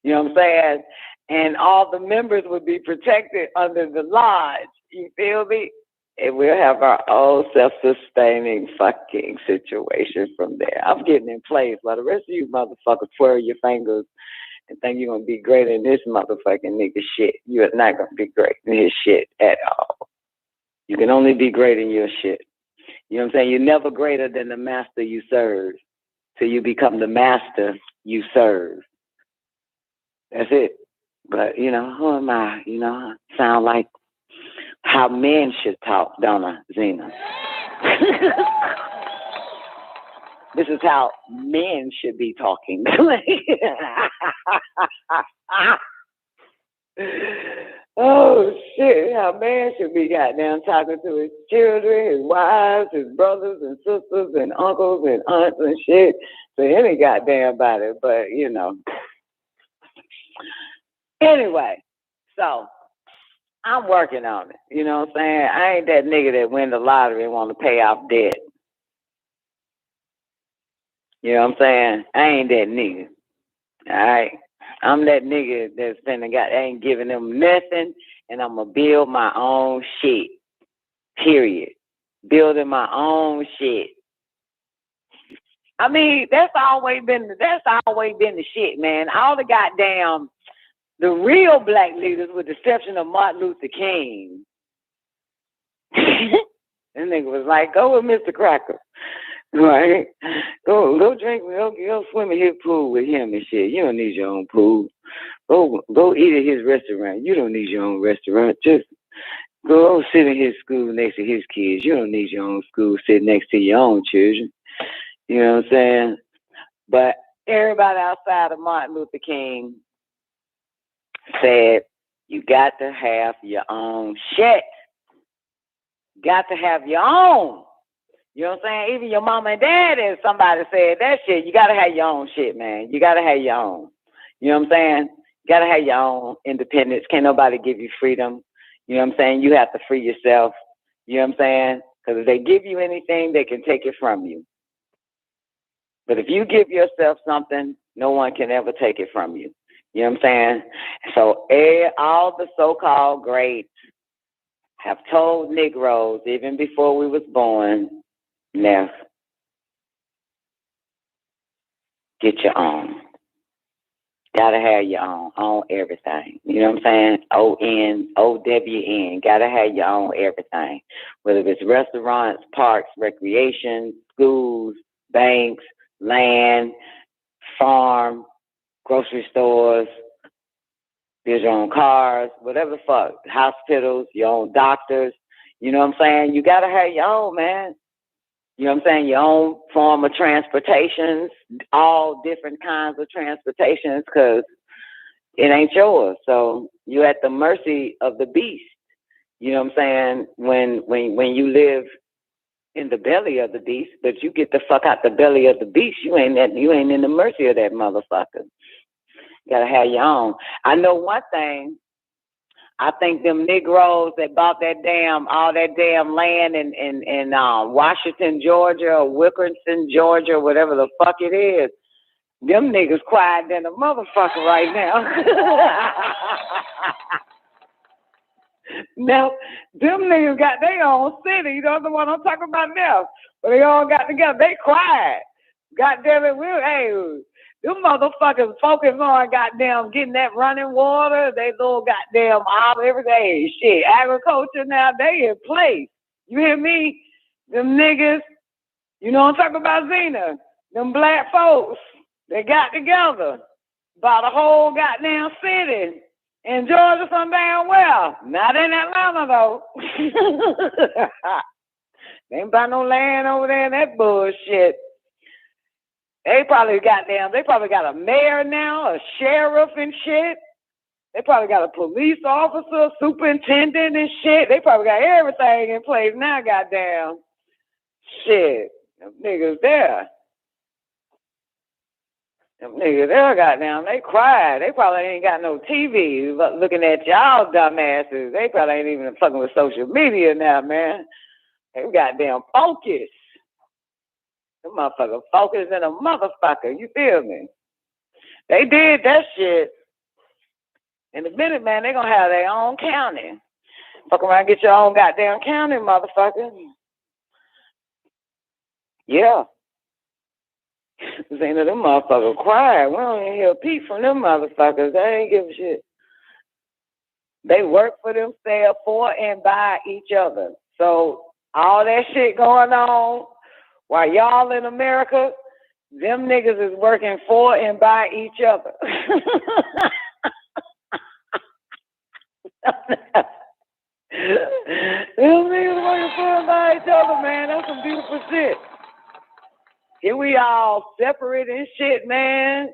You know what I'm saying? And all the members would be protected under the lodge. You feel me? And we'll have our own self-sustaining fucking situation from there. I'm getting in place while the rest of you motherfuckers twirl your fingers and think you're going to be great in this motherfucking nigga shit. You are not going to be great in his shit at all. You can only be great in your shit. You know what I'm saying? You're never greater than the master you serve till you become the master you serve. That's it. But, you know, who am I? You know, sound like how men should talk, don't I, Zena? This is how men should be talking. Oh, shit, how man should be goddamn talking to his children, his wives, his brothers and sisters and uncles and aunts and shit. So any goddamn about it, but, you know. Anyway, so I'm working on it. You know what I'm saying? I ain't that nigga that win the lottery and want to pay off debt. You know what I'm saying? I ain't that nigga. All right? I'm that nigga that's ain't giving them nothing, and I'm going to build my own shit. Period. Building my own shit. I mean, that's always been the shit, man. All the goddamn, the real black leaders, with the exception of Martin Luther King, that nigga was like, go with Mr. Cracker. Right? Go drink, go swim in his pool with him and shit. You don't need your own pool. Go eat at his restaurant. You don't need your own restaurant. Just go sit in his school next to his kids. You don't need your own school sit next to your own children. You know what I'm saying? But everybody outside of Martin Luther King said, you got to have your own shit. Got to have your own. You know what I'm saying? Even your mama and dad, and somebody said that shit. You got to have your own shit, man. You got to have your own. You know what I'm saying? You got to have your own independence. Can't nobody give you freedom. You know what I'm saying? You have to free yourself. You know what I'm saying? Because if they give you anything, they can take it from you. But if you give yourself something, no one can ever take it from you. You know what I'm saying? So all the so-called greats have told Negroes, even before we was born, Neff, get your own. Gotta have your own everything. You know what I'm saying? OWN. Gotta have your own everything. Whether it's restaurants, parks, recreation, schools, banks, land, farm, grocery stores, Here's your own cars, whatever the fuck, hospitals, your own doctors. You know what I'm saying? You gotta have your own, man. You know what I'm saying? Your own form of transportations, all different kinds of transportations, because it ain't yours. So you're at the mercy of the beast. You know what I'm saying? When you live in the belly of the beast, but you get the fuck out the belly of the beast, you ain't in the mercy of that motherfucker. You gotta have your own. I know one thing. I think them Negroes that bought all that damn land in Washington, Georgia, or Wilkinson, Georgia, whatever the fuck it is, them niggas quiet than a motherfucker right now. Now, them niggas got their own city. You know the one I'm talking about now. But they all got together. They quiet. Goddamn it, them motherfuckers focus on goddamn getting that running water. They little goddamn all every day. Shit, agriculture now, they in place. You hear me? Them niggas, you know what I'm talking about, Zena? Them black folks, they got together. Bought a whole goddamn city. In Georgia some damn well. Not in Atlanta though. They ain't buy no land over there in that bullshit. They probably got a mayor now, a sheriff and shit. They probably got a police officer, superintendent and shit. They probably got everything in place now, goddamn. Shit. Them niggas there. Them niggas there, goddamn. They quiet. They probably ain't got no TV looking at y'all dumbasses. They probably ain't even fucking with social media now, man. They goddamn focused. Them motherfucker focused in a motherfucker. You feel me? They did that shit. In a minute, man, they gonna have their own county. Fuck around, get your own goddamn county, motherfucker. Yeah. Ain't them motherfuckers quiet. We don't even hear a peep from them motherfuckers. They ain't give a shit. They work for themselves, for and by each other. So all that shit going on while y'all in America, them niggas is working for and by each other. Them niggas working for and by each other, man. That's some beautiful shit. Here we all separate and shit, man.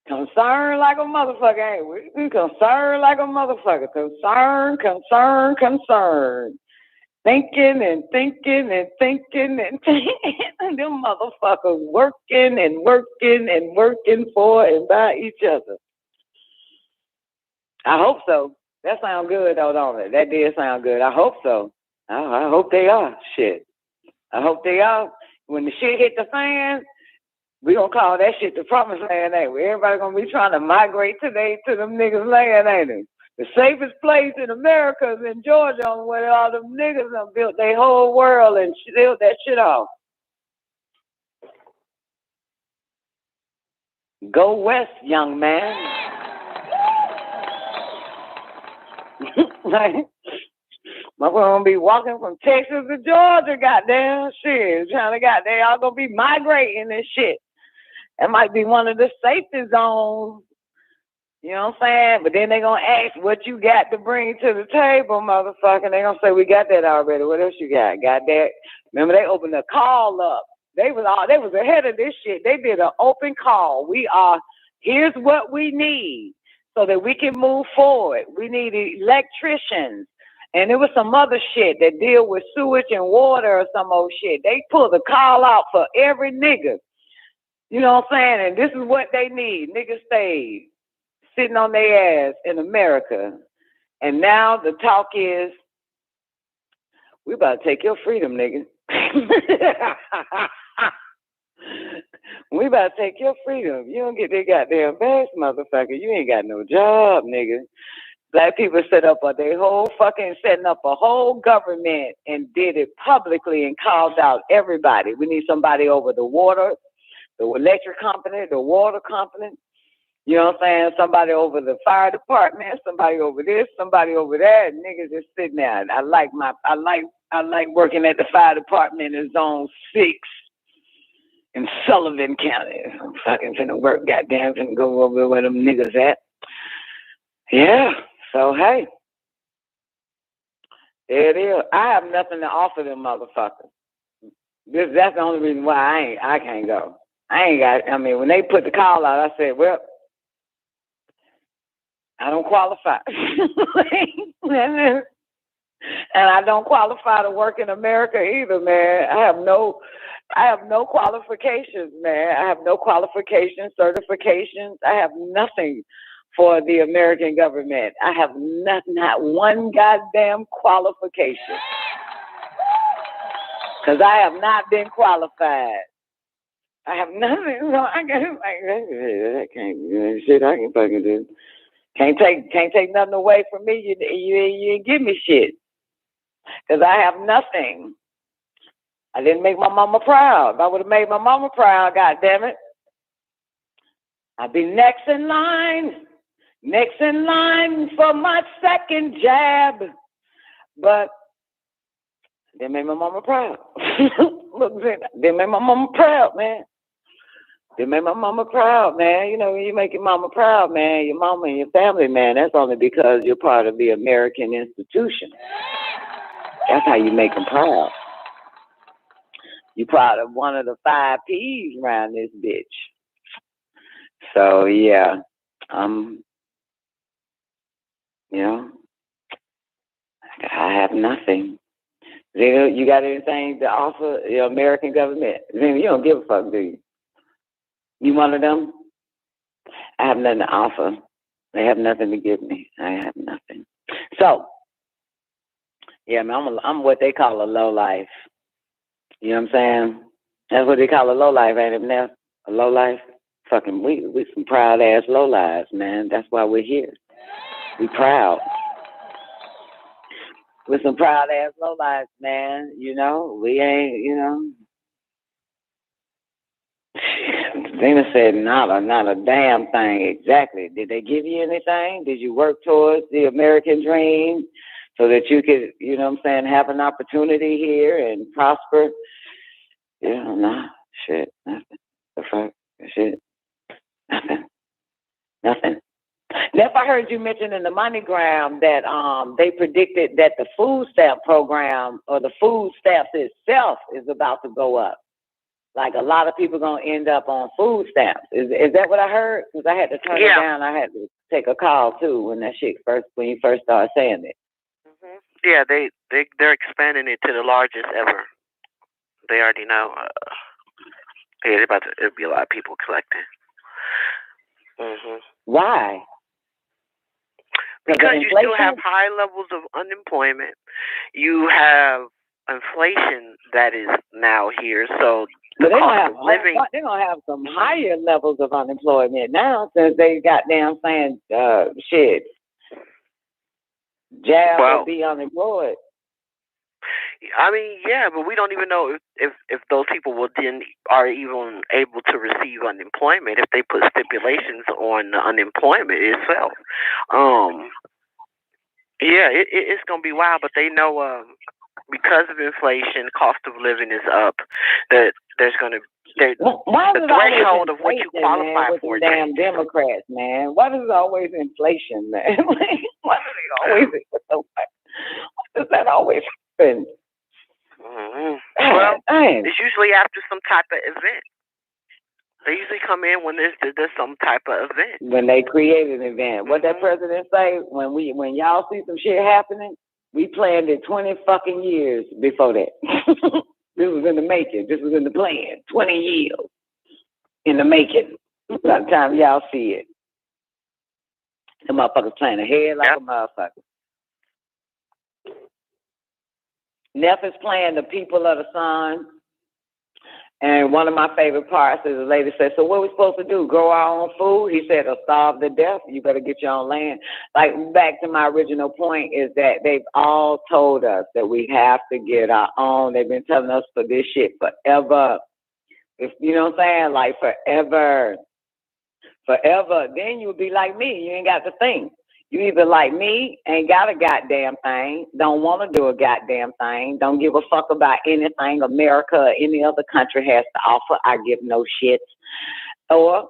Concerned like a motherfucker, ain't we? We concerned like a motherfucker. Concerned. Thinking and thinking and thinking and thinking. And them motherfuckers working and working and working for and by each other. I hope so. That sounds good, though, don't it? That did sound good. I hope so. I hope they are. Shit. I hope they are. When the shit hit the fan, we gonna call that shit the promised land, ain't we? Everybody gonna be trying to migrate to them niggas' land, ain't it? The safest place in America is in Georgia, where all them niggas have built their whole world and built that shit off. Go west, young man. My gonna be walking from Texas to Georgia, goddamn shit. Trying to they all gonna be migrating and shit. That might be one of the safety zones. You know what I'm saying? But then they gonna ask what you got to bring to the table, motherfucker. They gonna say we got that already. What else you got? Got that? Remember they opened a call up. They was ahead of this shit. They did an open call. Here's what we need so that we can move forward. We need electricians. And there was some other shit that deal with sewage and water or some old shit. They pulled a call out for every nigga. You know what I'm saying? And this is what they need. Niggas stayed sitting on their ass in America. And now the talk is, we about to take your freedom, nigga. We about to take your freedom. You don't get that goddamn bags, motherfucker. You ain't got no job, nigga. Black people setting up a whole government and did it publicly and called out everybody. We need somebody over the water, the electric company, the water company. You know what I'm saying? Somebody over the fire department, somebody over this, somebody over that. Niggas just sitting there. I like working at the fire department in Zone 6 in Sullivan County. I'm fucking finna work, goddamn, finna go over where them niggas at. Yeah. So hey, there it is. I have nothing to offer them motherfuckers. That's the only reason why I can't go. I mean, when they put the call out, I said, well, I don't qualify. And I don't qualify to work in America either, man. I have no qualifications, man. I have no qualifications, certifications. I have nothing for the American government. I have not one goddamn qualification. Because I have not been qualified. I have nothing. So I can't shit. I can fucking do. Can't take nothing away from me. You ain't give me shit. Because I have nothing. I didn't make my mama proud. If I would have made my mama proud, God damn it, I'd be next in line for my second jab. But they made my mama proud. Look, they made my mama proud, man. They made my mama proud, man. You know, when you make your mama proud, man, your mama and your family, man, that's only because you're part of the American institution. That's how you make them proud. You're part of one of the 5 P's around this bitch. So, yeah, you know, I have nothing. You got anything to offer the American government? You don't give a fuck, do you? You one of them? I have nothing to offer. They have nothing to give me. I have nothing. So, yeah, man, I'm what they call a low life. You know what I'm saying? That's what they call a low life, ain't it, Neff? A low life? Fucking, we some proud ass low lives, man. That's why we're here. We proud. We're some proud ass low lives, man. You know, we ain't, you know. Dana said not a damn thing. Exactly. Did they give you anything? Did you work towards the American dream so that you could, you know what I'm saying, have an opportunity here and prosper? Yeah, nah, shit, nothing. The fuck? Shit, nothing. Neff, I heard you mention in the MoneyGram that they predicted that the food stamp program or the food stamps itself is about to go up. Like a lot of people gonna end up on food stamps. Is that what I heard? Because I had to turn it down. I had to take a call too when you first started saying it. Mm-hmm. Yeah, they're expanding it to the largest ever. They already know. It'll be a lot of people collecting. Mm-hmm. Why? Because you still have high levels of unemployment. You have inflation that is now here, so the cost of living. They're gonna have some higher levels of unemployment now since they got down saying shit. Jab will be unemployed. I mean, yeah, but we don't even know if those people are even able to receive unemployment if they put stipulations on the unemployment itself. Yeah, it's gonna be wild, but they know because of inflation, cost of living is up. That there's gonna the threshold of what you qualify with for. Damn Democrats, man. Why is it always inflation, man? Why does that always happen? Mm-hmm. Well, it's usually after some type of event. They usually come in when there's some type of event. When they create an event. What that president say? When y'all see some shit happening, we planned it 20 fucking years before that. This was in the making. This was in the plan. 20 years in the making. By the time y'all see it. The motherfuckers playing ahead like a motherfucker. Neff is playing The People of the Sun. And one of my favorite parts is the lady said, so what are we supposed to do? Grow our own food? He said, or starve to death. You better get your own land. Like, back to my original point is that they've all told us that we have to get our own. They've been telling us for this shit forever. If you know what I'm saying? Like, forever. Forever. Then you'll be like me. You ain't got to think. You either like me, ain't got a goddamn thing, don't want to do a goddamn thing, don't give a fuck about anything America or any other country has to offer. I give no shit. Or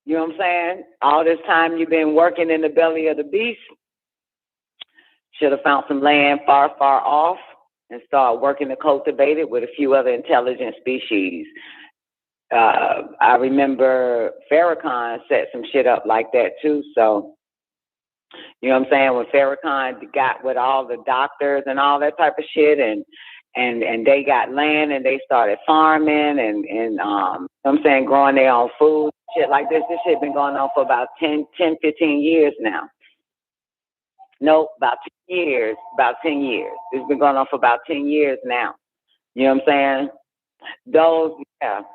You know what I'm saying? All this time you've been working in the belly of the beast. Should have found some land far, far off and start working to cultivate it with a few other intelligent species. I remember Farrakhan set some shit up like that too. So, you know what I'm saying? When Farrakhan got with all the doctors and all that type of shit, and they got land and they started farming and you know what I'm saying, growing their own food, shit like this. This shit been going on for about 10, 15 years now. Nope, about 10 years. About 10 years. It's been going on for about 10 years now. You know what I'm saying? Those,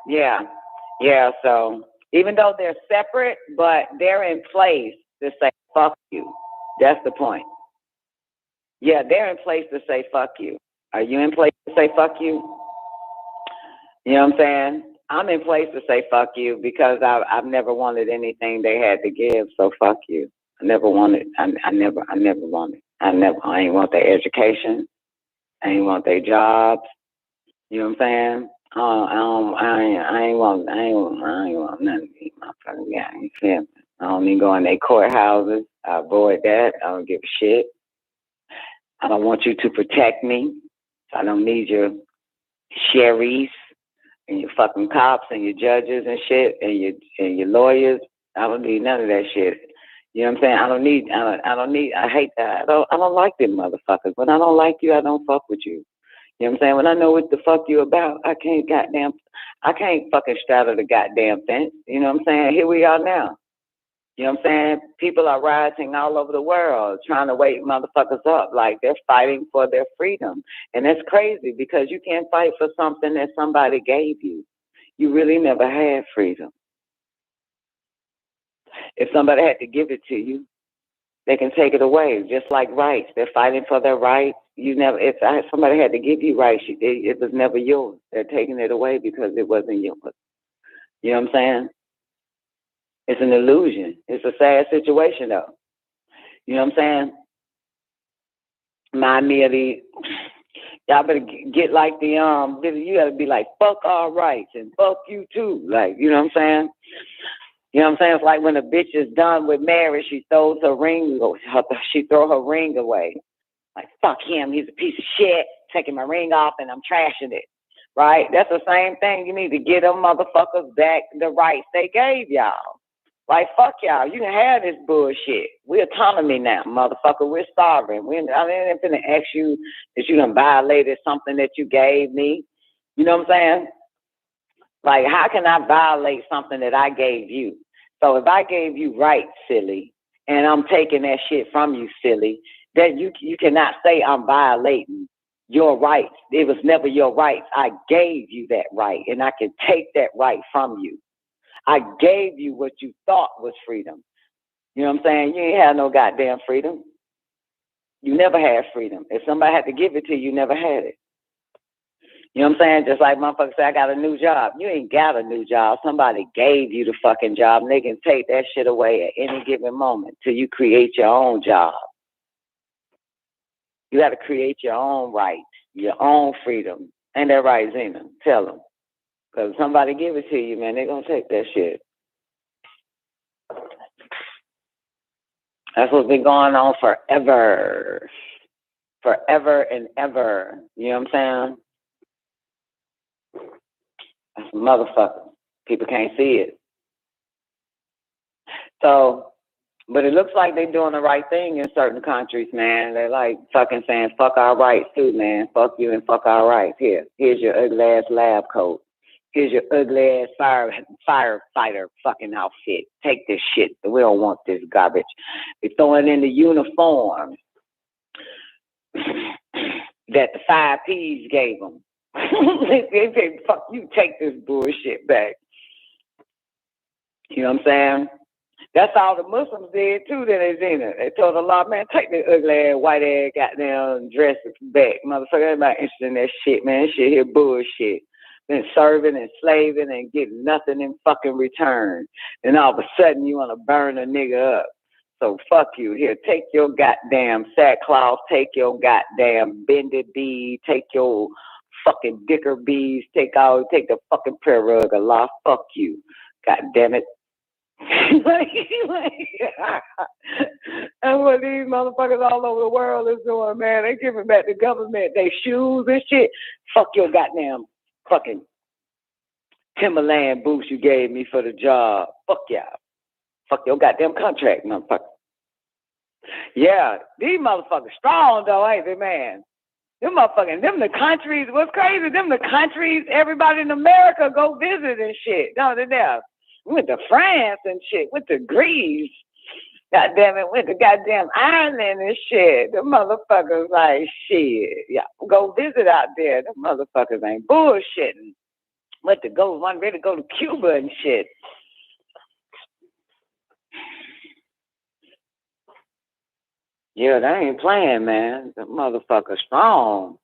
yeah. So even though they're separate, but they're in place to say fuck you. That's the point. Yeah, they're in place to say fuck you. Are you in place to say fuck you? You know what I'm saying? I'm in place to say fuck you because I've never wanted anything they had to give. So fuck you. I never wanted. I never wanted. I ain't want their education. I ain't want their jobs. You know what I'm saying? I ain't want nothing to eat, motherfucker. Yeah, you feel me? I don't even go in their courthouses. I avoid that. I don't give a shit. I don't want you to protect me. I don't need your sheriffs and your fucking cops and your judges and shit and your lawyers. I don't need none of that shit. You know what I'm saying? I hate that. I don't like them motherfuckers. When I don't like you, I don't fuck with you. You know what I'm saying? When I know what the fuck you about, I can't fucking straddle the goddamn fence. You know what I'm saying? Here we are now. You know what I'm saying? People are rioting all over the world trying to wake motherfuckers up like they're fighting for their freedom. And that's crazy because you can't fight for something that somebody gave you. You really never had freedom. If somebody had to give it to you, they can take it away, just like rights. They're fighting for their rights. If somebody had to give you rights, it was never yours. They're taking it away because it wasn't yours. You know what I'm saying? It's an illusion. It's a sad situation, though. You know what I'm saying? Remind me of y'all better get like you gotta be like, fuck our rights and fuck you too. Like, you know what I'm saying? You know what I'm saying? It's like when a bitch is done with marriage, she throws her ring, she throw her ring away. Like, fuck him, he's a piece of shit, taking my ring off and I'm trashing it. Right? That's the same thing. You need to get them motherfuckers back the rights they gave y'all. Like, fuck y'all. You can have this bullshit. We're autonomy now, motherfucker. We're sovereign. I ain't finna ask you that you done violated something that you gave me. You know what I'm saying? Like, how can I violate something that I gave you? So if I gave you rights, silly, and I'm taking that shit from you, silly, then you cannot say I'm violating your rights. It was never your rights. I gave you that right, and I can take that right from you. I gave you what you thought was freedom. You know what I'm saying? You ain't had no goddamn freedom. You never had freedom. If somebody had to give it to you, you never had it. You know what I'm saying? Just like motherfuckers say, I got a new job. You ain't got a new job. Somebody gave you the fucking job, and they can take that shit away at any given moment till you create your own job. You got to create your own rights, your own freedom. Ain't that right, Zena? Tell them. Because if somebody give it to you, man, they're going to take that shit. That's what's been going on forever. Forever and ever. You know what I'm saying? That's a motherfucker. People can't see it. So, but it looks like they're doing the right thing in certain countries, man. They're like fucking saying, fuck our rights too, man. Fuck you and fuck our rights. Here's your ugly ass lab coat. Here's your ugly ass firefighter fucking outfit. Take this shit. We don't want this garbage. They're throwing in the uniform that the 5 Ps gave them. They say, fuck you, take this bullshit back. You know what I'm saying? That's all the Muslims did too, that is in it. They told Allah, man, take this ugly ass, white ass goddamn dress back. Motherfucker, everybody interested in that shit, man. This shit here bullshit. Been serving and slaving and getting nothing in fucking return. And all of a sudden you want to burn a nigga up. So fuck you. Here, take your goddamn sackcloth, take your goddamn bended bead, take your fucking dicker beads, take the fucking prayer rug. Allah, fuck you. God damn it. And what these motherfuckers all over the world is doing, man, they giving back the government their shoes and shit. Fuck your goddamn fucking Timberland boots you gave me for the job. Fuck y'all. Fuck your goddamn contract, motherfucker. Yeah, these motherfuckers strong though, ain't they, man? Them the countries, what's crazy, them the countries everybody in America go visit and shit. No, they're there. We went to France and shit, went to Greece. Goddamn it, went to goddamn Ireland and shit. Them motherfuckers like shit. Yeah, go visit out there. Them motherfuckers ain't bullshitting. One ready to go to Cuba and shit. Yeah, they ain't playing, man. The motherfucker strong.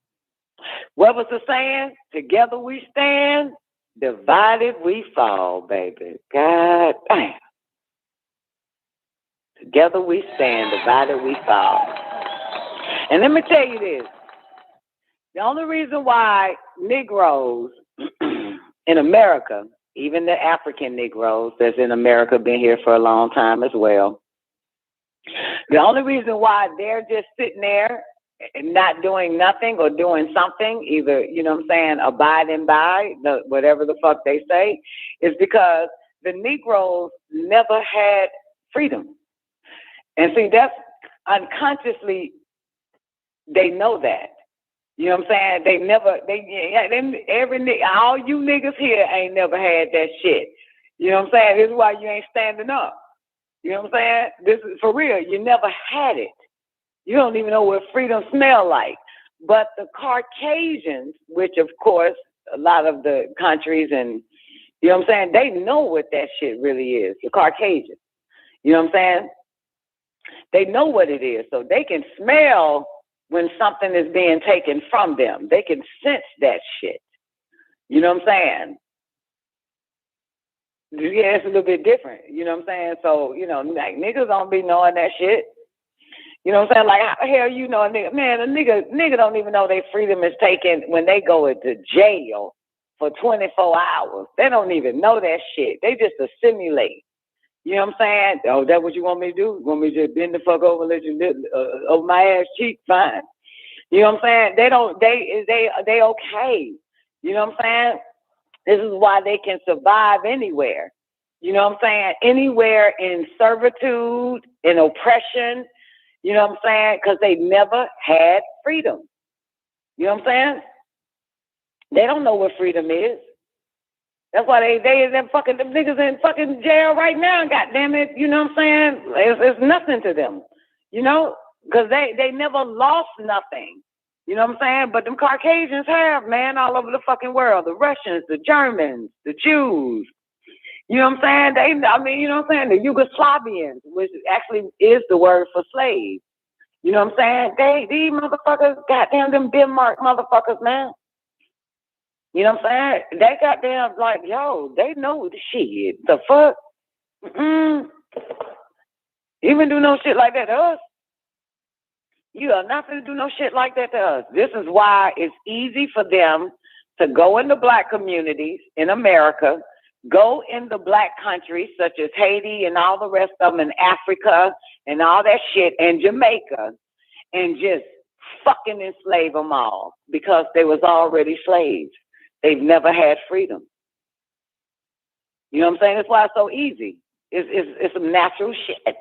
What was the saying? Together we stand, divided we fall, baby. God damn. Together we stand, divided we fall. And let me tell you this. The only reason why Negroes in America, even the African Negroes that's in America, been here for a long time as well, the only reason why they're just sitting there and not doing nothing or doing something, either, you know what I'm saying, abiding by whatever the fuck they say, is because the Negroes never had freedom. And see, that's unconsciously, they know that. You know what I'm saying? All you niggas here ain't never had that shit. You know what I'm saying? This is why you ain't standing up. You know what I'm saying? This is for real. You never had it. You don't even know what freedom smell like. But the Caucasians, which of course a lot of the countries and, you know what I'm saying, they know what that shit really is. The Caucasians. You know what I'm saying? They know what it is. So they can smell when something is being taken from them. They can sense that shit. You know what I'm saying? Yeah, it's a little bit different. You know what I'm saying? So, you know, like niggas don't be knowing that shit. You know what I'm saying? Like, how the hell you know a nigga? Man, a nigga don't even know their freedom is taken when they go into jail for 24 hours. They don't even know that shit. They just assimilate. You know what I'm saying? Oh, that what you want me to do? You want me to just bend the fuck over and let you over my ass cheek? Fine. You know what I'm saying? They okay. You know what I'm saying? This is why they can survive anywhere. You know what I'm saying? Anywhere in servitude, in oppression. You know what I'm saying? Because they never had freedom. You know what I'm saying? They don't know what freedom is. That's why them niggas in fucking jail right now, goddamn it. You know what I'm saying? It's nothing to them. You know? Because they never lost nothing. You know what I'm saying? But them Caucasians have, man, all over the fucking world. The Russians, the Germans, the Jews. You know what I'm saying? You know what I'm saying? The Yugoslavians, which actually is the word for slave. You know what I'm saying? These motherfuckers, goddamn them Denmark motherfuckers, man. You know what I'm saying? They goddamn like, yo, they know the shit. The fuck? Even do no shit like that to us. You are not going to do no shit like that to us. This is why it's easy for them to go into black communities in America, go in the black countries such as Haiti and all the rest of them in Africa and all that shit and Jamaica and just fucking enslave them all because they was already slaves. They've never had freedom. You know what I'm saying? That's why it's so easy. It's some natural shit.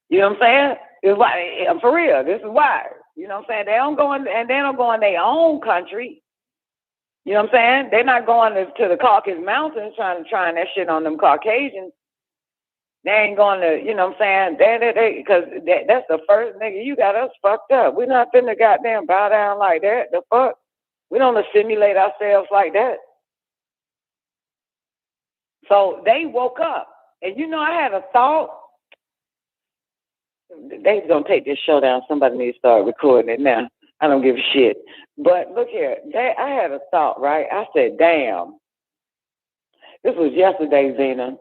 You know what I'm saying? It's why, for real, this is why. You know what I'm saying? They don't go in their own country. You know what I'm saying? They're not going to the Caucasus Mountains trying that shit on them Caucasians. They ain't going to, you know what I'm saying? Because that's the first nigga, you got us fucked up. We're not finna goddamn bow down like that. The fuck? We don't assimilate ourselves like that. So they woke up. And you know, I had a thought. They're going to take this show down. Somebody needs to start recording it now. I don't give a shit. But look here. I had a thought, right? I said, damn. This was yesterday, Zena.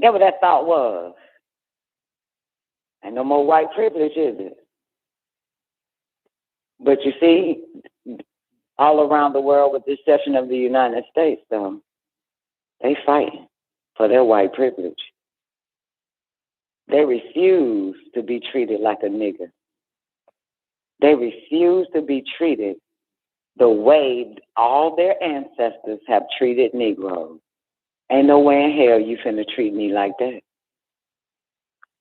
Guess what that thought was? Ain't no more white privilege, is it? But you see, all around the world, with the exception of the United States, though, they fighting for their white privilege. They refuse to be treated like a nigger. They refuse to be treated the way all their ancestors have treated Negroes. Ain't no way in hell you finna treat me like that.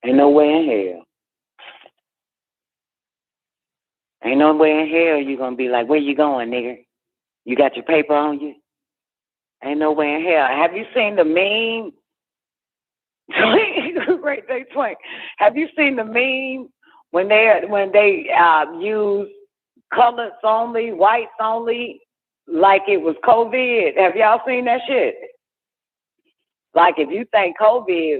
Ain't no way in hell. Ain't no way in hell you gonna be like, where you going, nigger? You got your paper on you? Ain't no way in hell. Have you seen the meme? Great day, Twink. Have you seen the meme when they use colors only, whites only, like it was COVID? Have y'all seen that shit? Like if you think COVID,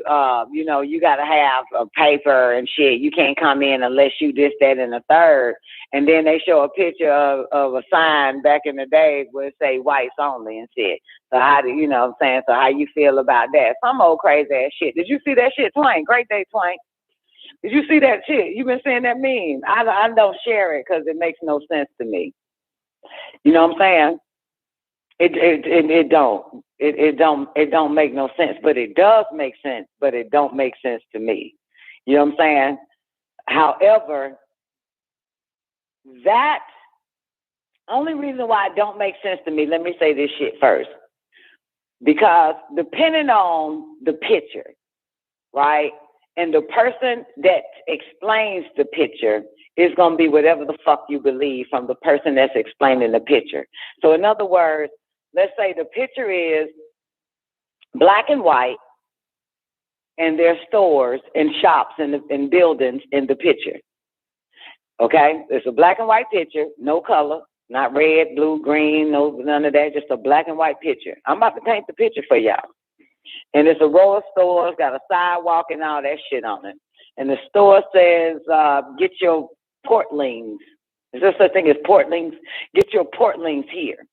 you got to have a paper and shit. You can't come in unless you this, that, and the third. And then they show a picture of a sign back in the day where it say whites only and shit. So how do you know what I'm saying? So how you feel about that? Some old crazy ass shit. Did you see that shit, Twain? Great day, Twain. Did you see that shit? You been seeing that meme? I don't share it because it makes no sense to me. You know what I'm saying? It don't make no sense, but it does make sense, but it don't make sense to me. You know what I'm saying? However, that only reason why it don't make sense to me, let me say this shit first. Because depending on the picture, right, and the person that explains the picture is going to be whatever the fuck you believe from the person that's explaining the picture. So in other words, let's say the picture is black and white, and there's stores and shops and buildings in the picture. Okay? It's a black and white picture, no color, not red, blue, green, no none of that, just a black and white picture. I'm about to paint the picture for y'all. And it's a row of stores, got a sidewalk and all that shit on it. And the store says, get your portlings. Is there such thing as portlings? Get your portlings here.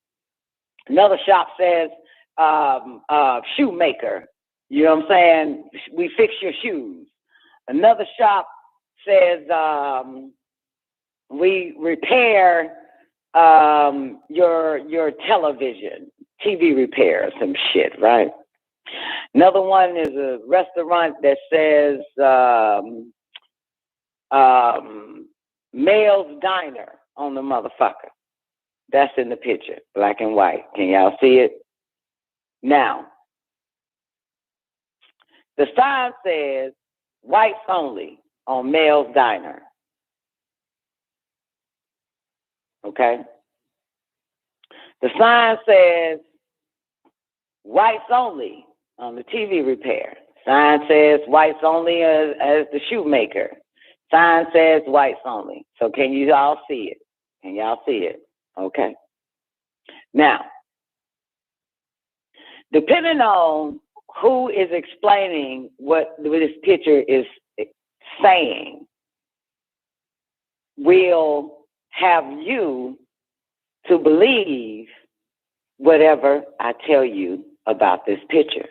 Another shop says, shoemaker. You know what I'm saying? We fix your shoes. Another shop says, we repair your television, TV repair, some shit, right? Another one is a restaurant that says Male's Diner on the motherfucker. That's in the picture, black and white. Can y'all see it? Now, the sign says whites only on Male's Diner. Okay? The sign says whites only on the TV repair. Sign says whites only as the shoemaker. Sign says whites only. So can you all see it? Can y'all see it? Okay. Now, depending on who is explaining what this picture is saying, will have you to believe whatever I tell you about this picture,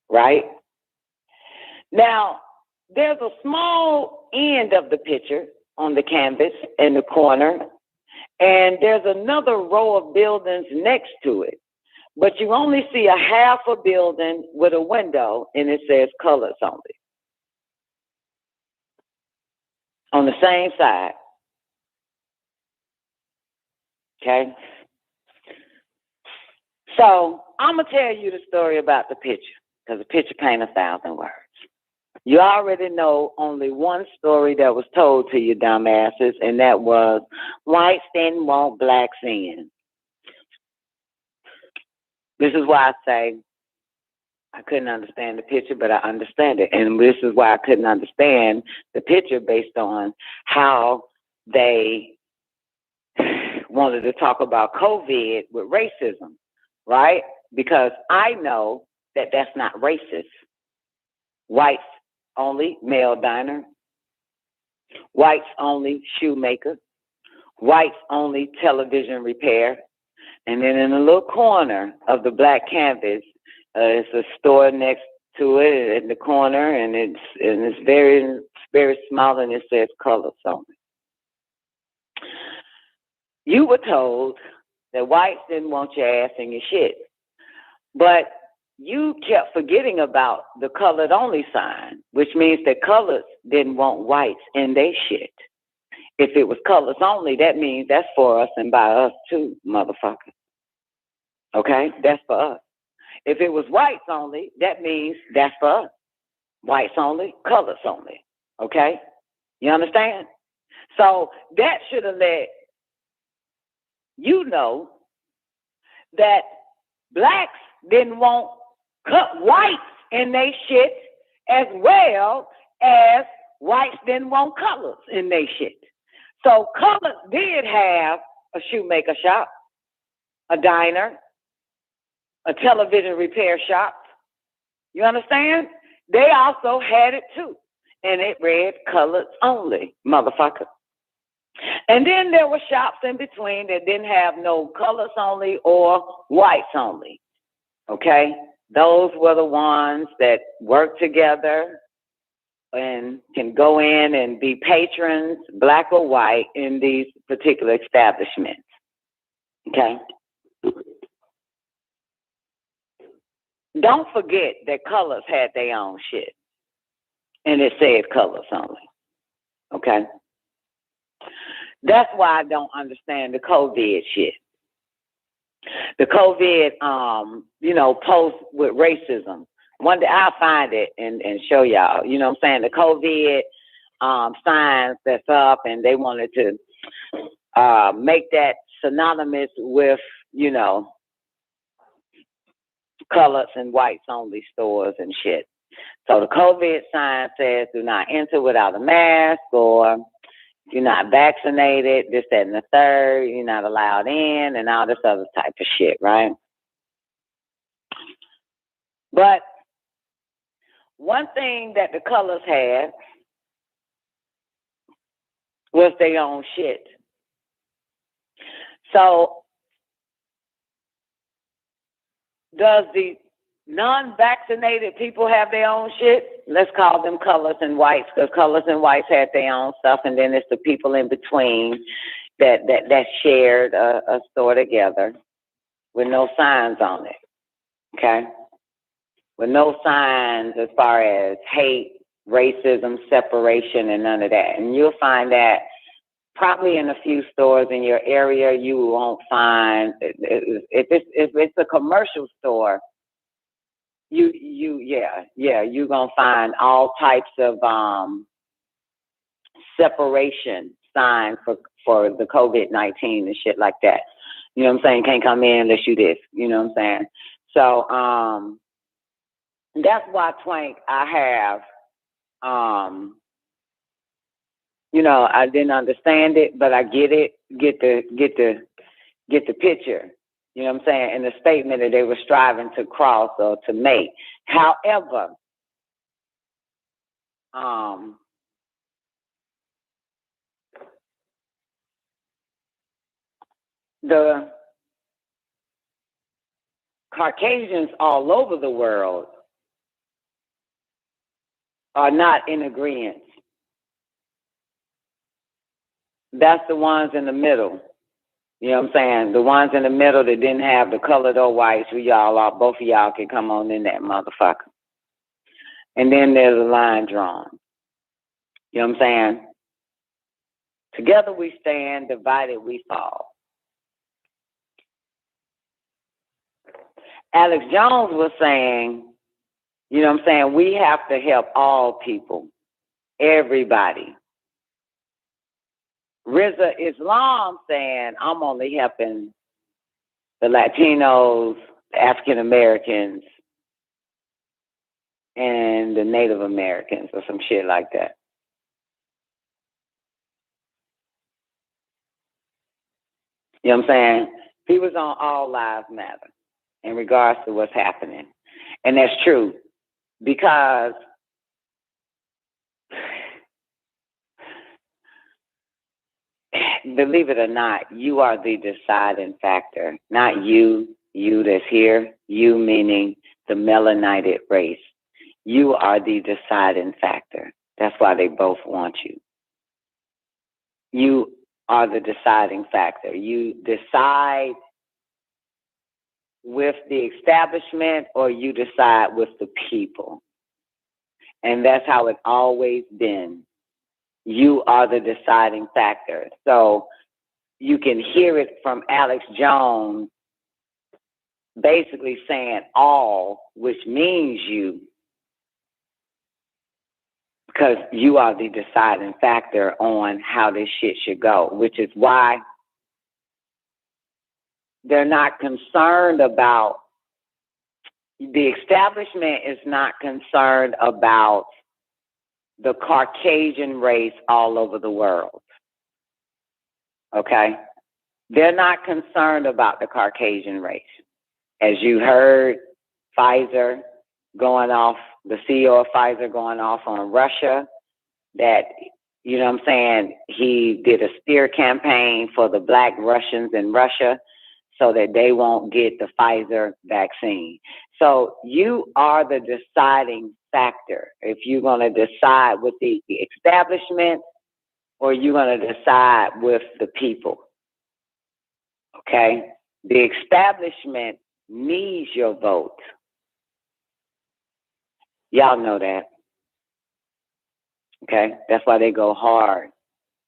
right? Now, there's a small end of the picture on the canvas in the corner, and there's another row of buildings next to it. But you only see a half a building with a window, and it says colors only. On the same side. Okay? So, I'm going to tell you the story about the picture, because the picture paints 1,000 words. You already know only one story that was told to you, dumbasses, and that was, whites didn't want blacks in. This is why I say I couldn't understand the picture, but I understand it. And this is why I couldn't understand the picture based on how they wanted to talk about COVID with racism, right? Because I know that that's not racist. Whites only, Male Diner. Whites only, shoemaker. Whites only, television repair. And then in the little corner of the black canvas, it's a store next to it in the corner, and it's very, very small, and it says colors only. You were told that whites didn't want your ass in your shit. But you kept forgetting about the colored only sign, which means that colors didn't want whites in their shit. If it was colors only, that means that's for us and by us too, motherfucker. Okay? That's for us. If it was whites only, that means that's for us. Whites only, colors only. Okay? You understand? So that should have let you know that blacks didn't want whites in their shit as well as whites didn't want colors in their shit. So colors did have a shoemaker shop, a diner, a television repair shop. You understand? They also had it too. And it read colors only, motherfucker. And then there were shops in between that didn't have no colors only or whites only. Okay? Those were the ones that worked together and can go in and be patrons, black or white, in these particular establishments. Okay? Don't forget that colors had their own shit. And it said colors only. Okay? That's why I don't understand the COVID shit. The COVID, post with racism. One day I'll find it and show y'all. You know what I'm saying? The COVID signs that's up, and they wanted to make that synonymous with, colors and whites only stores and shit. So the COVID sign says do not enter without a mask, or if you're not vaccinated, this, that, and the third, you're not allowed in, and all this other type of shit, right? But one thing that the colors had was their own shit. So does the non-vaccinated people have their own shit? Let's call them colors and whites, because colors and whites had their own stuff, and then it's the people in between that shared a store together with no signs on it, okay? With no signs as far as hate, racism, separation, and none of that. And you'll find that probably in a few stores in your area. You won't find, if it's a commercial store, you're gonna find all types of separation signs for the COVID-19 and shit like that. You know what I'm saying? Can't come in unless you this. You know what I'm saying? So that's why, Twank, I have I didn't understand it, but I get it. Get the picture. You know what I'm saying? And the statement that they were striving to cross or to make. However, the Caucasians all over the world are not in agreement. That's the ones in the middle. You know what I'm saying? The ones in the middle that didn't have the colored or whites, who y'all are, both of y'all can come on in that motherfucker. And then there's a line drawn. You know what I'm saying? Together we stand, divided we fall. Alex Jones was saying, you know what I'm saying, we have to help all people, everybody. Rizza Islam saying, I'm only helping the Latinos, the African Americans, and the Native Americans, or some shit like that. You know what I'm saying? He was on All Lives Matter in regards to what's happening. And that's true, because believe it or not, you are the deciding factor. Not you that's here, you meaning the melanated race. You are the deciding factor. That's why they both want you. You are the deciding factor. You decide with the establishment or you decide with the people. And that's how it's always been. You are the deciding factor. So you can hear it from Alex Jones basically saying all, which means you, because you are the deciding factor on how this shit should go, which is why they're not concerned about, the establishment is not concerned about the Caucasian race all over the world. Okay? They're not concerned about the Caucasian race. As you heard, Pfizer going off, the CEO of Pfizer going off on Russia, that, you know what I'm saying, he did a steer campaign for the black Russians in Russia so that they won't get the Pfizer vaccine. So you are the deciding factor if you're going to decide with the establishment or you're going to decide with the people. Okay? The establishment needs your vote. Y'all know that. Okay? That's why they go hard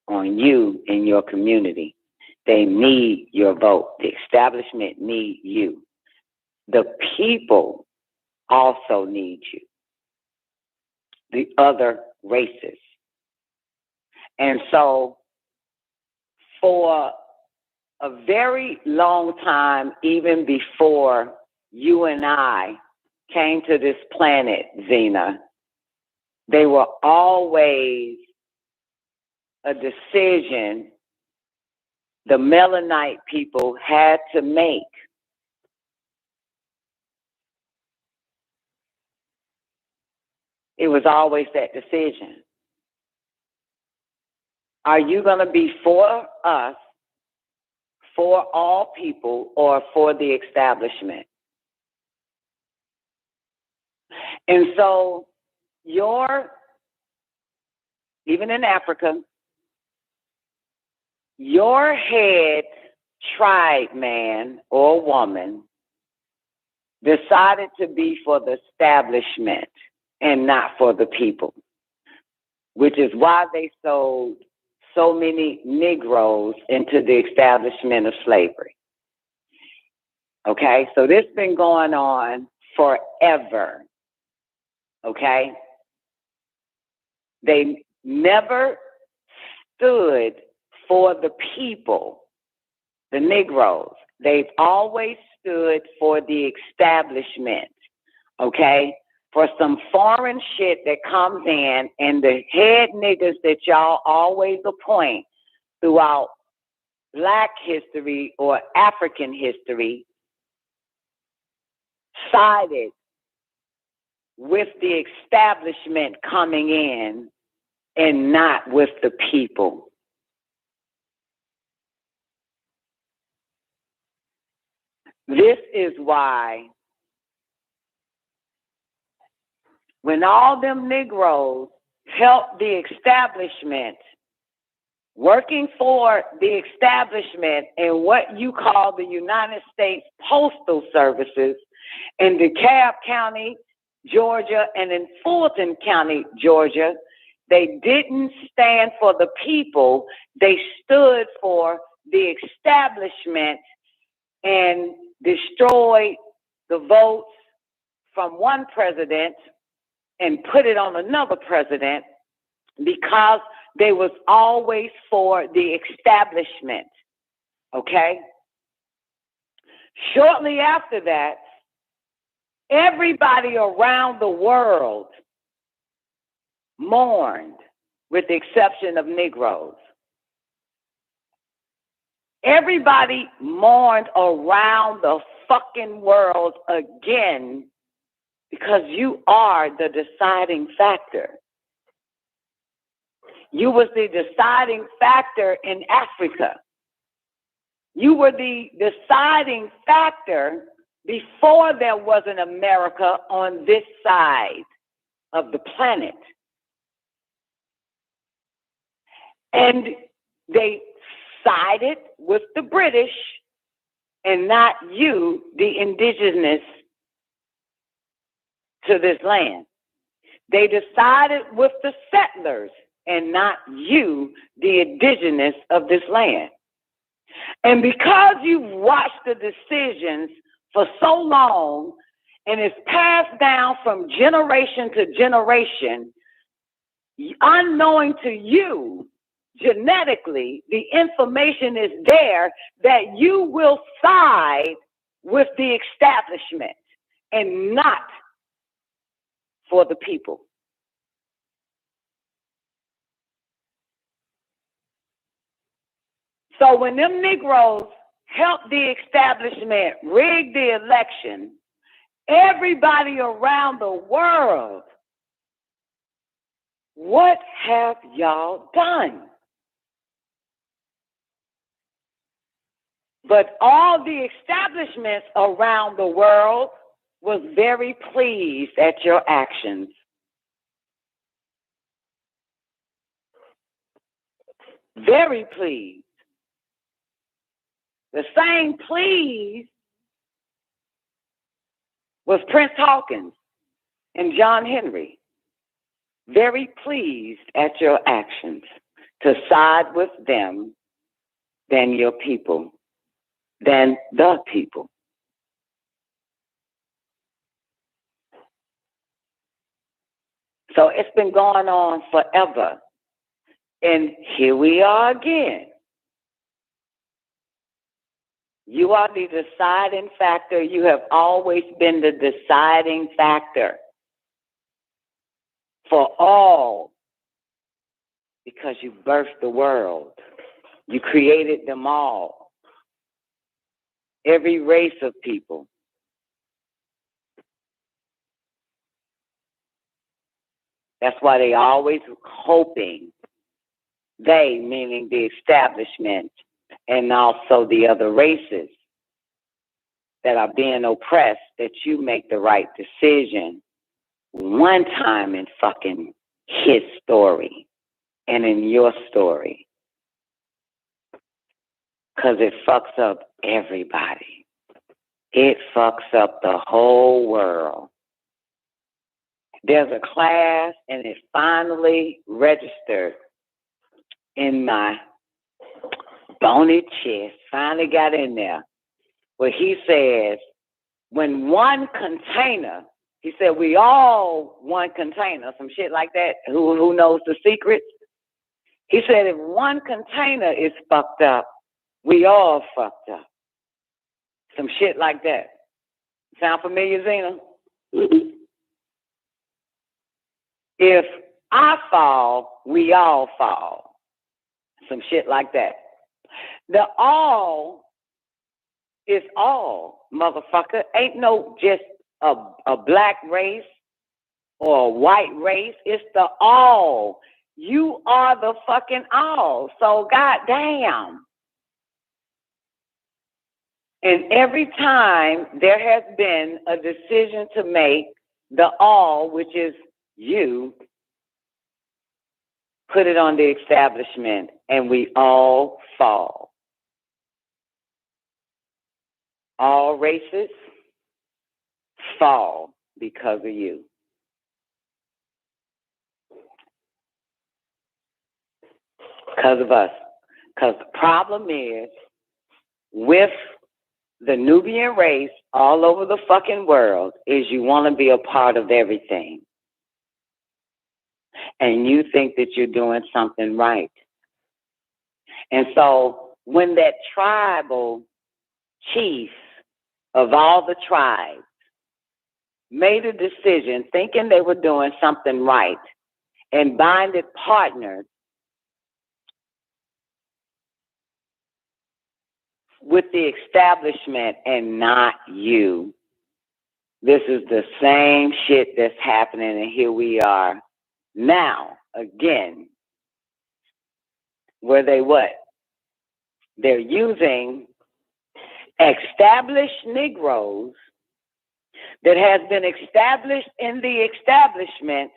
on you in your community. They need your vote. The establishment need you. The people also need you. The other races. And so for a very long time, even before you and I came to this planet, Zena, they were always a decision the Melanite people had to make. It was always that decision. Are you going to be for us, for all people, or for the establishment? And so even in Africa, your head tribe man or woman decided to be for the establishment and not for the people, which is why they sold so many Negroes into the establishment of slavery. Okay, so this has been going on forever. Okay, they never stood for the people, the Negroes. They've always stood for the establishment, okay? For some foreign shit that comes in, and the head niggas that y'all always appoint throughout Black history or African history sided with the establishment coming in and not with the people. This is why when all them Negroes helped the establishment, working for the establishment in what you call the United States Postal Services in DeKalb County, Georgia, and in Fulton County, Georgia, they didn't stand for the people. They stood for the establishment and destroyed the votes from one president and put it on another president because they was always for the establishment, okay? Shortly after that, everybody around the world mourned, with the exception of Negroes. Everybody mourned around the fucking world again because you are the deciding factor. You was the deciding factor in Africa. You were the deciding factor before there was an America on this side of the planet. And they sided with the British and not you, the indigenous to this land. They decided with the settlers and not you, the indigenous of this land. And because you've watched the decisions for so long and it's passed down from generation to generation, unknowing to you, genetically, the information is there that you will side with the establishment and not for the people. So when them Negroes helped the establishment rig the election, everybody around the world, what have y'all done? But all the establishments around the world was very pleased at your actions. Very pleased. The same pleased was Prince Hawkins and John Henry. Very pleased at your actions to side with them than your people, than the people. So it's been going on forever. And here we are again. You are the deciding factor. You have always been the deciding factor for all, because you birthed the world. You created them all. Every race of people. That's why they always hoping, they meaning the establishment, and also the other races that are being oppressed, that you make the right decision one time in fucking his story and in your story. Because it fucks up everybody. It fucks up the whole world. There's a class, and it finally registered in my bony chest, finally got in there, where he says, when one container, he said, we all one container, some shit like that, who knows the secrets? He said, if one container is fucked up, we all fucked up. Some shit like that. Sound familiar, Zena? If I fall, we all fall. Some shit like that. The all is all, motherfucker. Ain't no just a black race or a white race. It's the all. You are the fucking all. So goddamn. And every time there has been a decision to make, the all, which is you, put it on the establishment, and we all fall. All races fall because of you. Because of us. Because the problem is, with the Nubian race all over the fucking world, is you want to be a part of everything. And you think that you're doing something right. And so when that tribal chief of all the tribes made a decision thinking they were doing something right and binded partners with the establishment and not you, this is the same shit that's happening, and here we are now again, where they what? They're using established Negroes that has been established in the establishments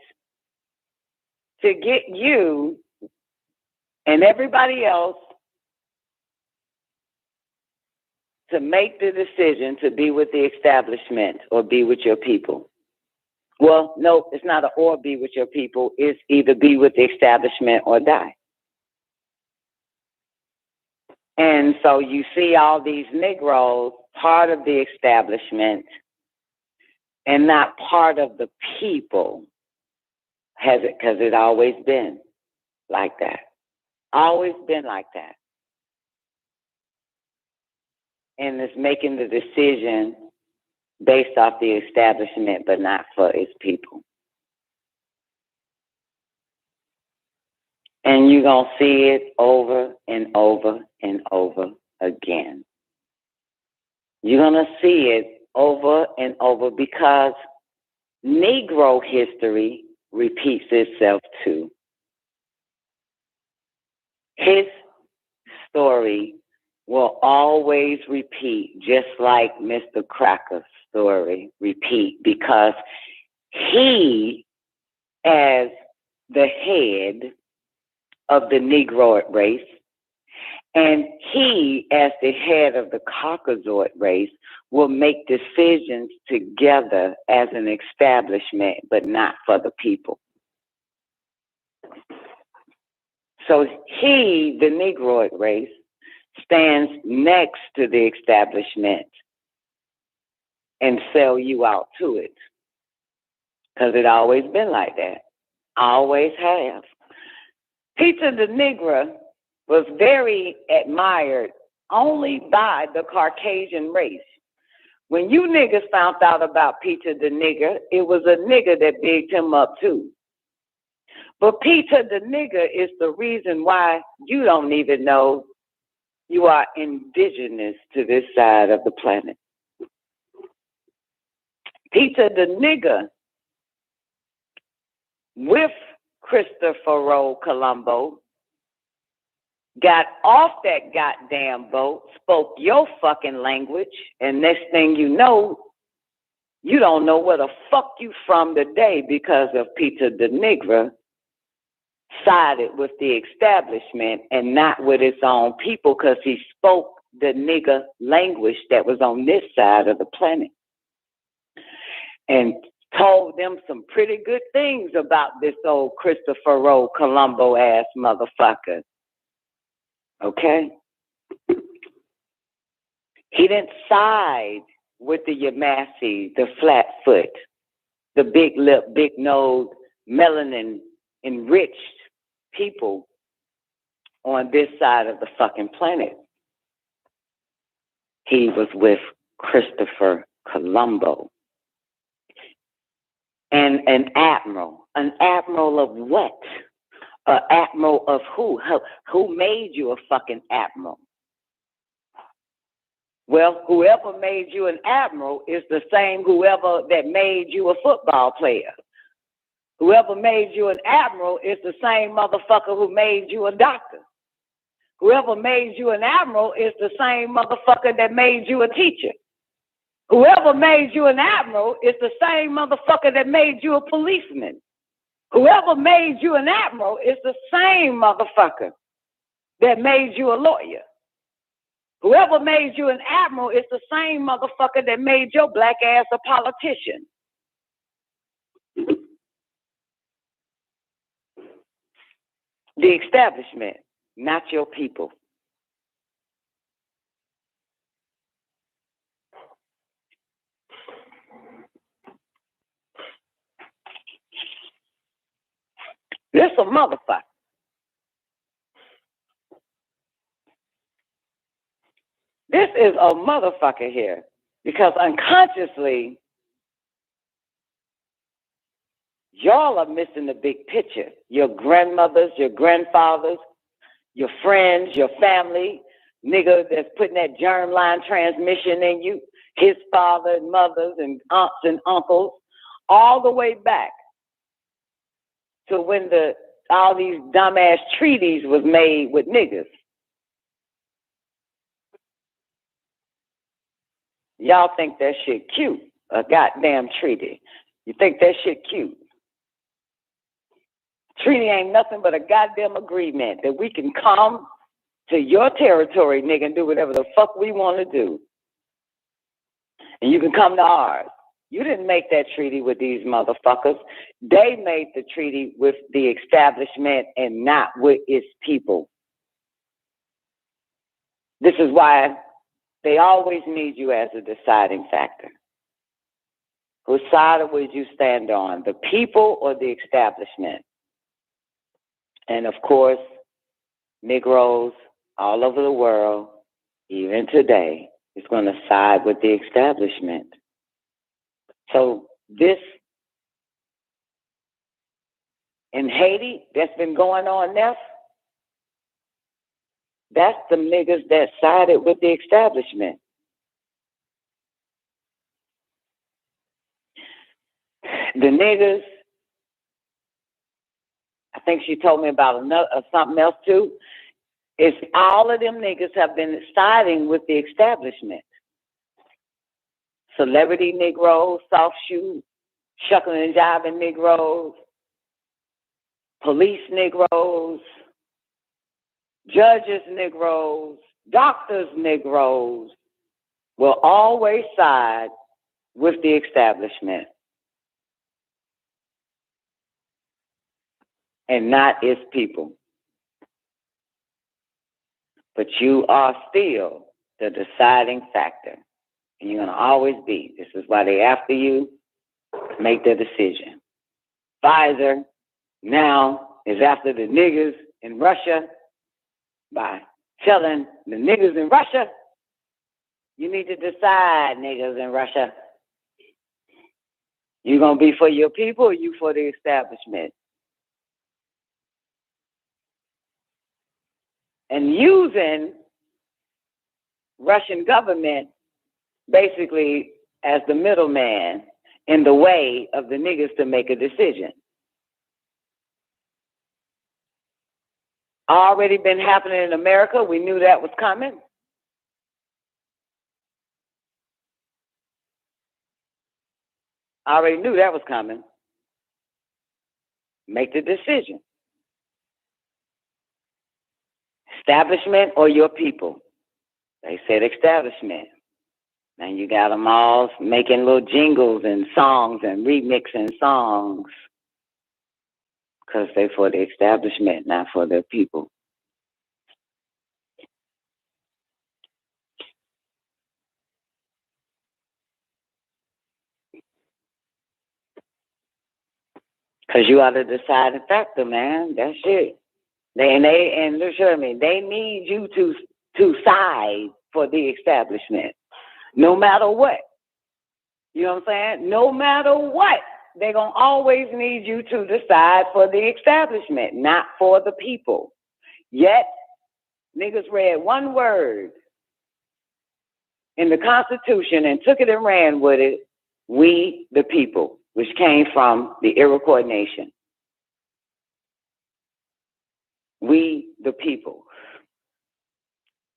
to get you and everybody else to make the decision to be with the establishment or be with your people. Well, no, it's not an or be with your people. It's either be with the establishment or die. And so you see all these Negroes part of the establishment and not part of the people. Has it? Because it always been like that. Always been like that. And it's making the decision based off the establishment, but not for its people. And you're going to see it over and over and over again. You're going to see it over and over because Negro history repeats itself too. His story will always repeat, just like Mr. Cracker's story repeat, because he, as the head of the Negroid race, and he, as the head of the Caucasoid race, will make decisions together as an establishment, but not for the people. So he, the Negroid race, stands next to the establishment and sell you out to it. Because it always been like that. Always have. Peter the Negro was very admired only by the Caucasian race. When you niggas found out about Peter the Nigger, it was a nigger that bigged him up too. But Peter the Nigger is the reason why you don't even know you are indigenous to this side of the planet. Peter the Nigger, with Christopher Colombo, got off that goddamn boat, spoke your fucking language, and next thing you know, you don't know where the fuck you from today because of Peter the Negro sided with the establishment and not with its own people because he spoke the nigger language that was on this side of the planet and told them some pretty good things about this old Christopher Colombo ass motherfucker. Okay? He didn't side with the Yamasee, the Flatfoot, the big lip, big nose, melanin enriched people on this side of the fucking planet. He was with Christopher Colombo. And an admiral of what? An admiral of who? Who made you a fucking admiral? Well, whoever made you an admiral is the same whoever that made you a football player. Whoever made you an admiral is the same motherfucker who made you a doctor. Whoever made you an admiral is the same motherfucker that made you a teacher. Whoever made you an admiral is the same motherfucker that made you a policeman. Whoever made you an admiral is the same motherfucker that made you a lawyer. Whoever made you an admiral is the same motherfucker that made your black ass a politician. The establishment, not your people. This a motherfucker. This is a motherfucker here because unconsciously, y'all are missing the big picture. Your grandmothers, your grandfathers, your friends, your family, nigga that's putting that germline transmission in you, his father and mothers and aunts and uncles, all the way back to when all these dumbass treaties was made with niggas. Y'all think that shit cute, a goddamn treaty. You think that shit cute. Treaty ain't nothing but a goddamn agreement that we can come to your territory, nigga, and do whatever the fuck we want to do. And you can come to ours. You didn't make that treaty with these motherfuckers. They made the treaty with the establishment and not with its people. This is why they always need you as a deciding factor. Whose side would you stand on, the people or the establishment? And of course, Negroes all over the world, even today, is going to side with the establishment. So this in Haiti that's been going on there, that's the niggas that sided with the establishment. The niggas, I think she told me about something else too. It's all of them niggas have been siding with the establishment. Celebrity Negroes, soft shoe, shuckling and jiving Negroes, police Negroes, judges Negroes, doctors Negroes will always side with the establishment and not its people. But you are still the deciding factor. And you're going to always be. This is why they after you. Make the decision. Pfizer now is after the niggas in Russia by telling the niggas in Russia, you need to decide, niggas in Russia. You going to be for your people or you for the establishment? And using Russian government basically as the middleman in the way of the niggas to make a decision. Already been happening in America. We knew that was coming. I already knew that was coming. Make the decision. Establishment or your people? They said establishment. Now you got them all making little jingles and songs and remixing songs because they're for the establishment, not for their people. Because you are the deciding factor, man. That's it. They need you to side for the establishment, no matter what. You know what I'm saying? No matter what, they're going to always need you to decide for the establishment, not for the people. Yet, niggas read one word in the Constitution and took it and ran with it, we the people, which came from the Iroquois Nation. We the people.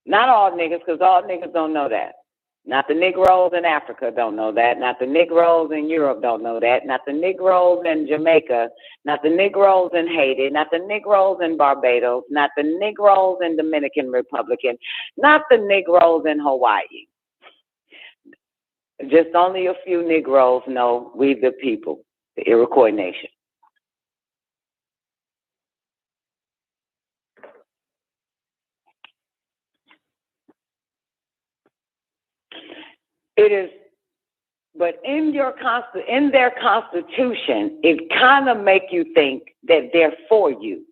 Not all niggas, because all niggas don't know that. Not the Negroes in Africa don't know that. Not the Negroes in Europe don't know that. Not the Negroes in Jamaica. Not the Negroes in Haiti. Not the Negroes in Barbados. Not the Negroes in Dominican Republic. Not the Negroes in Hawaii. Just only a few Negroes know we the people, the Iroquois Nation. It is, but in their constitution, it kind of make you think that they're for you.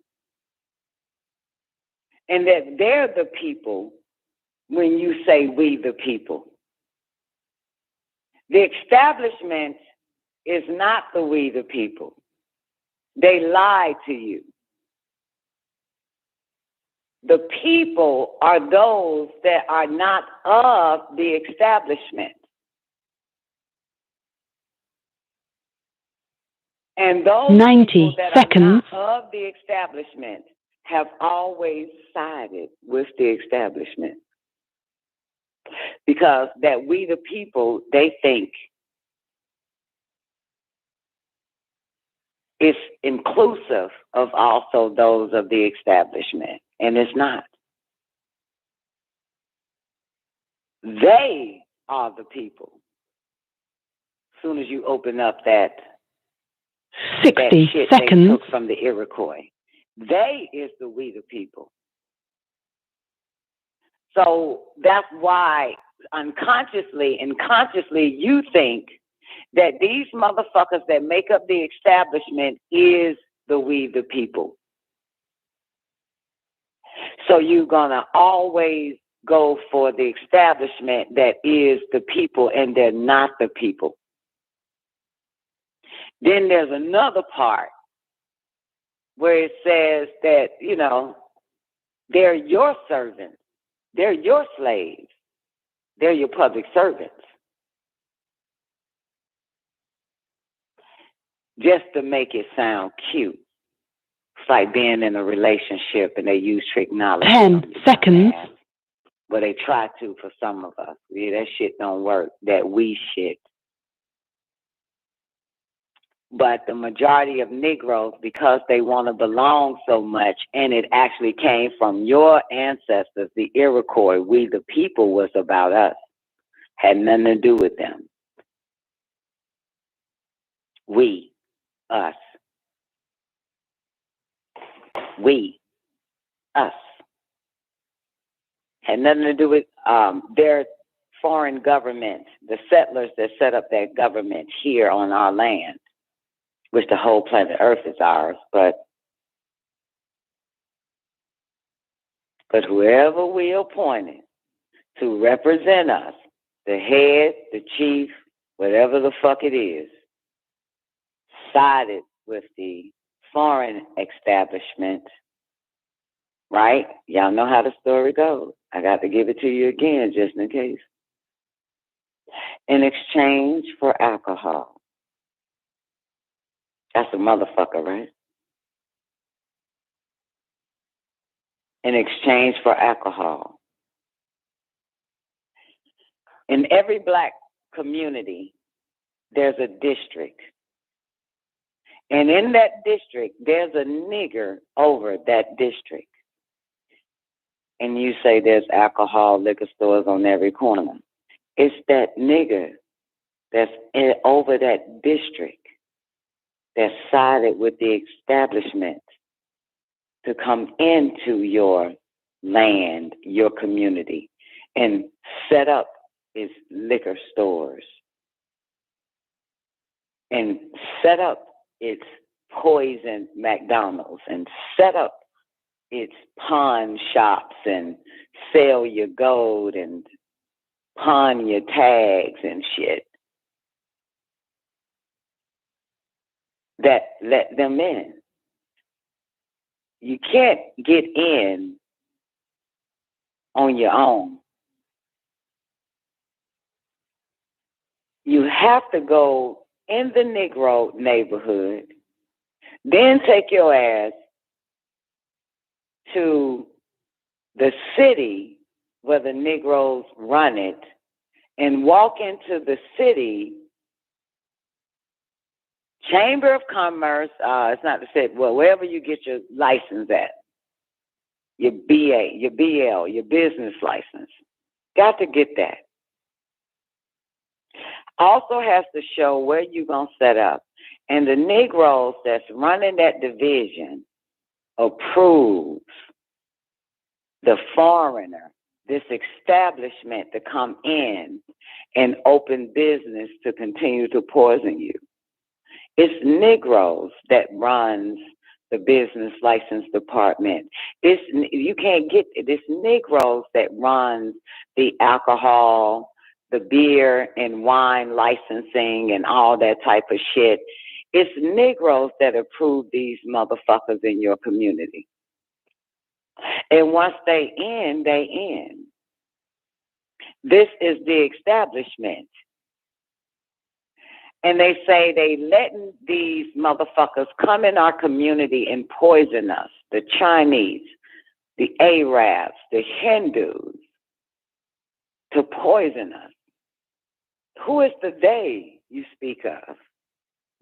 And that they're the people when you say we the people. The establishment is not the we the people. They lie to you. The people are those that are not of the establishment. And those 90 that seconds. are not of the establishment have always sided with the establishment. Because that we the people, they think it's inclusive of also those of the establishment. And it's not. They are the people. soon as you open up that 60 that shit seconds. they took from the Iroquois. They is the we the people. So that's why unconsciously and consciously you think that these motherfuckers that make up the establishment is the we the people. So you're gonna always go for the establishment that is the people and they're not the people. Then there's another part where it says that, you know, they're your servants. They're your slaves. They're your public servants. Just to make it sound cute. It's like being in a relationship and they use tricknology. 10 seconds. But they try to for some of us. Yeah, that shit don't work. That we shit. But the majority of Negroes, because they want to belong so much, and it actually came from your ancestors, the Iroquois, we the people was about us. Had nothing to do with them. We, us. We, us. Had nothing to do with their foreign government, the settlers that set up that government here on our land, which the whole planet Earth is ours, but whoever we appointed to represent us, the head, the chief, whatever the fuck it is, sided with the foreign establishment, right? Y'all know how the story goes. I got to give it to you again just in case. In exchange for alcohol. That's a motherfucker, right? In exchange for alcohol. In every black community, there's a district. And in that district, there's a nigger over that district. And you say there's alcohol, liquor stores on every corner. It's that nigger that's over that district that sided with the establishment to come into your land, your community, and set up its liquor stores and set up its poison McDonald's and set up its pawn shops and sell your gold and pawn your tags and shit. That let them in. You can't get in on your own. You have to go in the Negro neighborhood, then take your ass to the city where the Negroes run it and walk into the city Chamber of Commerce, it's not the city, well, wherever you get your license at, your BA, your BL, your business license. Got to get that. Also has to show where you're going to set up. And the Negroes that's running that division approves the foreigner, this establishment to come in and open business to continue to poison you. It's Negroes that runs the business license department. You can't get it. It's Negroes that runs the alcohol, the beer and wine licensing and all that type of shit. It's Negroes that approve these motherfuckers in your community. And once they in, they in. This is the establishment. And they say they letting these motherfuckers come in our community and poison us. The Chinese, the Arabs, the Hindus, to poison us. Who is the they you speak of?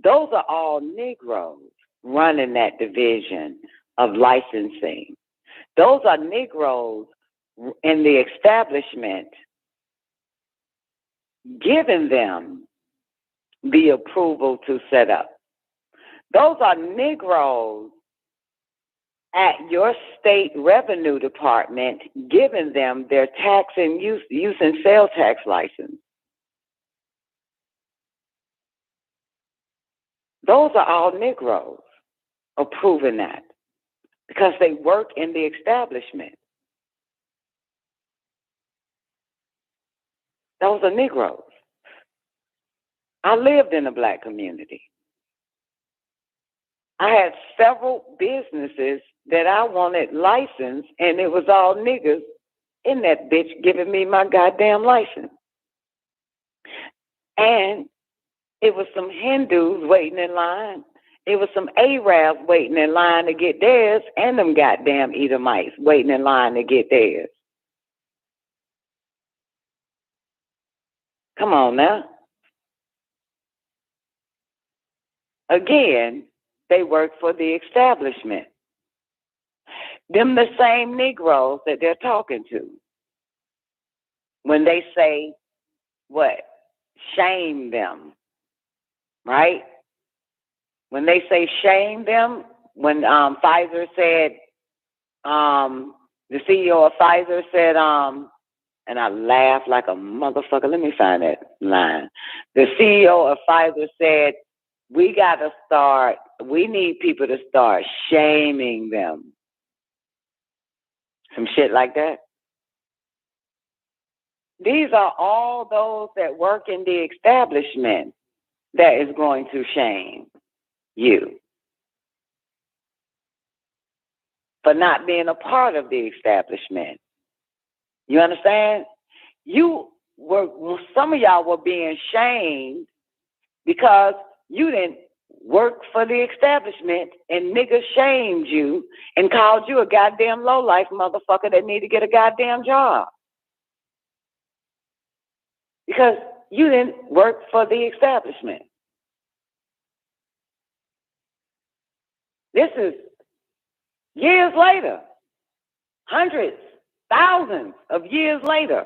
Those are all Negroes running that division of licensing. Those are Negroes in the establishment giving them the approval to set up. Those are Negroes at your state revenue department giving them their tax and use and sales tax license. Those are all Negroes approving that because they work in the establishment. Those are Negroes. I lived in a black community. I had several businesses that I wanted licensed, and it was all niggas in that bitch giving me my goddamn license. And it was some Hindus waiting in line. It was some Arabs waiting in line to get theirs, and them goddamn Edomites waiting in line to get theirs. Come on now. Again, they work for the establishment. Them the same Negroes that they're talking to. When they say, what? Shame them. Right? When they say shame them, when Pfizer said, the CEO of Pfizer said, and I laughed like a motherfucker. Let me find that line. The CEO of Pfizer said, we need people to start shaming them. Some shit like that. These are all those that work in the establishment that is going to shame you for not being a part of the establishment. You understand? Some of y'all were being shamed because you didn't work for the establishment and niggas shamed you and called you a goddamn lowlife motherfucker that need to get a goddamn job. Because you didn't work for the establishment. This is years later. Hundreds, thousands of years later.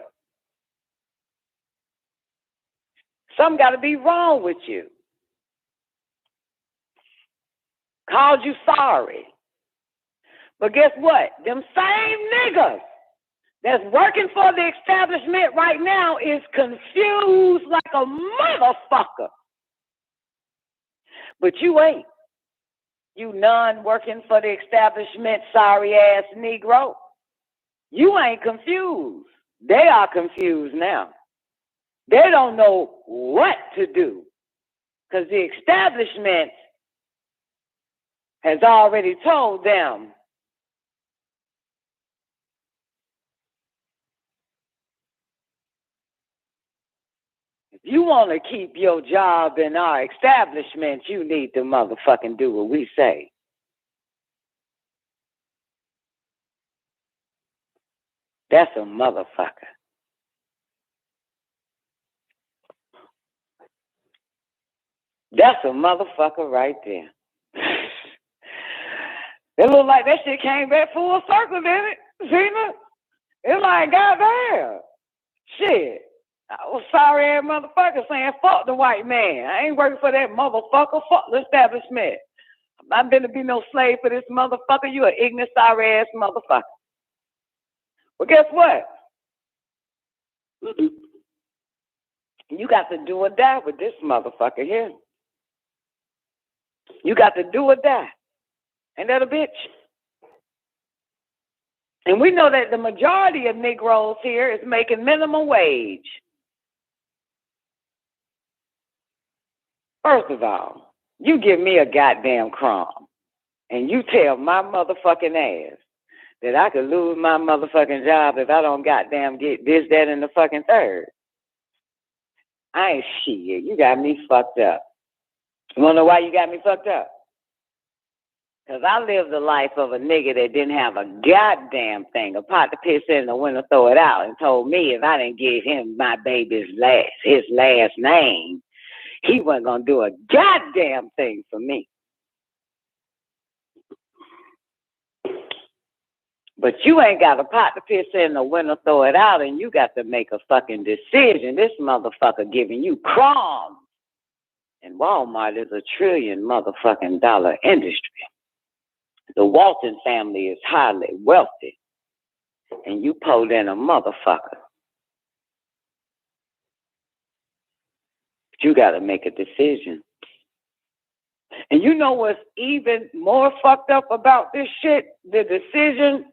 Something got to be wrong with you. Called you sorry. But guess what? Them same niggas that's working for the establishment right now is confused like a motherfucker. But you ain't. You none working for the establishment, sorry ass Negro. You ain't confused. They are confused now. They don't know what to do because the establishment has already told them if you want to keep your job in our establishment, you need to motherfucking do what we say. That's a motherfucker. That's a motherfucker right there. It look like that shit came back full circle, didn't it, Zena? It's like, goddamn. Shit. I was sorry ass motherfucker saying, fuck the white man. I ain't working for that motherfucker. Fuck the establishment. I'm not gonna be no slave for this motherfucker. You an ignorant, sorry ass motherfucker. Well, guess what? You got to do or die with this motherfucker here. You got to do or die. Ain't that a bitch? And we know that the majority of Negroes here is making minimum wage. First of all, you give me a goddamn crumb and you tell my motherfucking ass that I could lose my motherfucking job if I don't goddamn get this, that, and the fucking third. I ain't shit. You got me fucked up. You wanna know why you got me fucked up? Because I lived the life of a nigga that didn't have a goddamn thing, a pot to piss in and a window throw it out, and told me if I didn't give him my baby's his last name, he wasn't going to do a goddamn thing for me. But you ain't got a pot to piss in or window throw it out, and you got to make a fucking decision. This motherfucker giving you crumbs And Walmart is $1 trillion motherfucking dollar industry. The Walton family is highly wealthy. And you pulled in a motherfucker. But you got to make a decision. And you know what's even more fucked up about this shit? The decision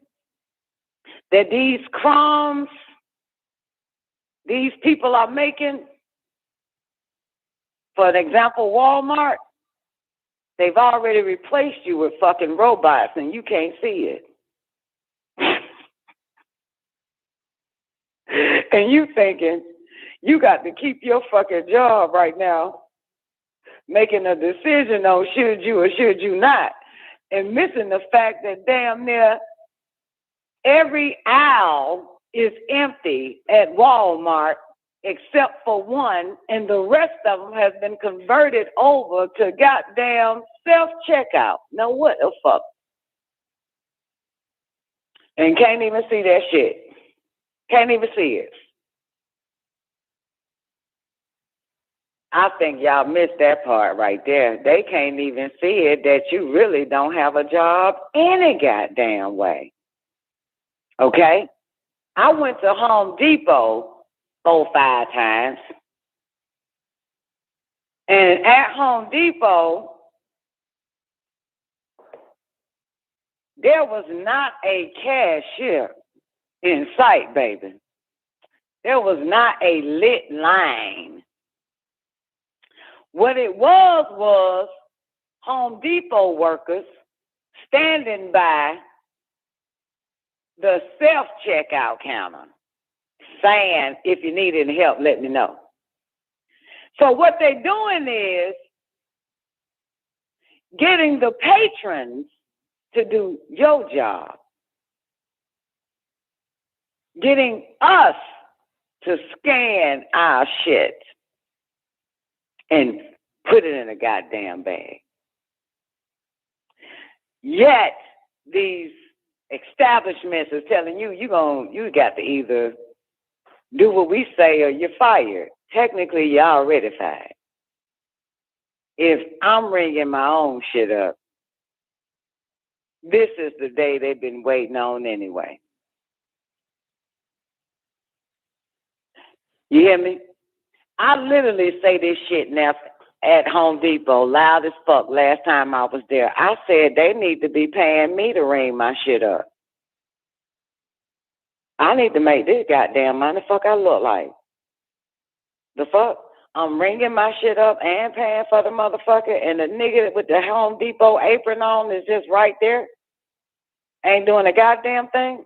that these crumbs, these people are making. For an example, Walmart, they've already replaced you with fucking robots and you can't see it. And you thinking you got to keep your fucking job right now, making a decision on should you or should you not, and missing the fact that damn near every aisle is empty at Walmart except for one, and the rest of them has been converted over to goddamn self-checkout. Now what the fuck? And can't even see that shit. Can't even see it. I think y'all missed that part right there. They can't even see it that you really don't have a job any goddamn way. Okay? I went to Home Depot 4-5 times. And at Home Depot, there was not a cashier in sight, baby. There was not a lit line. What it was Home Depot workers standing by the self-checkout counter saying, if you need any help, let me know. So what they're doing is getting the patrons to do your job. Getting us to scan our shit and put it in a goddamn bag. Yet these establishments are telling you you got to either do what we say or you're fired. Technically, you're already fired. If I'm ringing my own shit up, this is the day they've been waiting on anyway. You hear me? I literally say this shit now at Home Depot loud as fuck last time I was there. I said they need to be paying me to ring my shit up. I need to make this goddamn money. The fuck I look like? The fuck? I'm ringing my shit up and paying for the motherfucker, and the nigga with the Home Depot apron on is just right there. Ain't doing a goddamn thing.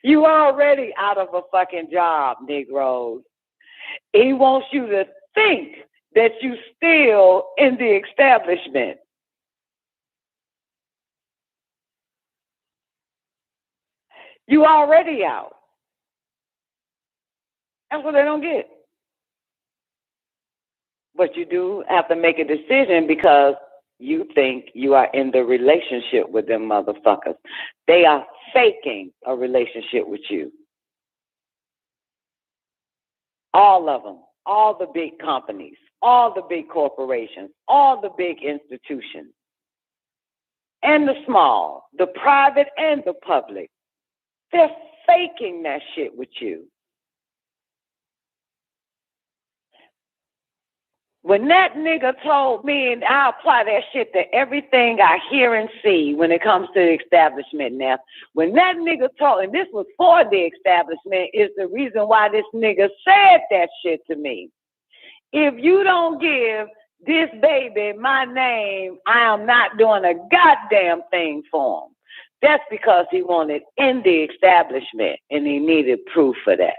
You already out of a fucking job, Negroes. He wants you to think that you still in the establishment. You already out. That's what they don't get. But you do have to make a decision because you think you are in the relationship with them motherfuckers. They are faking a relationship with you. All of them, all the big companies, all the big corporations, all the big institutions, and the small, the private and the public. They're faking that shit with you. When that nigga told me, and I apply that shit to everything I hear and see when it comes to the establishment now. When that nigga told, and this was for the establishment, is the reason why this nigga said that shit to me. If you don't give this baby my name, I am not doing a goddamn thing for him. That's because he wanted in the establishment and he needed proof for that.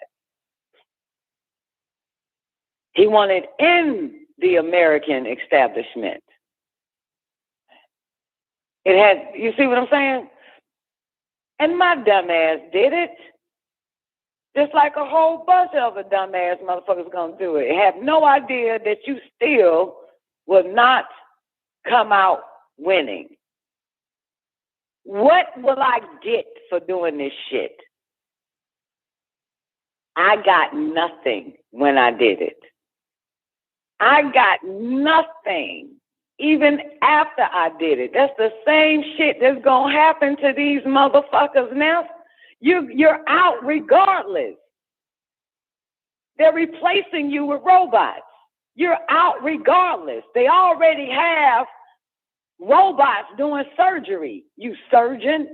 He wanted in the American establishment. It had, you see what I'm saying? And my dumbass did it. Just like a whole bunch of other dumbass motherfuckers gonna do it. Have no idea that you still will not come out winning. What will I get for doing this shit? I got nothing when I did it. I got nothing even after I did it. That's the same shit that's going to happen to these motherfuckers now. You're out regardless. They're replacing you with robots. You're out regardless. They already have robots doing surgery, you surgeon.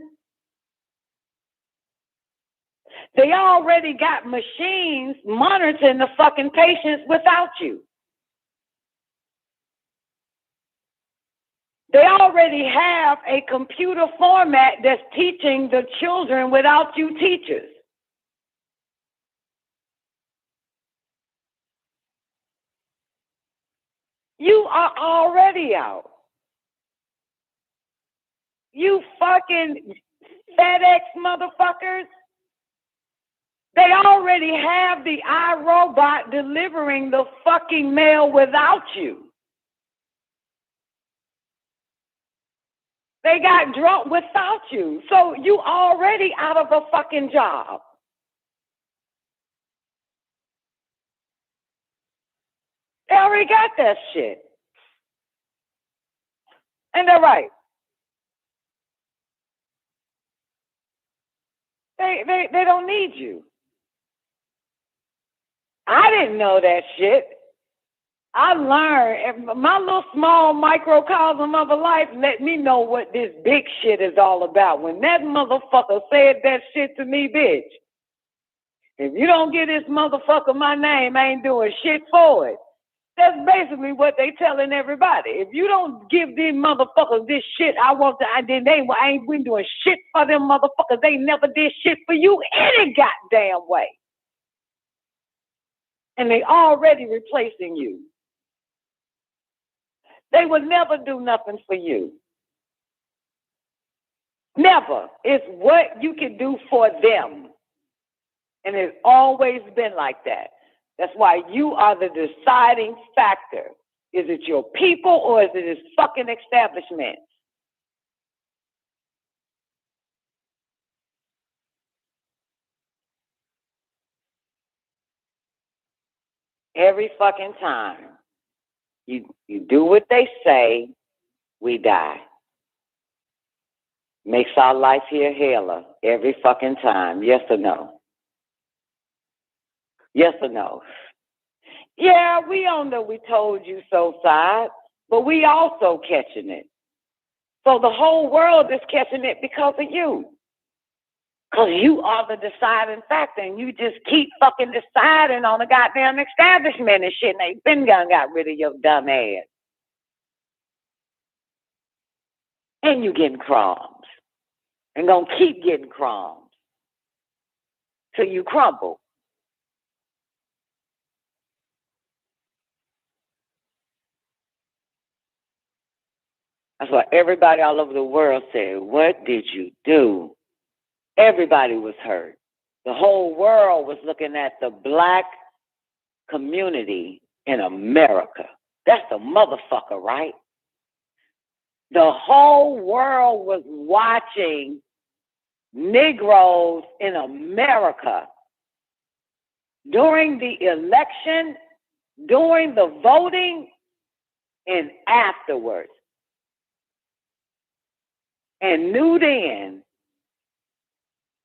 They already got machines monitoring the fucking patients without you. They already have a computer format that's teaching the children without you teachers. You are already out. You fucking FedEx motherfuckers. They already have the iRobot delivering the fucking mail without you. They got drunk without you. So you already out of a fucking job. They already got that shit. And they're right. They don't need you. I didn't know that shit. I learned, my little small microcosm of a life let me know what this big shit is all about. When that motherfucker said that shit to me, bitch, if you don't give this motherfucker my name, I ain't doing shit for it. That's basically what they telling everybody. If you don't give these motherfuckers this shit, I ain't been doing shit for them motherfuckers. They never did shit for you any goddamn way. And they already replacing you. They would never do nothing for you. Never. It's what you can do for them. And it's always been like that. That's why you are the deciding factor. Is it your people or is it this fucking establishment? Every fucking time. You do what they say, we die. Makes our life here heller every fucking time. Yes or no? Yes or no? Yeah, we on the we told you so side, but we also catching it. So the whole world is catching it because of you. Because you are the deciding factor, and you just keep fucking deciding on the goddamn establishment and shit, and they been gone got rid of your dumb ass. And you getting crumbs. And gonna keep getting crumbs. Till you crumble. That's why everybody all over the world said, what did you do? Everybody was hurt. The whole world was looking at the black community in America. That's the motherfucker, right? The whole world was watching Negroes in America during the election, during the voting, and afterwards. And knew then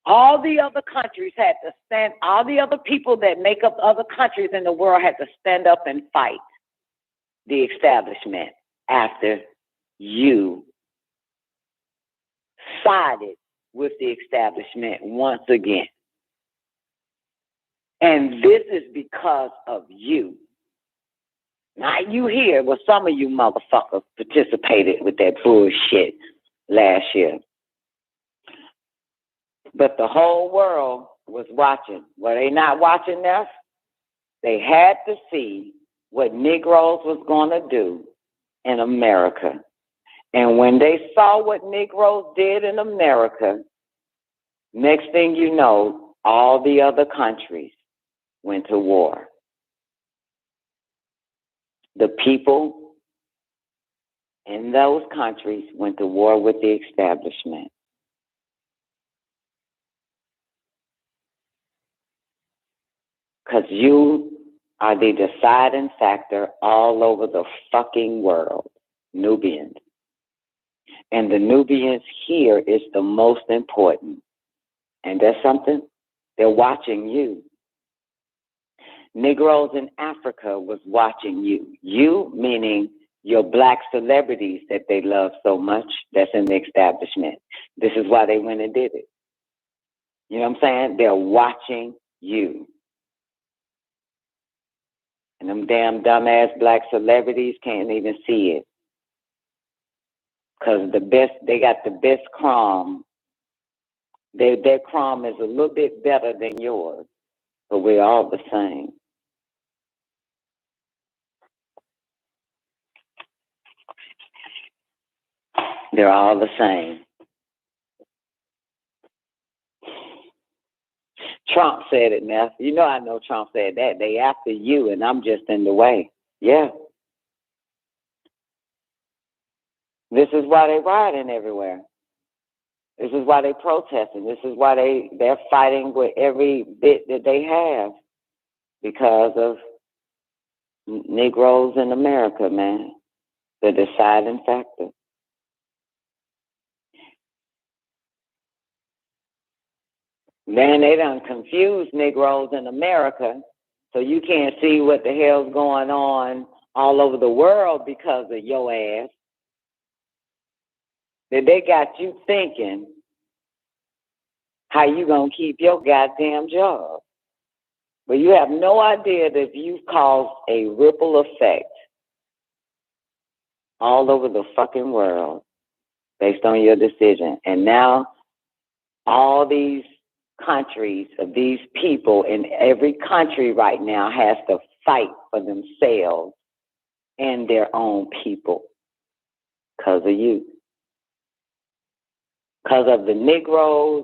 all the other countries had to stand, all the other people that make up other countries in the world had to stand up and fight the establishment after you sided with the establishment once again. And this is because of you. Not you here, but some of you motherfuckers participated with that bullshit last year. But the whole world was watching. Were they not watching this? They had to see what Negroes was going to do in America. And when they saw what Negroes did in America, next thing you know, all the other countries went to war. The people in those countries went to war with the establishment. Because you are the deciding factor all over the fucking world, Nubians. And the Nubians here is the most important. And that's something, they're watching you. Negroes in Africa was watching you. You meaning your black celebrities that they love so much that's in the establishment. This is why they went and did it. You know what I'm saying? They're watching you. And them damn dumbass black celebrities can't even see it. Because they got the best crumb. Their crumb is a little bit better than yours. But we're all the same. They're all the same. Trump said it now. You know I know Trump said that. They after you and I'm just in the way. Yeah. This is why they rioting everywhere. This is why they protesting. This is why they're fighting with every bit that they have. Because of Negroes in America, man. The deciding factor. Man, they done confused Negroes in America, so you can't see what the hell's going on all over the world because of your ass. That they got you thinking how you gonna keep your goddamn job. But you have no idea that you've caused a ripple effect all over the fucking world based on your decision. And now all these countries of these people in every country right now has to fight for themselves and their own people because of you. Because of the Negroes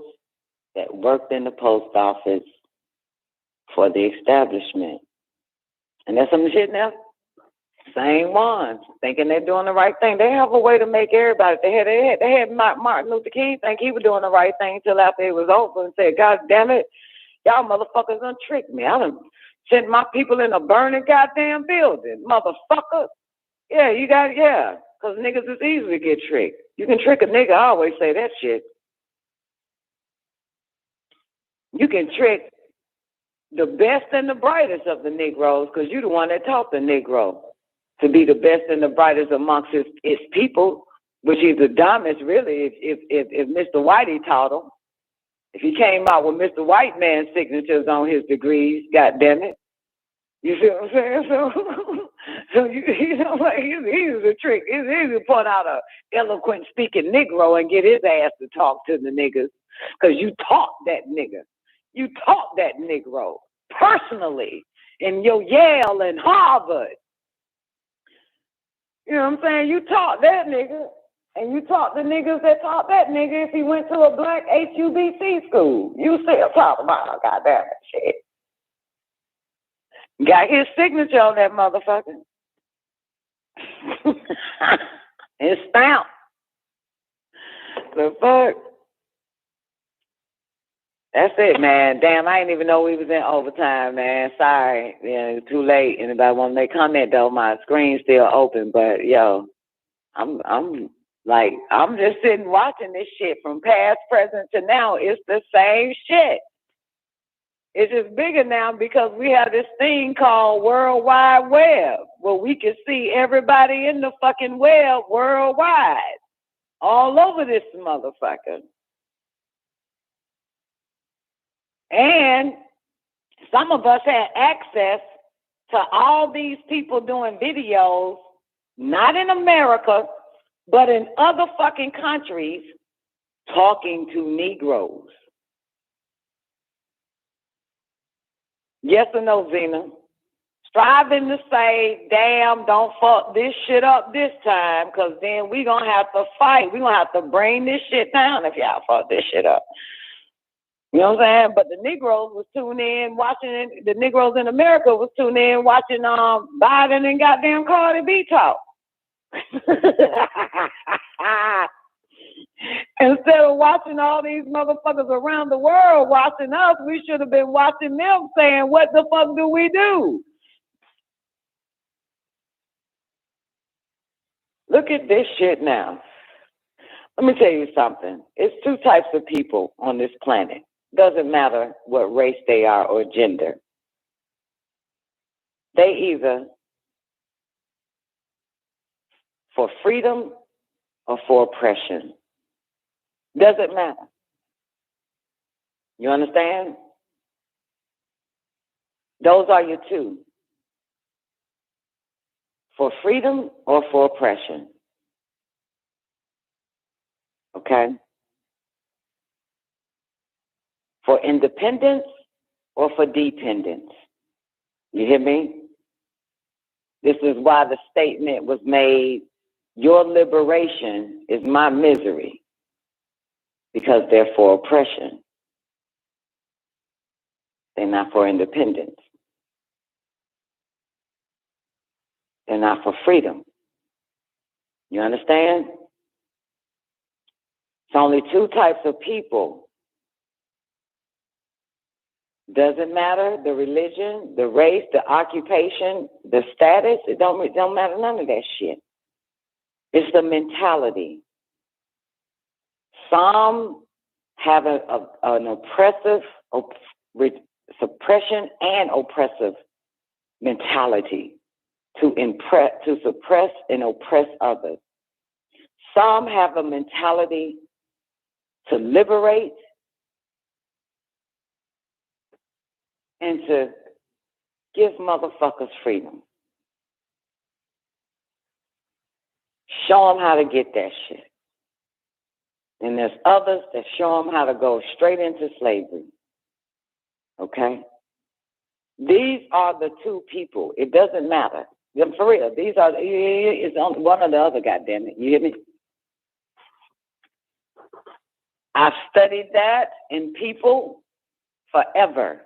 that worked in the post office for the establishment. And that's some shit now. Same ones, thinking they're doing the right thing. They have a way to make everybody. They had Martin Luther King think he was doing the right thing until after it was over and said, God damn it, y'all motherfuckers done tricked me. I done sent my people in a burning goddamn building, motherfucker. Yeah, because niggas is easy to get tricked. You can trick a nigga, I always say that shit. You can trick the best and the brightest of the Negroes because you're the one that taught the Negro to be the best and the brightest amongst his people, which is the dumbest, really, if Mr. Whitey taught him. If he came out with Mr. White Man's signatures on his degrees, goddamn it. You see what I'm saying? So you know, like, he's a trick. He's to point out a eloquent speaking Negro and get his ass to talk to the niggas because you taught that nigga. You taught that Negro personally in your Yale and Harvard. You know what I'm saying? You taught that nigga, and you taught the niggas that taught that nigga if he went to a black HUBC school. You still talking about goddamn shit. Got his signature on that motherfucker. His stamp. The fuck? That's it, man. Damn, I didn't even know we was in overtime, man. Sorry. Yeah, too late. Anybody want to make comment, though? My screen's still open, but, yo, I'm just sitting watching this shit from past, present to now. It's the same shit. It's just bigger now because we have this thing called World Wide Web where we can see everybody in the fucking web worldwide, all over this motherfucker. And some of us had access to all these people doing videos, not in America, but in other fucking countries, talking to Negroes. Yes or no, Zena? Striving to say, damn, don't fuck this shit up this time, because then we going to have to fight. We going to have to bring this shit down if y'all fuck this shit up. You know what I'm saying? But the Negroes was tuning in, watching, the Negroes in America was tuning in, watching Biden and goddamn Cardi B talk. Instead of watching all these motherfuckers around the world watching us, we should have been watching them saying, what the fuck do we do? Look at this shit now. Let me tell you something. It's two types of people on this planet. Doesn't matter what race they are or gender. They either for freedom or for oppression. Doesn't matter. You understand? Those are your two. For freedom or for oppression. Okay? For independence or for dependence. You hear me? This is why the statement was made, your liberation is my misery, because they're for oppression. They're not for independence. They're not for freedom. You understand? It's only two types of people. Doesn't matter the religion, the race, the occupation, the status. It don't matter none of that shit. It's the mentality. Some have an oppressive, suppression and oppressive mentality to suppress and oppress others. Some have a mentality to liberate and to give motherfuckers freedom. Show them how to get that shit. And there's others that show them how to go straight into slavery. Okay? These are the two people. It doesn't matter. For real. These are, it's on one or the other, goddammit. You hear me? I've studied that in people forever.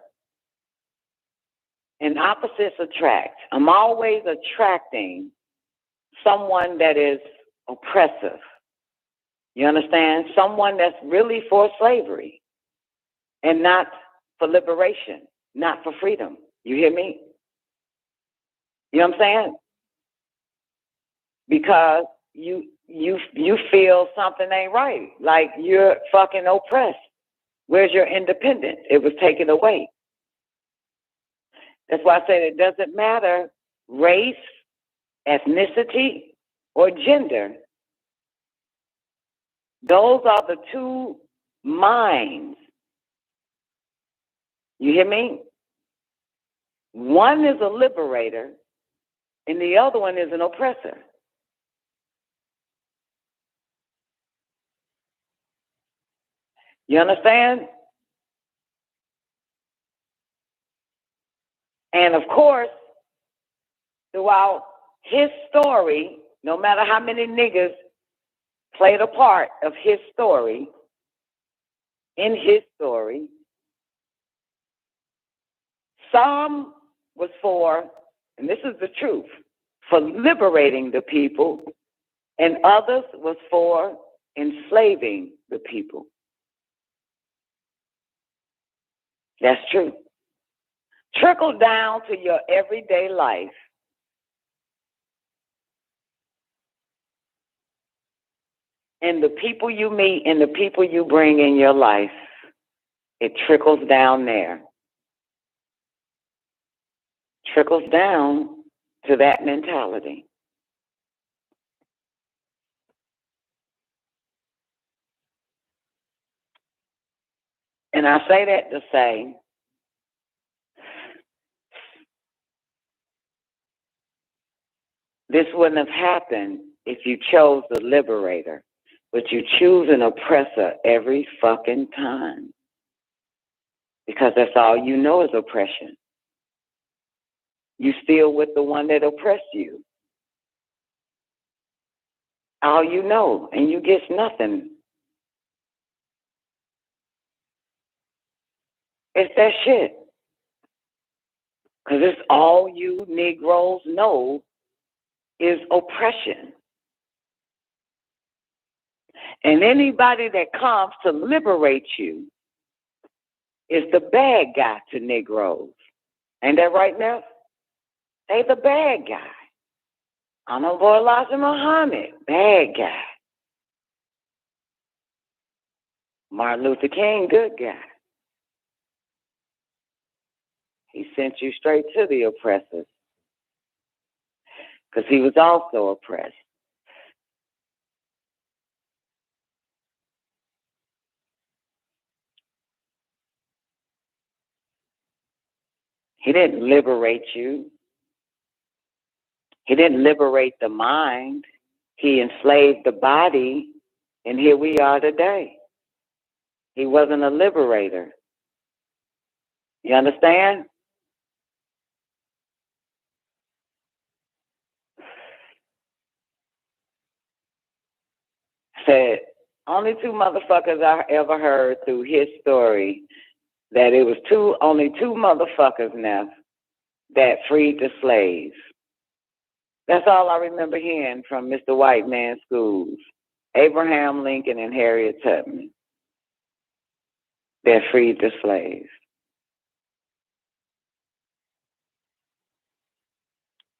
And opposites attract. I'm always attracting someone that is oppressive. You understand? Someone that's really for slavery and not for liberation, not for freedom. You hear me? You know what I'm saying? Because you feel something ain't right, like you're fucking oppressed. Where's your independence? It was taken away. That's why I said it doesn't matter race, ethnicity, or gender. Those are the two minds. You hear me? One is a liberator, and the other one is an oppressor. You understand? And of course, throughout his story, no matter how many niggas played a part of his story, in his story, some was for, and this is the truth, for liberating the people, and others was for enslaving the people. That's true. Trickle down to your everyday life. And the people you meet and the people you bring in your life, it trickles down there. Trickles down to that mentality. And I say that to say, this wouldn't have happened if you chose the liberator, but you choose an oppressor every fucking time. Because that's all you know is oppression. You still with the one that oppressed you. All you know, and you get nothing. It's that shit. Because it's all you Negroes know is oppression. And anybody that comes to liberate you is the bad guy to Negroes. Ain't that right now? They the bad guy. Honorable Elijah Muhammad, bad guy. Martin Luther King, good guy. He sent you straight to the oppressors because he was also oppressed. He didn't liberate you. He didn't liberate the mind. He enslaved the body, and here we are today. He wasn't a liberator. You understand? Said, only two motherfuckers I ever heard through his story that it was only two motherfuckers now that freed the slaves. That's all I remember hearing from Mr. White Man Schools. Abraham Lincoln and Harriet Tubman that freed the slaves.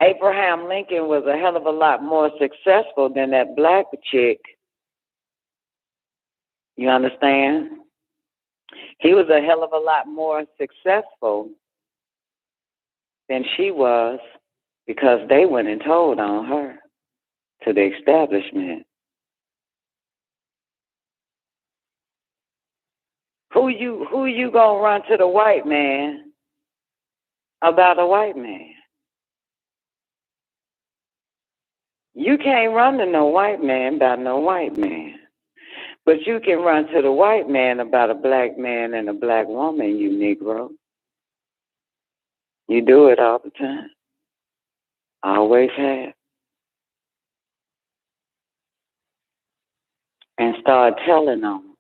Abraham Lincoln was a hell of a lot more successful than that black chick. You understand? He was a hell of a lot more successful than she was because they went and told on her to the establishment. Who you gonna run to the white man about a white man? You can't run to no white man about no white man. But you can run to the white man about a black man and a black woman, you Negro. You do it all the time. Always have. And start telling them.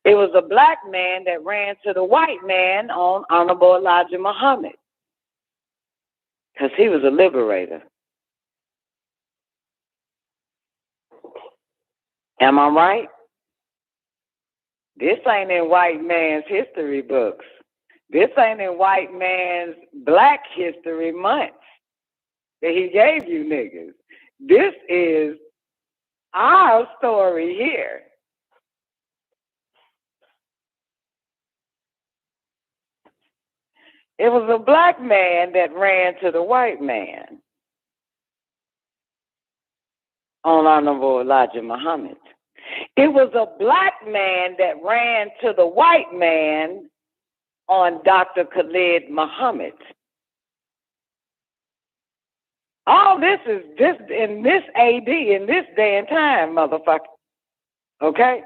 It was a black man that ran to the white man on Honorable Elijah Muhammad. Because he was a liberator. Am I right? This ain't in white man's history books. This ain't in white man's Black History Month that he gave you niggas. This is our story here. It was a black man that ran to the white man on Honorable Elijah Muhammad. It was a black man that ran to the white man on Dr. Khalid Muhammad. All this is in this AD, in this day and time, motherfucker. Okay?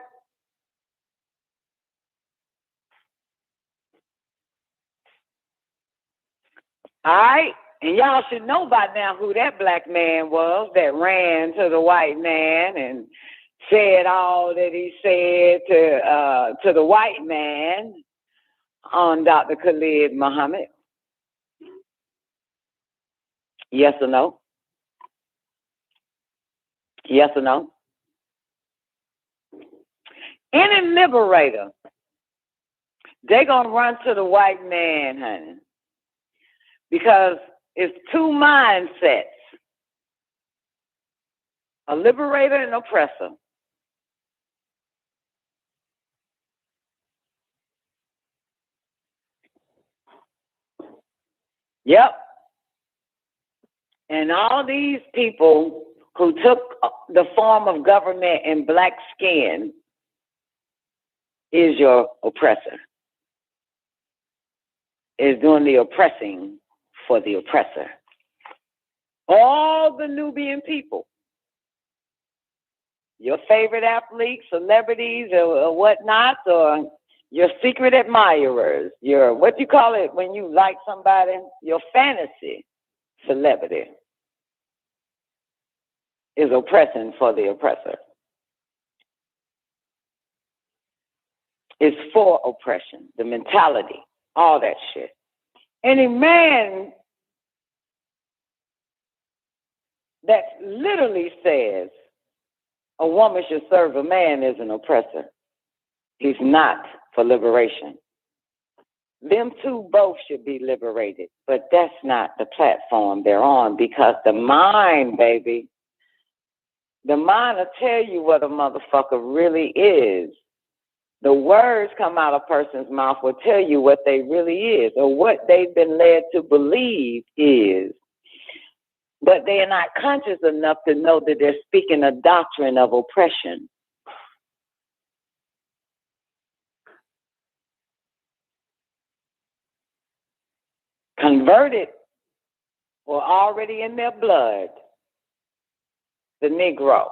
All right? And y'all should know by now who that black man was that ran to the white man and said all that he said to the white man on Dr. Khalid Muhammad. Yes or no? Yes or no? Any liberator, they gonna run to the white man, honey. Because it's two mindsets. A liberator and oppressor. Yep. And all these people who took the form of government in black skin is your oppressor. Is doing the oppressing for the oppressor. All the Nubian people, your favorite athletes, celebrities, or whatnot, or your secret admirers, your, what you call it when you like somebody, your fantasy celebrity is oppressing for the oppressor. It's for oppression, the mentality, all that shit. Any man that literally says A woman should serve a man as an oppressor. He's not for liberation. Them two both should be liberated, but that's not the platform they're on, because the mind, baby, the mind will tell you what a motherfucker really is. The words come out of a person's mouth will tell you what they really is, or what they've been led to believe is. But they are not conscious enough to know that they're speaking a doctrine of oppression. Converted or already in their blood, the Negro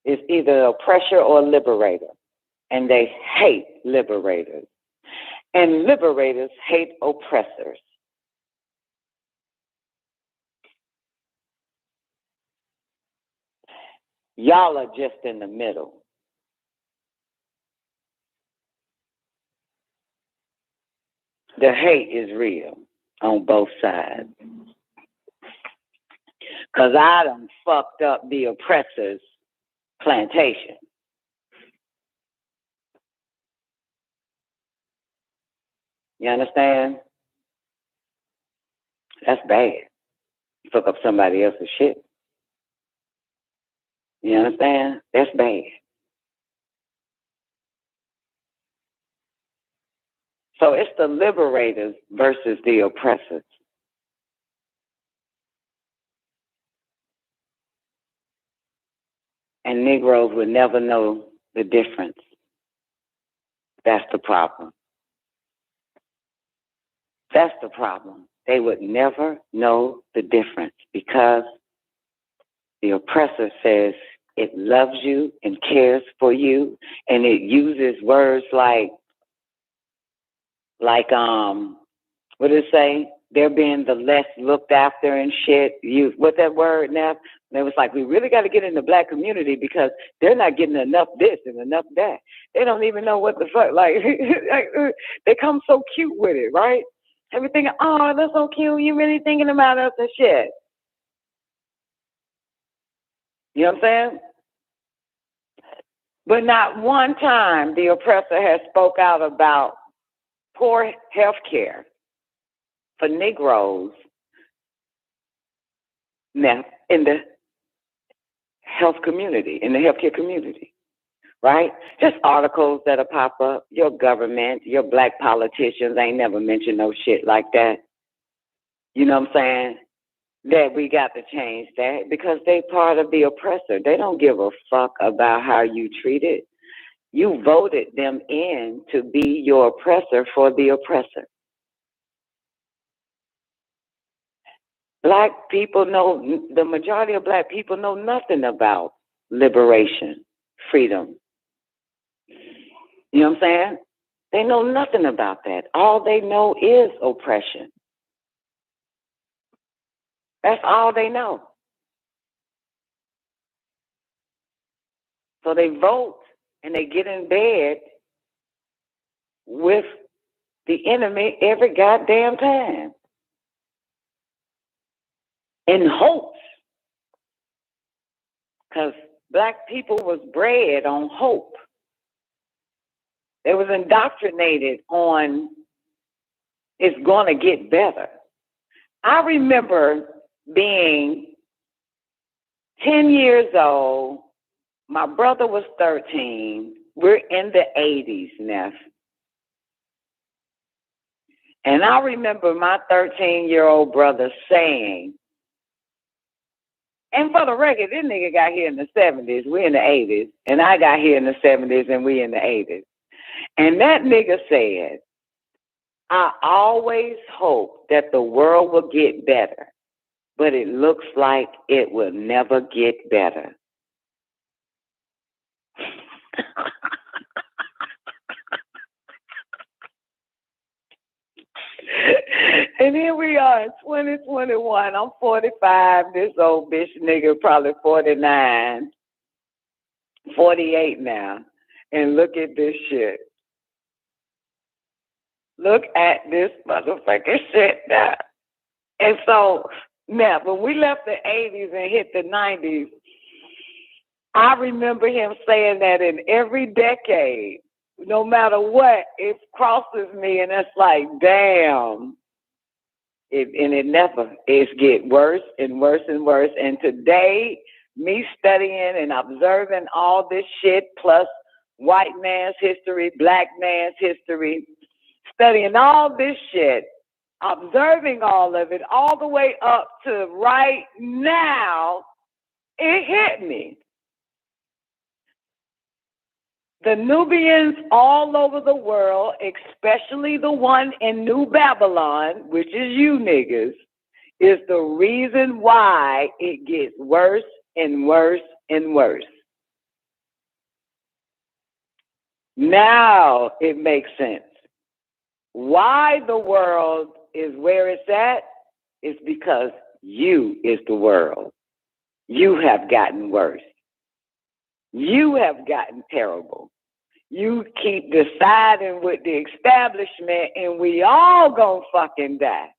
is either an oppressor or a liberator. And they hate liberators. And liberators hate oppressors. Y'all are just in the middle. The hate is real on both sides. Because I done fucked up the oppressor's plantation. You understand? That's bad. You fuck up somebody else's shit. You understand? That's bad. So it's the liberators versus the oppressors. And Negroes would never know the difference. That's the problem. That's the problem. They would never know the difference because the oppressor says it loves you and cares for you, and it uses words like what did it say? They're being the less looked after and shit. What that word now? And it was like, we really got to get in the black community because they're not getting enough this and enough that. They don't even know what the fuck, like they come so cute with it, right? Everything, oh, that's so cute. You really thinking about us and shit. You know what I'm saying? But not one time the oppressor has spoke out about poor health care for Negroes now in the health community, in the healthcare community, right? Just articles that'll pop up. Your government, your black politicians ain't never mentioned no shit like that. You know what I'm saying? That we got to change that because they part of the oppressor. They don't give a fuck about how you treat it. You voted them in to be your oppressor for the oppressor. Black people know, the majority of black people know nothing about liberation, freedom. You know what I'm saying? They know nothing about that. All they know is oppression. That's all they know. So they vote and they get in bed with the enemy every goddamn time. In hopes. Because black people was bred on hope. They was indoctrinated on it's going to get better. I remember being 10 years old. My brother was 13. We're in the 80s now. And I remember my 13-year-old brother saying, and for the record, this nigga got here in the 70s, we in the 80s, and I got here in the 70s and we in the 80s. And that nigga said, I always hope that the world will get better, but it looks like it will never get better. And here we are in 2021. I'm 45. This old bitch nigga probably 49, 48 now. And look at this shit. Look at this motherfucking shit now. And so, now, when we left the 80s and hit the 90s, I remember him saying that in every decade, no matter what, it crosses me, and it's like, damn. It's get worse and worse and worse. And today, me studying and observing all this shit, plus white man's history, black man's history, studying all this shit, observing all of it, all the way up to right now, it hit me. The Nubians all over the world, especially the one in New Babylon, which is you niggas, is the reason why it gets worse and worse and worse. Now it makes sense. Why the world is where it's at is because you is the world. You have gotten worse. You have gotten terrible. You keep deciding with the establishment, and we all gonna fucking die.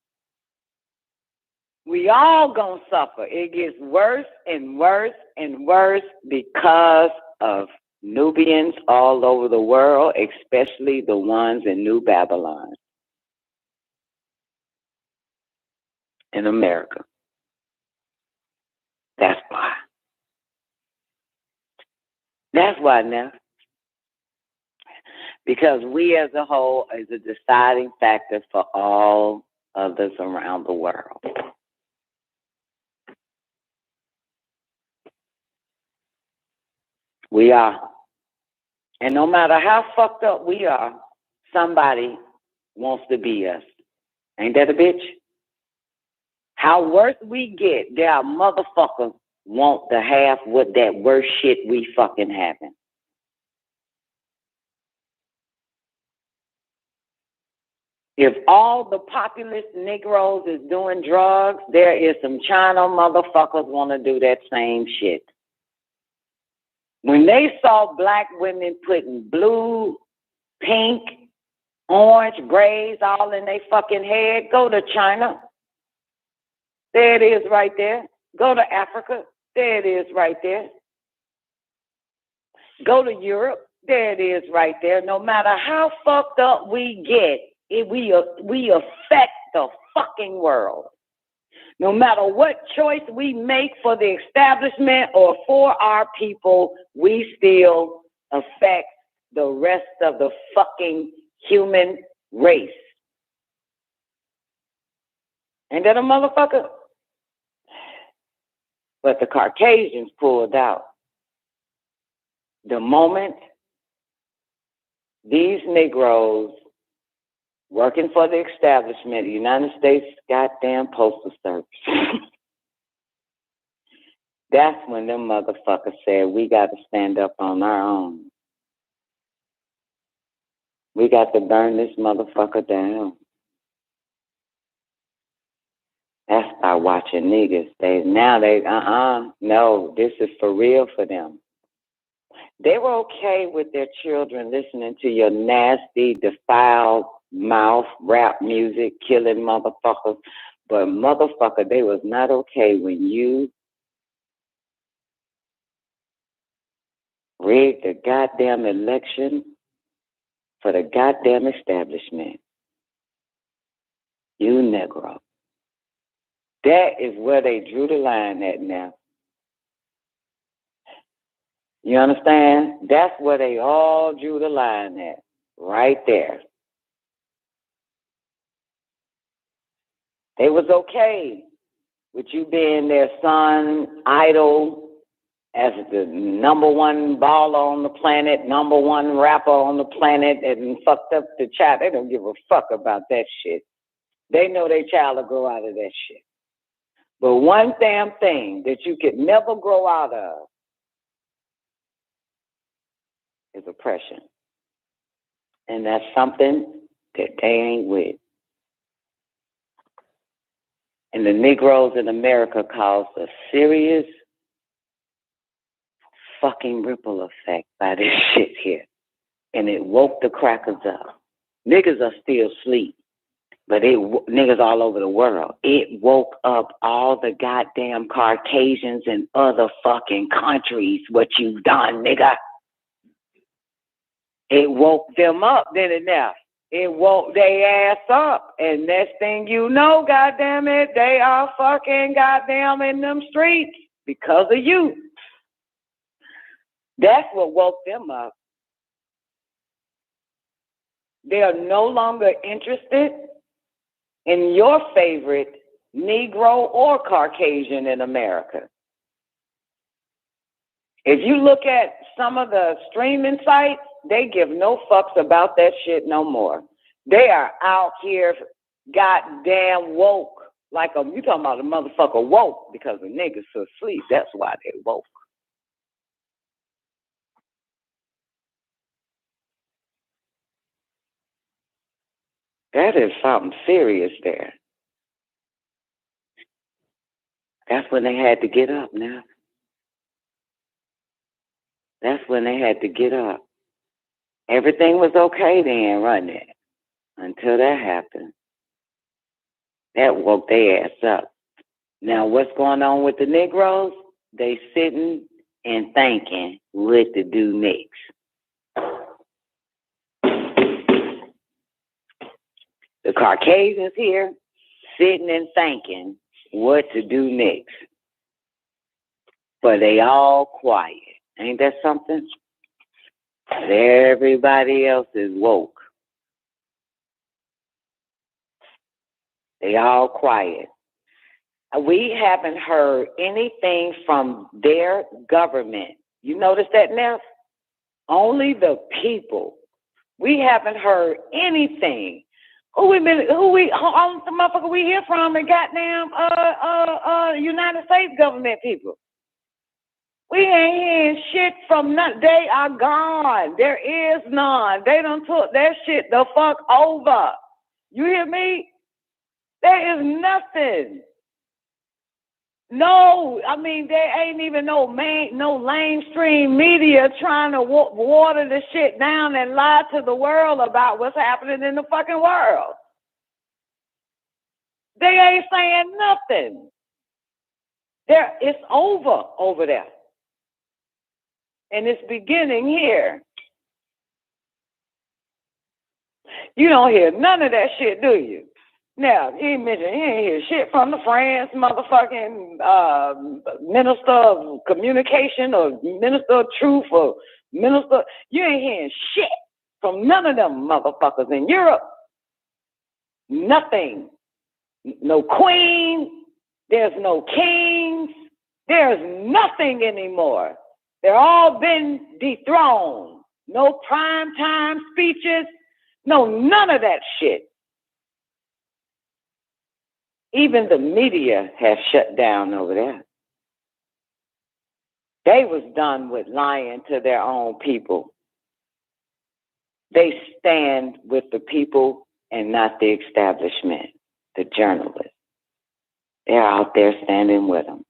We all gonna suffer. It gets worse and worse and worse because of Nubians all over the world, especially the ones in New Babylon in America. That's why. That's why now. Because we as a whole is a deciding factor for all others around the world. We are. And no matter how fucked up we are, somebody wants to be us. Ain't that a bitch? How worse we get, there are motherfuckers want to have what that worst shit we fucking having. If all the populist Negroes is doing drugs, there is some China motherfuckers want to do that same shit. When they saw black women putting blue, pink, orange braids all in their fucking head, go to China. There it is right there. Go to Africa. There it is right there. Go to Europe. There it is right there. No matter how fucked up we get, we affect the fucking world. No matter what choice we make for the establishment or for our people, we still affect the rest of the fucking human race. Ain't that a motherfucker? But the Caucasians pulled out. The moment these Negroes working for the establishment, the United States goddamn Postal Service, that's when them motherfuckers said, we got to stand up on our own. We got to burn this motherfucker down. That's by watching niggas. No, this is for real for them. They were okay with their children listening to your nasty, defiled mouth rap music, killing motherfuckers. But motherfucker, they was not okay when you rigged the goddamn election for the goddamn establishment. You Negro. That is where they drew the line at now. You understand? That's where they all drew the line at. Right there. They was okay with you being their son, idol, as the number one baller on the planet, number one rapper on the planet, and fucked up the child. They don't give a fuck about that shit. They know their child will grow out of that shit. But one damn thing that you could never grow out of is oppression. And that's something that they ain't with. And the Negroes in America caused a serious fucking ripple effect by this shit here. And it woke the crackers up. Niggas are still asleep. But niggas all over the world. It woke up all the goddamn Caucasians in other fucking countries. What you done, nigga? It woke them up, didn't it now? It woke their ass up. And next thing you know, goddamn it, they are fucking goddamn in them streets because of you. That's what woke them up. They are no longer interested in your favorite Negro or Caucasian in America. If you look at some of the streaming sites, they give no fucks about that shit no more. They are out here goddamn woke. Like you talking about a motherfucker woke because the niggas are asleep. That's why they woke. That is something serious there. That's when they had to get up now. That's when they had to get up. Everything was okay then, wasn't it? Until that happened. That woke their ass up. Now what's going on with the Negroes? They sitting and thinking what to do next. The Caucasians here sitting and thinking what to do next. But they all quiet. Ain't that something? Everybody else is woke. They all quiet. We haven't heard anything from their government. You notice that now? Only the people. We haven't heard anything. All the motherfucker we hear from the goddamn United States government people. We ain't hearing shit from none. They are gone. There is none. They done took their shit the fuck over. You hear me? There is nothing. No, I mean, there ain't even no mainstream media trying to water the shit down and lie to the world about what's happening in the fucking world. They ain't saying nothing. It's over there. And it's beginning here. You don't hear none of that shit, do you? Now, you ain't hear shit from the France motherfucking Minister of Communication or Minister of Truth or Minister. You ain't hearing shit from none of them motherfuckers in Europe. Nothing. No queen. There's no kings. There's nothing anymore. They're all been dethroned. No prime time speeches. No, none of that shit. Even the media has shut down over there. They was done with lying to their own people. They stand with the people and not the establishment, the journalists. They're out there standing with them.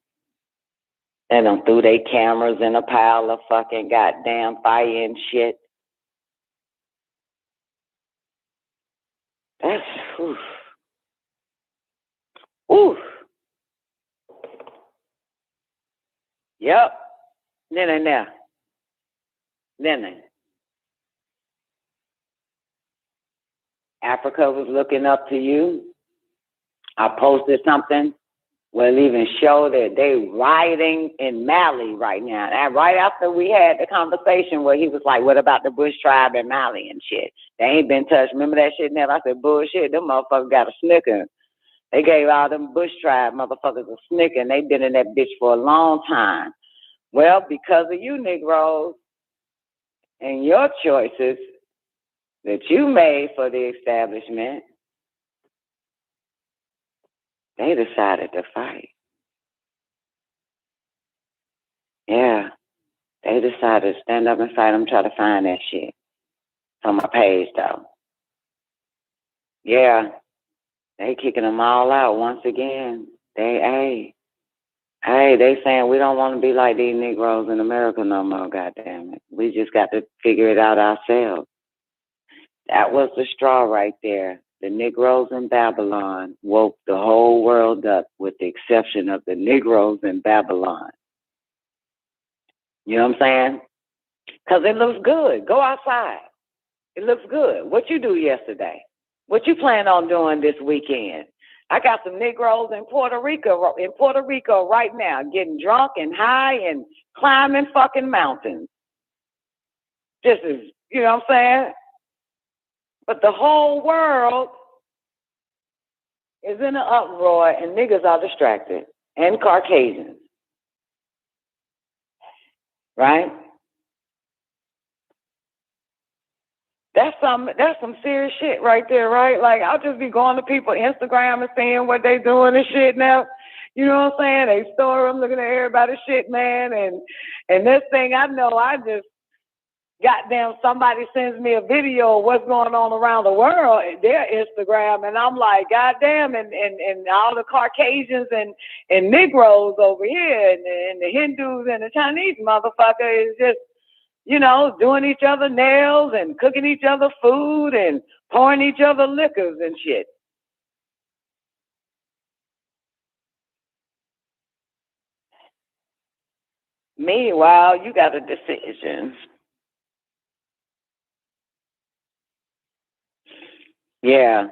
And them threw their cameras in a pile of fucking goddamn fire and shit. That's, oof. Oof. Yep. Then. Africa was looking up to you. I posted something. Well, even show that they rioting in Mali right now. And right after we had the conversation where he was like, what about the Bush tribe in Mali and shit? They ain't been touched. Remember that shit, Nev? I said, bullshit. Them motherfuckers got a snicker. They gave all them Bush tribe motherfuckers a snicker, and they been in that bitch for a long time. Well, because of you Negroes and your choices that you made for the establishment, they decided to fight. Yeah, they decided to stand up and fight. I'm trying to find that shit. It's on my page, though. Yeah, they kicking them all out once again. They saying we don't want to be like these Negroes in America no more, goddamn it. We just got to figure it out ourselves. That was the straw right there. the Negroes in Babylon woke the whole world up with the exception of the Negroes in Babylon. You know what I'm saying? Because it looks good. Go outside. It looks good. What you do yesterday? What you plan on doing this weekend? I got some Negroes in Puerto Rico right now, getting drunk and high and climbing fucking mountains. This is, you know what I'm saying? But the whole world is in an uproar and niggas are distracted and Caucasians. Right? That's some serious shit right there, right? Like, I'll just be going to people's Instagram and seeing what they doing and shit now. You know what I'm saying? They store them, looking at everybody's shit, man. And this thing, I know, I just, goddamn, somebody sends me a video of what's going on around the world, their Instagram, and I'm like, goddamn, and all the Caucasians and Negroes over here, and the Hindus and the Chinese motherfucker is just, you know, doing each other nails and cooking each other food and pouring each other liquors and shit. Meanwhile, you got a decision. Yeah,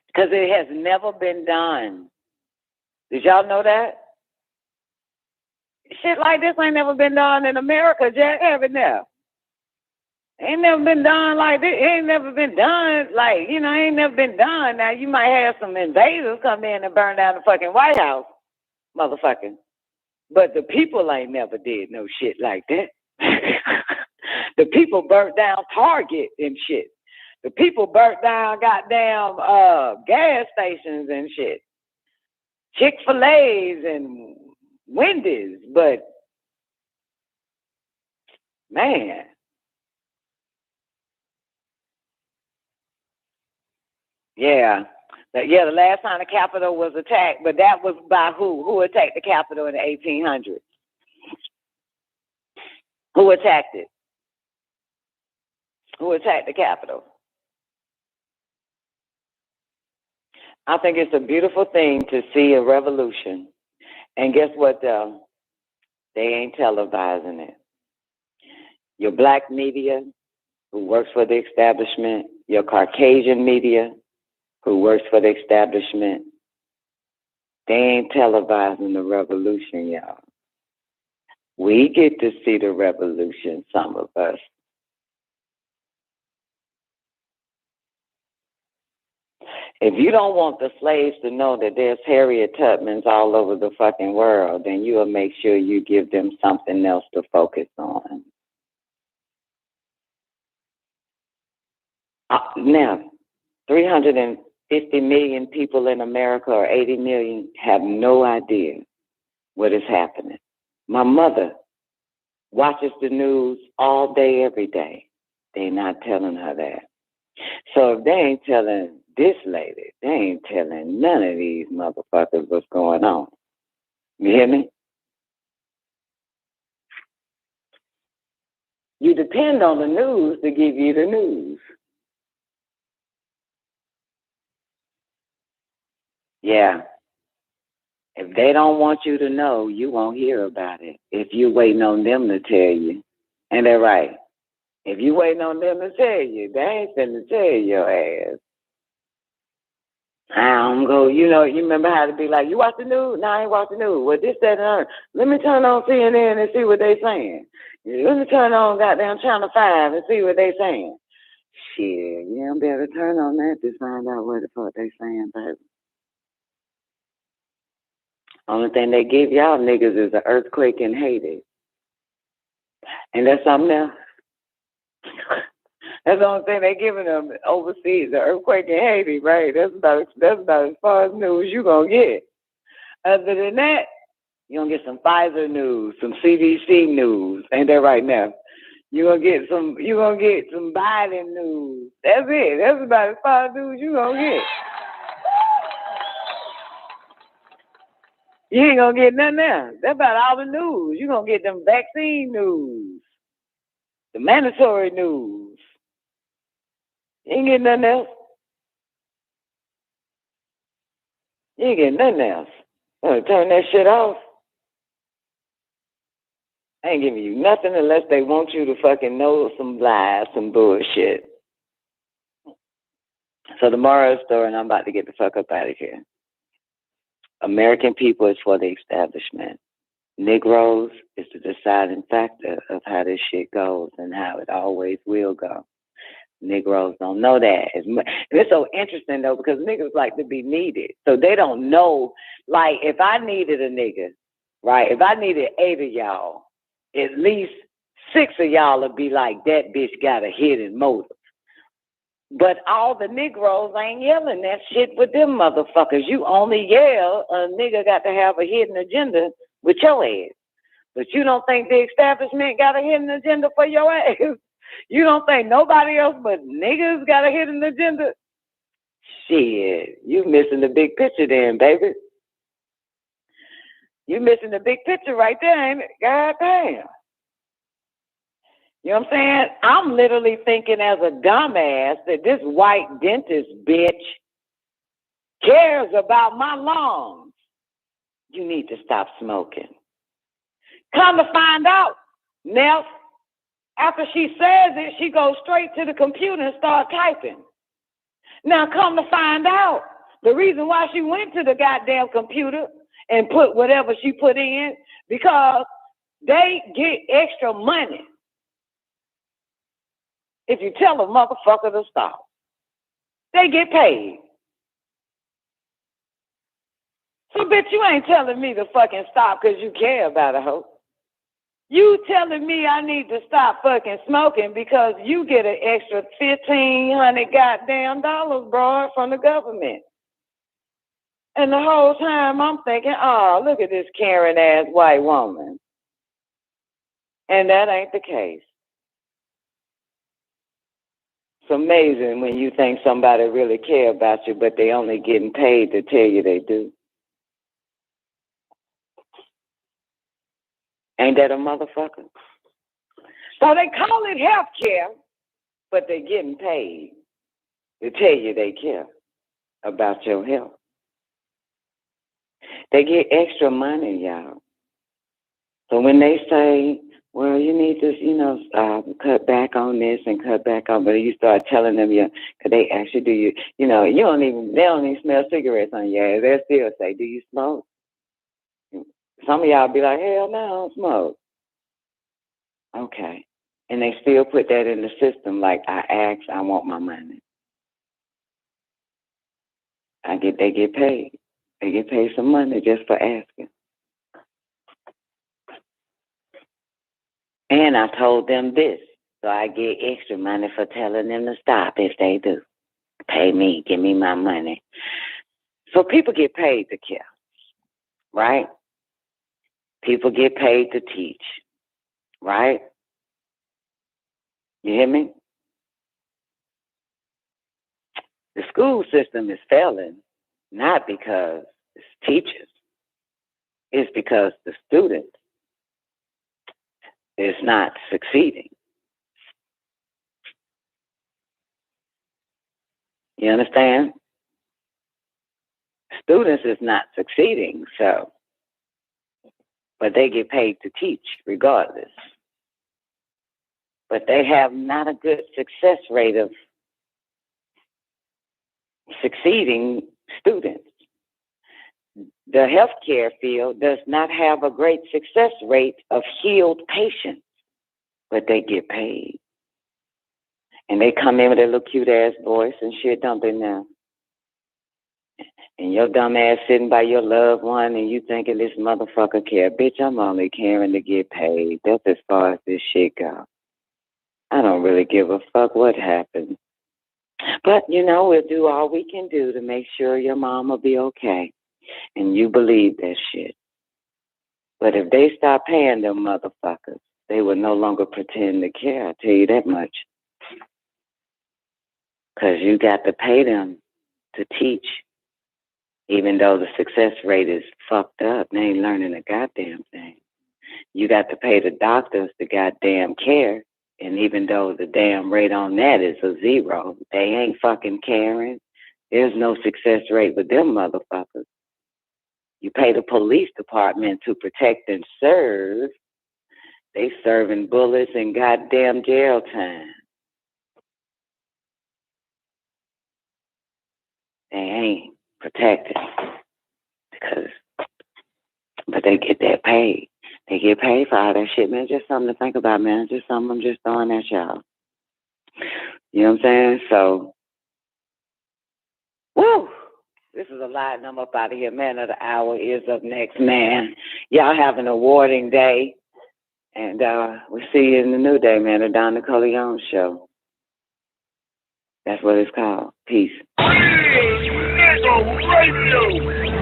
because it has never been done. Did y'all know that? Shit like this ain't never been done in America, Jack. Have it now? Ain't never been done like this. It ain't never been done like, you know, ain't never been done. Now, you might have some invaders come in and burn down the fucking White House, motherfucking. But the people ain't never did no shit like that. The people burnt down Target and shit. The people burnt down goddamn gas stations and shit. Chick-fil-A's and Wendy's, but man. Yeah. The last time the Capitol was attacked, but that was by who? Who attacked the Capitol in the 1800s? Who attacked it? Who attacked the Capitol? I think it's a beautiful thing to see a revolution. And guess what, though? They ain't televising it. Your black media, who works for the establishment, your Caucasian media, who works for the establishment, they ain't televising the revolution, y'all. We get to see the revolution, some of us. If you don't want the slaves to know that there's Harriet Tubmans all over the fucking world, then you will make sure you give them something else to focus on. Now, 350 million people in America, or 80 million, have no idea what is happening. My mother watches the news all day, every day. They're not telling her that. So if they ain't telling this lady, they ain't telling none of these motherfuckers what's going on. You hear me? You depend on the news to give you the news. Yeah. If they don't want you to know, you won't hear about it. If you're waiting on them to tell you. And they're right. If you waiting on them to tell you, they ain't finna tell your ass. I don't go, you know, you remember how to be like, you watch the news? No, I ain't watch the news. Well, this, that, and other. Let me turn on CNN and see what they saying. Let me turn on goddamn Channel 5 and see what they saying. Shit, you better turn on that to find out what the fuck they saying, baby. Only thing they give y'all niggas is an earthquake in Haiti. And that's something else. That's the only thing they giving them overseas, the earthquake in Haiti, right? That's about as far as news you gonna get. Other than that, you gonna get some Pfizer news, some CDC news. Ain't that right now? You gonna get some Biden news. That's it. That's about as far as news you gonna get. You ain't gonna get nothing else. That's about all the news. You gonna get them vaccine news, the mandatory news. You ain't getting nothing else. You ain't getting nothing else. Turn that shit off. I ain't giving you nothing unless they want you to fucking know some lies, some bullshit. So the moral of the story, and I'm about to get the fuck up out of here. American people is for the establishment. Negroes is the deciding factor of how this shit goes and how it always will go. Negroes don't know that. It's so interesting, though, because niggas like to be needed. So they don't know, like, if I needed a nigga, right, if I needed 8 of y'all, at least 6 of y'all would be like, that bitch got a hidden motive. But all the Negroes ain't yelling that shit with them motherfuckers. You only yell a nigga got to have a hidden agenda with your ass. But you don't think the establishment got a hidden agenda for your ass? You don't think nobody else but niggas got a hidden agenda? Shit, you missing the big picture then, baby. You missing the big picture right there, ain't it? God damn. You know what I'm saying? I'm literally thinking as a dumbass that this white dentist bitch cares about my lungs. You need to stop smoking. Come to find out, Nell, after she says it, she goes straight to the computer and start typing. Now, come to find out, the reason why she went to the goddamn computer and put whatever she put in, because they get extra money if you tell a motherfucker to stop. They get paid. So, bitch, you ain't telling me to fucking stop because you care about a hoe. You telling me I need to stop fucking smoking because you get an extra $1,500 goddamn dollars, bro, from the government. And the whole time I'm thinking, oh, look at this Karen ass white woman. And that ain't the case. It's amazing when you think somebody really care about you, but they only getting paid to tell you they do. Ain't that a motherfucker? So they call it health care, but they're getting paid to tell you they care about your health. They get extra money, y'all. So when they say, well, you need to, cut back on this and cut back on, but you start telling them, because they actually do they don't even smell cigarettes on your ass. They'll still say, do you smoke? Some of y'all be like, hell no, I don't smoke. Okay. And they still put that in the system like, I asked, I want my money. They get paid. They get paid some money just for asking. And I told them this, so I get extra money for telling them to stop if they do. Pay me, give me my money. So people get paid to care, right? People get paid to teach, right? You hear me? The school system is failing, not because it's teachers. It's because the student is not succeeding. You understand? Students is not succeeding, but they get paid to teach regardless. But they have not a good success rate of succeeding students. The healthcare field does not have a great success rate of healed patients, but they get paid. And they come in with their little cute ass voice and shit, don't they now? And your dumb ass sitting by your loved one and you thinking this motherfucker care. Bitch, I'm only caring to get paid. That's as far as this shit goes. I don't really give a fuck what happens. But, we'll do all we can do to make sure your mom will be okay. And you believe that shit. But if they stop paying them motherfuckers, they will no longer pretend to care. I tell you that much. Because you got to pay them to teach. Even though the success rate is fucked up, they ain't learning a goddamn thing. You got to pay the doctors the goddamn care. And even though the damn rate on that is a 0, they ain't fucking caring. There's no success rate with them motherfuckers. You pay the police department to protect and serve. They serving bullets and goddamn jail time. They ain't protected but they get that paid. They get paid for all that shit, man. Just something to think about, man. Just something I'm just throwing at y'all. You know what I'm saying? So, woo! This is a lot, and I'm up out of here. Man of the hour is up next, man. Y'all have an awarding day. And we'll see you in the new day, man. The Don Nicoleone Show. That's what it's called. Peace. WEEKDAYS Radio.